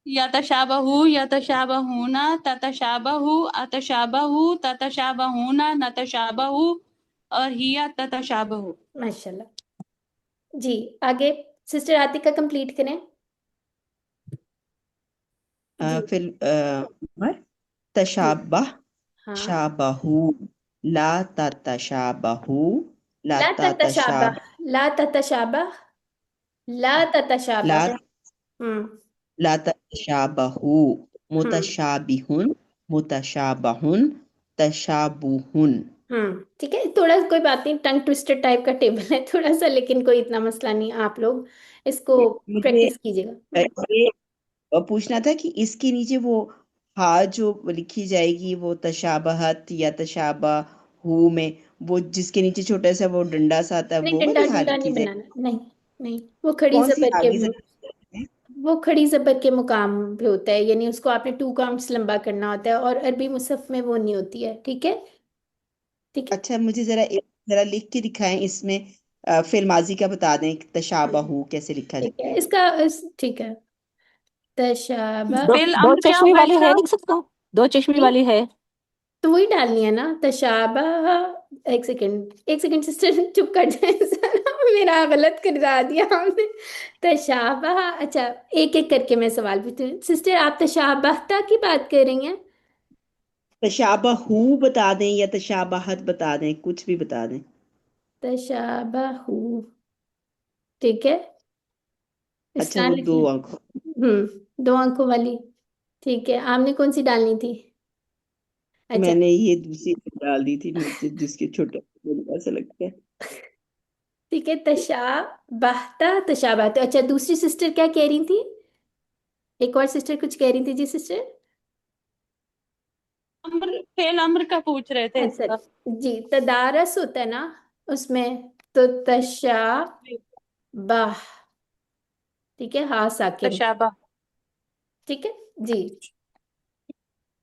या तशाबहू या तशाबहूना ततशाबहू अतशाबहू ततशाबहूना नतशाबहू और हिया ततशाबहू माशाल्लाह जी। आगे सिस्टर आतिका कंप्लीट करें जी। फिर तशाबह हाँ, शाबहू ला ततशाबहू ला ला ततशाब ततशाबह, ला ततशाबह, ला ला ततशाबह। हम्म ला ततशाबहू हम्म मुतशाबिहुन मुतशाबहुन तशाबुहुन। ठीक है। थोड़ा कोई बात नहीं, टंग ट्विस्टर टाइप का टेबल है थोड़ा सा, लेकिन कोई इतना मसला नहीं, आप लोग इसको मुझे प्रैक्टिस कीजिएगा। ये पूछना था कि इसके नीचे वो हा जो लिखी जाएगी वो तशाबहत या तशाबहू में, वो जिसके नीचे छोटा सा वो डंडा सा आता है, नहीं, वो डंडा वाली हा डंडा नहीं लिखी जाएगी? बनाना, नहीं नहीं। वो खड़ी कौन सी जबर के आगे से? वो खड़ी जबर के मुकाम पे होता है, यानी उसको आपने 2 काउंट्स लंबा करना होता है, और अरबी मुसहफ में वो नहीं होती है, ठीक है। ठीक है, अच्छा मुझे जरा लिख के दिखाएं इसमें। फिर माजी का बता दें तशाबहू कैसे लिखा ठीक जाता है। है। ठीक है। तशाबा दो फिल दो अम्र क्या चश्मी होगा वाली है, इसका लिख सकता हूँ, दो चश्मी नहीं, वाली है। तो वही डालनी है ना, तशाबा। एक सेकेंड, एक सेकेंड सिस्टर, चुप कर जाए जरा, मेरा गलत करवा दिया आपने। तशाबा, अच्छा, एक एक करके मैं सवाल पूछती हूँ। सिस्टर, आप तशाबहता की बात कर रही हैं? तशाबहू बता दें या तशाबहत बता दें, कुछ भी बता दें। तशाबहू, ठीक है। अच्छा स्टार वो लिख दो लें। अंक। 2 अंकों वाली, ठीक है। आपने कौन सी डालनी थी? अच्छा, मैंने ये दूसरी डाल दी थी, मुझे जिसके छोटे ऐसा लगता है। ठीक है। तशाबहता, तशाबहता। अच्छा, दूसरी सिस्टर क्या कह रही थी? एक और सिस्टर कुछ कह रही थी जी, सिस्टर। अम्र फेल अम्र का पूछ रहे थे अच्छा इसका जी, तदारस होता है ना उसमें, तो तशाबह, ठीक है, हाँ साकिन, तशाबा ठीक है जी।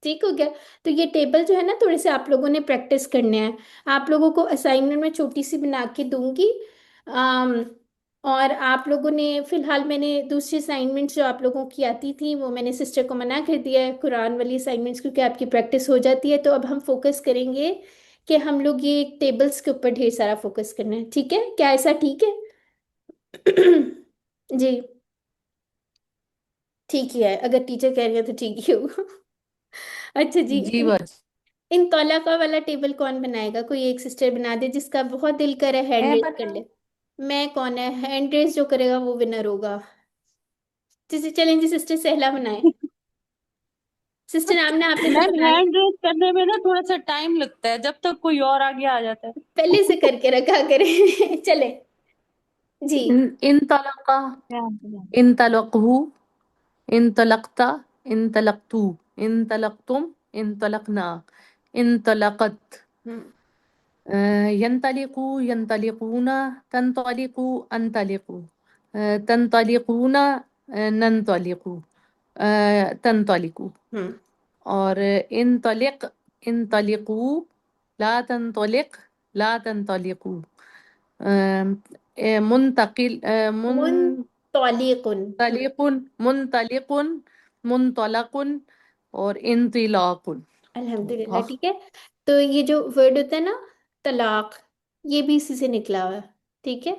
ठीक हो गया। तो ये टेबल जो है ना, थोड़े से आप लोगों ने प्रैक्टिस करने हैं। आप लोगों को असाइनमेंट में छोटी सी बना के दूंगी। आम, और आप लोगों ने फिलहाल, मैंने दूसरी असाइनमेंट्स जो आप लोगों की आती थी वो मैंने सिस्टर को मना कर दिया है, कुरान वाली असाइनमेंट्स, क्योंकि आपकी प्रैक्टिस हो जाती है। तो अब हम फोकस करेंगे कि हम लोग ये टेबल्स के ऊपर ढेर सारा फोकस करना है, ठीक है? क्या ऐसा ठीक है? जी, ठीक ही है, अगर टीचर कह रही है तो ठीक ही होगा। अच्छा जी, जी बस इन तौलाका वाला टेबल कौन बनाएगा? कोई एक सिस्टर बना दे, जिसका बहुत दिल करे हैंड मैं रेज कर बनाऊं? ले। मैं कौन है, हैंड रेज जो करेगा वो विनर होगा। जैसे चलें जी, सिस्टर सहला बनाए। सिस्टर आमना, आपने तो मैम बना लिया, हैंड रेज करने में ना थोड़ा सा टाइम लगता है जब तक कोई और आगे आ जाता है पहले से करके रखा करें। चले जी। इन तलका, इन तलकहू, इन तलकता, इन तलकतू, इन तलकतुम, इन तलकना, इन तलकत, हम्म यंतलिकू, यंतलिकूना, तंतलिकू, अंतलिकू, तंतलिकूना, नंतलिकू, तंतलिकू। हम्म और इन तलिक, इन तलिकू, ला तंतलिक, ला तंतलिकू, मुंतकिल, मुन तौलीकुन। मुंतलिकुन, मुंतलिकुन, मुंतलकुन और इंतिलाकुन। अल्हम्दुलिल्लाह, अल्लाह। ठीक है। तो ये जो वर्ड होता है ना, तलाक, ये भी इसी से निकला हुआ है, ठीक है।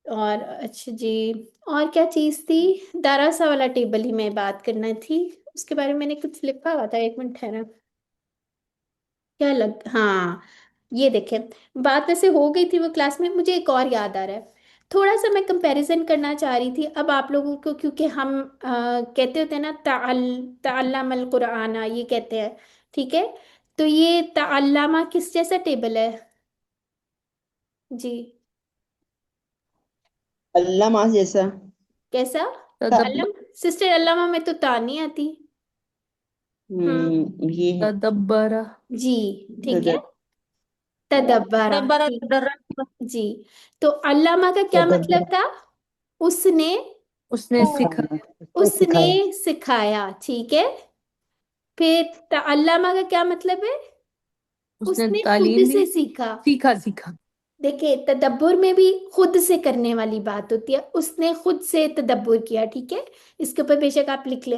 और अच्छा जी, और क्या चीज़ थी? दारासा वाला टेबल ही मैं बात करना थी, उसके बारे में मैंने कुछ लिखा हुआ था, एक मिनट ठहरा। क्या लग, हाँ, ये देखें, बात वैसे हो गई थी वो क्लास में, मुझे एक और याद आ रहा है। थोड़ा सा मैं कंपैरिजन करना चाह रही थी अब आप लोगों को, क्योंकि हम कहते होते हैं ना तअल्लमल कुराना, ये कहते हैं, ठीक है। तो ये तअल्लमा किस जैसा टेबल है जी? अल्लाह मास जैसा। कैसा? तदब्बर सिस्टर अल्लामा में तो ता नहीं आती। ये है तदब्बरा जी, ठीक है। तदब तदब्बरा, तदब्बरा ठीक तदर्रस जी। तो अल्लामा का क्या मतलब था? उसने उसने सिखाया उसने सिखाया, ठीक है। फिर अल्लामा का क्या मतलब है? उसने उसने खुद तालीम दी से सीखा। सीखा सीखा देखिए, तदब्बुर में भी खुद से करने वाली बात होती है, उसने खुद से तदब्बुर किया, ठीक है। इसके ऊपर बेशक आप लिख ले।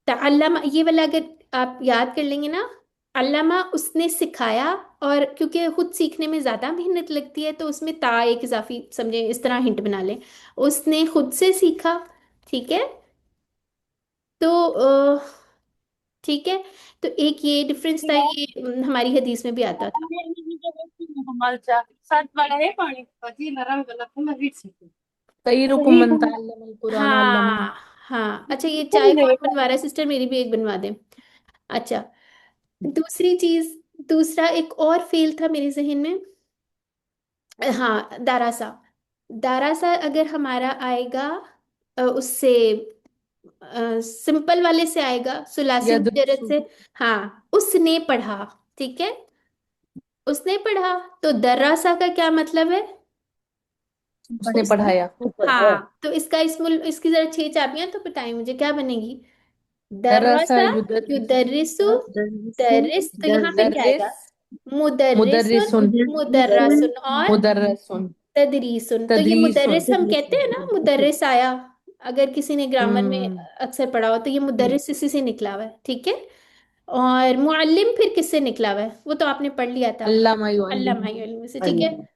तअल्लमा ये वाला अगर आप याद कर लेंगे ना, अल्लामा उसने सिखाया, और क्योंकि खुद सीखने में ज्यादा मेहनत लगती है तो उसमें ता एक इजाफी समझे, इस तरह हिंट बना लें। उसने खुद से सीखा, ठीक है। तो ठीक है। तो एक ये डिफरेंस था, ये हमारी हदीस में भी आता था। खैरुकुम मन तअल्लमल कुरान व अल्लमहु। हाँ हाँ, अच्छा ये चाय कौन बनवा रहा है सिस्टर? मेरी भी एक बनवा दे। अच्छा, दूसरी चीज, दूसरा एक और फेल था मेरे जहन में। हाँ, दारासा। दारासा अगर हमारा आएगा उससे सिंपल वाले से आएगा, सुलासिन मुजर्रद यदरुसु से। हाँ, उसने पढ़ा, ठीक है। उसने पढ़ा। तो दर्रासा का क्या मतलब है? उसने उसने, पढ़ाया हाँ, तो इसका इसकी जरा छह चाबियां तो बताएं मुझे, क्या बनेगी? दरसा दर्रसा, युदर्रिसु युदर्रिसु, दर्रिस, तो यहाँ पे क्या मुदर्रिस आएगा? मुदर्रिसुन, मुदर्रिसुन मुदर्रसुन और मुदर्रसुन तदरीसुन। तो ये तदरीसुन। मुदर्रिस हम कहते हैं ना, मुदर्रिस आया। अगर किसी ने ग्रामर में हम्म अक्सर पढ़ा हो तो ये मुदर्रिस इसी से निकला हुआ है, ठीक है। और मुअल्लिम फिर किससे निकला हुआ है? वो तो आपने पढ़ लिया था, अल्लामा युअल्लिम। अल्लामा इल्म से, ठीक है।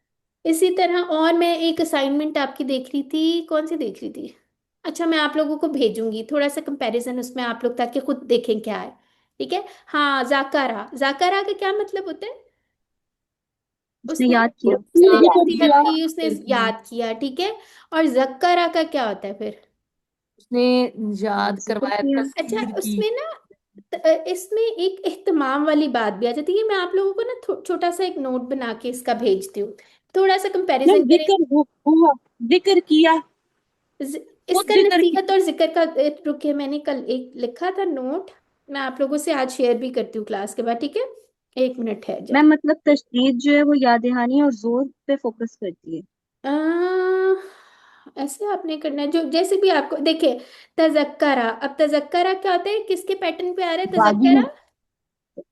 इसी तरह और मैं एक असाइनमेंट आपकी देख रही थी, कौन सी देख रही थी? अच्छा, मैं आप लोगों को भेजूंगी थोड़ा सा कंपैरिजन उसमें, आप लोग ताकि खुद देखें क्या है, ठीक है। हाँ, जाकारा, जाकारा का क्या मतलब होता है? उसने उसने याद किया। उसने याद नसीहत किया की, उसने फिक्र किया याद किया, ठीक है। और जक्करा का क्या होता है फिर? उसने याद जिक्र करवाया किया। अच्छा, तस्कीर की। उसमें ना इसमें एक एहतमाम वाली बात भी आ जाती है। मैं आप लोगों को ना छोटा सा एक नोट बना के इसका भेजती हूँ, थोड़ा सा कंपैरिजन मैम करें। हुआ जिक्र किया इसका खुद जिक्र नसीहत किया। और जिक्र का रुके, मैंने कल एक लिखा था नोट, मैं आप लोगों से आज शेयर भी करती हूँ क्लास के बाद, ठीक है। एक मिनट है मैम जाए। मतलब तशदीद जो है वो याद दहानी और जोर पे फोकस करती है। ऐसे आपने करना है जो जैसे भी आपको देखे। तजक्करा, अब तजक्करा क्या होता है, किसके पैटर्न पे आ रहा है तजक्करा?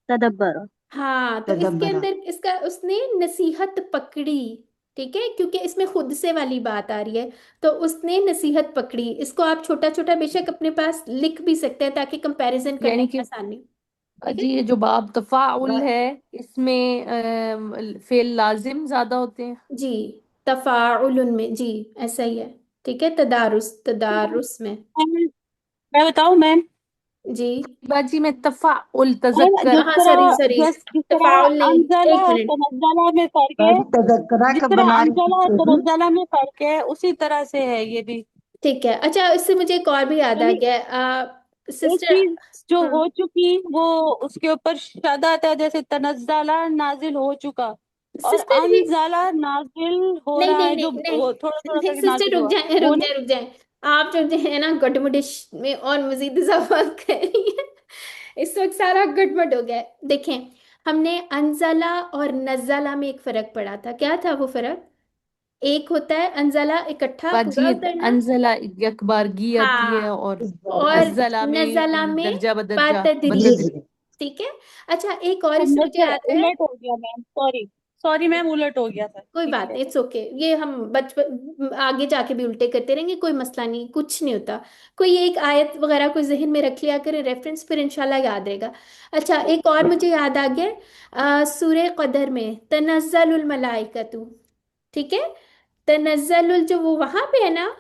तदब्बर। हाँ, तो इसके तदब्बरा। अंदर इसका उसने नसीहत पकड़ी, ठीक है, क्योंकि इसमें खुद से वाली बात आ रही है। तो उसने नसीहत पकड़ी, इसको आप छोटा छोटा बेशक अपने पास लिख भी सकते हैं ताकि कंपैरिजन करने यानी में कि आसानी, ठीक है। जी ये जो बाब तफाउल है इसमें फेल लाजिम ज्यादा होते हैं। जी, तफाउल में जी, ऐसा ही है, ठीक है। तदारुस, तदारुस में मैं बताऊं मैम। जी। बाजी में तफाउल मैम तजक्कर। जिस हाँ, सॉरी तरह सॉरी, जिस तरह तफाउल नहीं, अनजला एक और मिनट। तनज्जला में फर्क है। बाजी तजक्करा जिस का तरह बना रही अनजला और थी। तनज्जला में फर्क है उसी तरह से है ये भी। ठीक है, अच्छा, इससे मुझे एक और भी याद आ यानी गया एक सिस्टर। चीज जो हाँ, हो चुकी वो उसके ऊपर शद आता है, जैसे तनज्जला नाजिल हो चुका और सिस्टर ये, अनजला नाजिल हो नहीं रहा नहीं है, जो नहीं नहीं थोड़ा थोड़ा नहीं, करके सिस्टर नाजिल रुक हुआ जाए वो रुक नहीं। जाए रुक जाए। आप जो है ना गटमुडिश में और मजीद इजाफा कर रही है, इस वक्त सारा गटमट हो गया है। देखें, हमने अनजला और नजला में एक फर्क पढ़ा था, क्या था वो फर्क? एक होता है अनजला इकट्ठा बाजी पूरा ये उतरना, अनजला यकबारगी आती है हाँ, और और नज़ला नजला में में दर्जा बदर्जा बातदरीज, धीरे बदर्ज। धीरे। ठीक है। अच्छा, एक और अब इससे मुझे नजर याद है। उलट हो गया मैम, सॉरी सॉरी मैम, उलट हो गया था, कोई ठीक बात है। नहीं, इट्स ओके, ये हम बचपन आगे जाके भी उल्टे करते रहेंगे, कोई मसला नहीं, कुछ नहीं होता। कोई एक आयत वगैरह कोई जहन में रख लिया करें रेफरेंस, फिर इंशाल्लाह याद रहेगा। अच्छा, एक और मुझे याद आ गया, सूरह कदर में तनज़्ज़लुल मलाइकतु, ठीक है। तनज़्ज़लुल जो वो वहां पे है ना,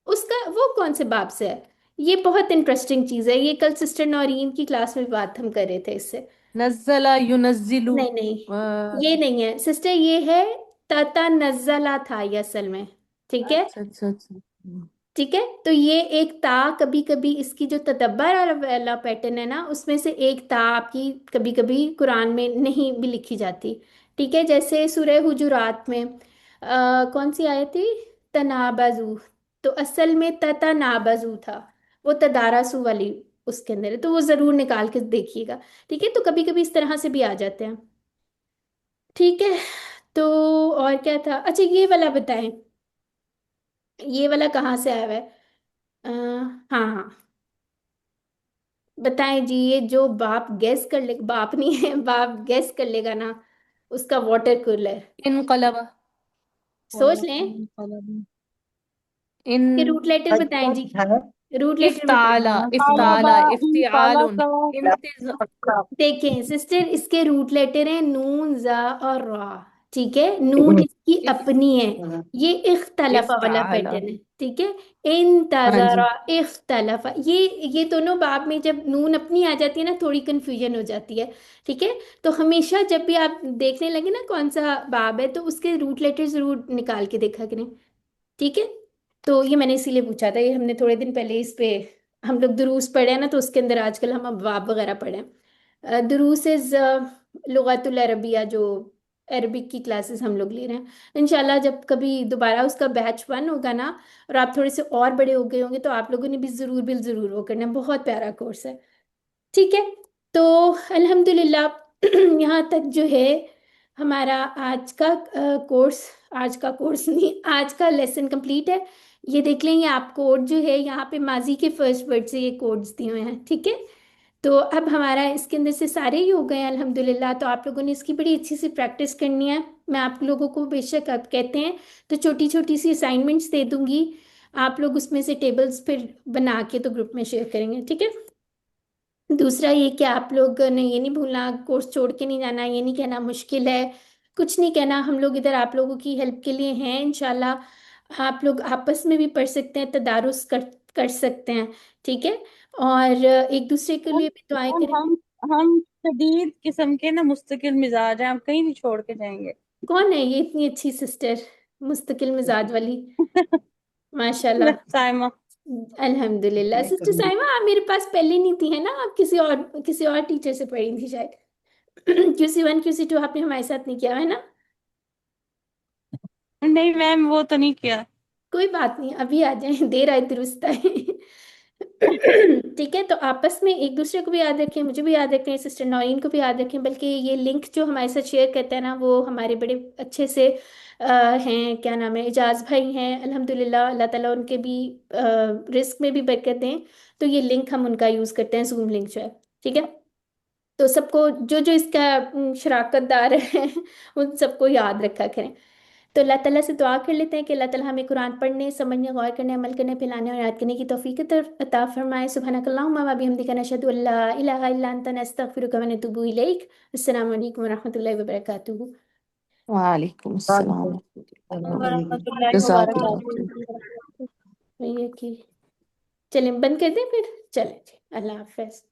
उसका वो कौन से बाब से है? ये बहुत इंटरेस्टिंग चीज है, ये कल सिस्टर नौरीन की क्लास में बात हम कर रहे थे इससे। नज़ला युनज़्ज़िलु नहीं नहीं, ये नहीं है सिस्टर, ये है तता नज़ला था ये असल में। ठीक है। अच्छा अच्छा अच्छा। ठीक है, तो ये एक ता कभी कभी इसकी जो तदब्बर वाला पैटर्न है ना, उसमें से एक ता आपकी कभी कभी कुरान में नहीं भी लिखी जाती। ठीक है, जैसे सूरह हुजुरात में कौन सी आयत थी, तनाबाजू, तो असल में ततनाबाजू था, वो तदारासू वाली उसके अंदर है, तो वो जरूर निकाल के देखिएगा। ठीक है, तो कभी कभी इस तरह से भी आ जाते हैं। ठीक है, तो और क्या था, अच्छा ये वाला बताएं, ये वाला कहाँ से आया हुआ है। हाँ हाँ, बताएं जी, ये जो बाप गैस कर ले, बाप नहीं है, बाप गैस कर लेगा ना, उसका वाटर कूलर, इनकलब सोच लें। इन के रूट लेटर बताएं जी, रूट लेटर बताएं। इफ्ताला तालबा इफ्ताला इन ताला इफ्तिआलुन का इंतिज देखें सिस्टर, इसके रूट लेटर हैं नून जा और रा। ठीक है, नून इसकी इफ अपनी है, ये इख्तलफा वाला इफ्ताला। पैटर्न है। ठीक है, इन हाँ जी। तजरा इख्तलफा, ये दोनों बाब में जब नून अपनी आ जाती है ना, थोड़ी कंफ्यूजन हो जाती है। ठीक है, तो हमेशा जब भी आप देखने लगे ना कौन सा बाब है, तो उसके रूट लेटर जरूर निकाल के देखा करें। ठीक है, तो ये मैंने इसीलिए पूछा था, ये हमने थोड़े दिन पहले इस पे हम लोग दुरूस पढ़े हैं ना, तो उसके अंदर आजकल हम अबवाब वगैरह पढ़े हैं। दुरूस इज लुगातुल अरबिया, जो अरबिक की क्लासेस हम लोग ले रहे हैं। इंशाल्लाह जब कभी दोबारा उसका बैच 1 होगा ना, और आप थोड़े से और बड़े हो गए होंगे, तो आप लोगों ने भी ज़रूर बिल ज़रूर वो करना है, बहुत प्यारा कोर्स है। ठीक है, तो अल्हम्दुलिल्लाह यहाँ तक जो है हमारा आज का कोर्स, आज का कोर्स नहीं, आज का लेसन कंप्लीट है। ये देख लें, ये आप कोड जो है यहाँ पे माजी के फर्स्ट वर्ड से ये कोड्स दिए हुए हैं। ठीक है, तो अब हमारा इसके अंदर से सारे ही हो गए हैं अल्हम्दुलिल्लाह। तो आप लोगों ने इसकी बड़ी अच्छी सी प्रैक्टिस करनी है। मैं आप लोगों को बेशक आप कहते हैं तो छोटी छोटी सी असाइनमेंट्स दे दूंगी, आप लोग उसमें से टेबल्स फिर बना के तो ग्रुप में शेयर करेंगे। ठीक है, दूसरा ये कि आप लोग ने ये नहीं भूलना, कोर्स छोड़ के नहीं जाना, ये नहीं कहना मुश्किल है, कुछ नहीं कहना, हम लोग इधर आप लोगों की हेल्प के लिए हैं इंशाल्लाह। आप लोग आपस में भी पढ़ सकते हैं, तदारुस कर सकते हैं। ठीक है, और एक दूसरे के लिए भी दुआएं हम करें। हम हम शदीद किस्म के ना मुस्तकिल मिजाज हैं, हम कहीं नहीं छोड़ के जाएंगे। कौन है ये इतनी अच्छी सिस्टर मुस्तकिल मिजाज वाली, माशाल्लाह। साइमा। अल्हम्दुलिल्लाह सिस्टर साइमा, आप मेरे पास पहले नहीं थी है ना, आप किसी और टीचर से पढ़ी थी शायद। QC1 QC2 आपने हमारे साथ नहीं किया है ना। नहीं मैम, वो तो नहीं किया। कोई बात नहीं, अभी आ जाए, देर आए दुरुस्त आए। ठीक है, तो आपस में एक दूसरे को भी याद रखें, मुझे भी याद रखें, सिस्टर नौरीन को भी याद रखें। बल्कि ये लिंक जो हमारे साथ शेयर करते हैं ना, वो हमारे बड़े अच्छे से हैं, क्या नाम है, इजाज भाई हैं अल्हम्दुलिल्लाह, अल्लाह ताला उनके भी रिस्क में भी बरकत दें। तो ये लिंक हम उनका यूज़ करते हैं, जूम लिंक जो है। ठीक है, तो सबको जो जो इसका शराकतदार है उन सबको याद रखा करें। तो अल्लाह ताला से दुआ कर लेते हैं कि अल्लाह ताला हमें कुरान पढ़ने, समझने, गौर करने, अमल करने, फैलाने और याद करने की तौफीक अता फरमाए। सुब्हानकल्लाहुम्मा व बिहम्दिका नशहदु अल्ला इलाहा इल्ला अंता नस्तगफिरुका व नतूबु इलैक। अस्सलामु अलैकुम व रहमतुल्लाहि व बरकातुहू। वालेकुम अस्सलाम वरहमतुल्लाहि व जज़ाकल्लाह। बरकातुहू। ये कि चलें बंद कर दें फिर, चलें जी, अल्लाह हाफ़िज़।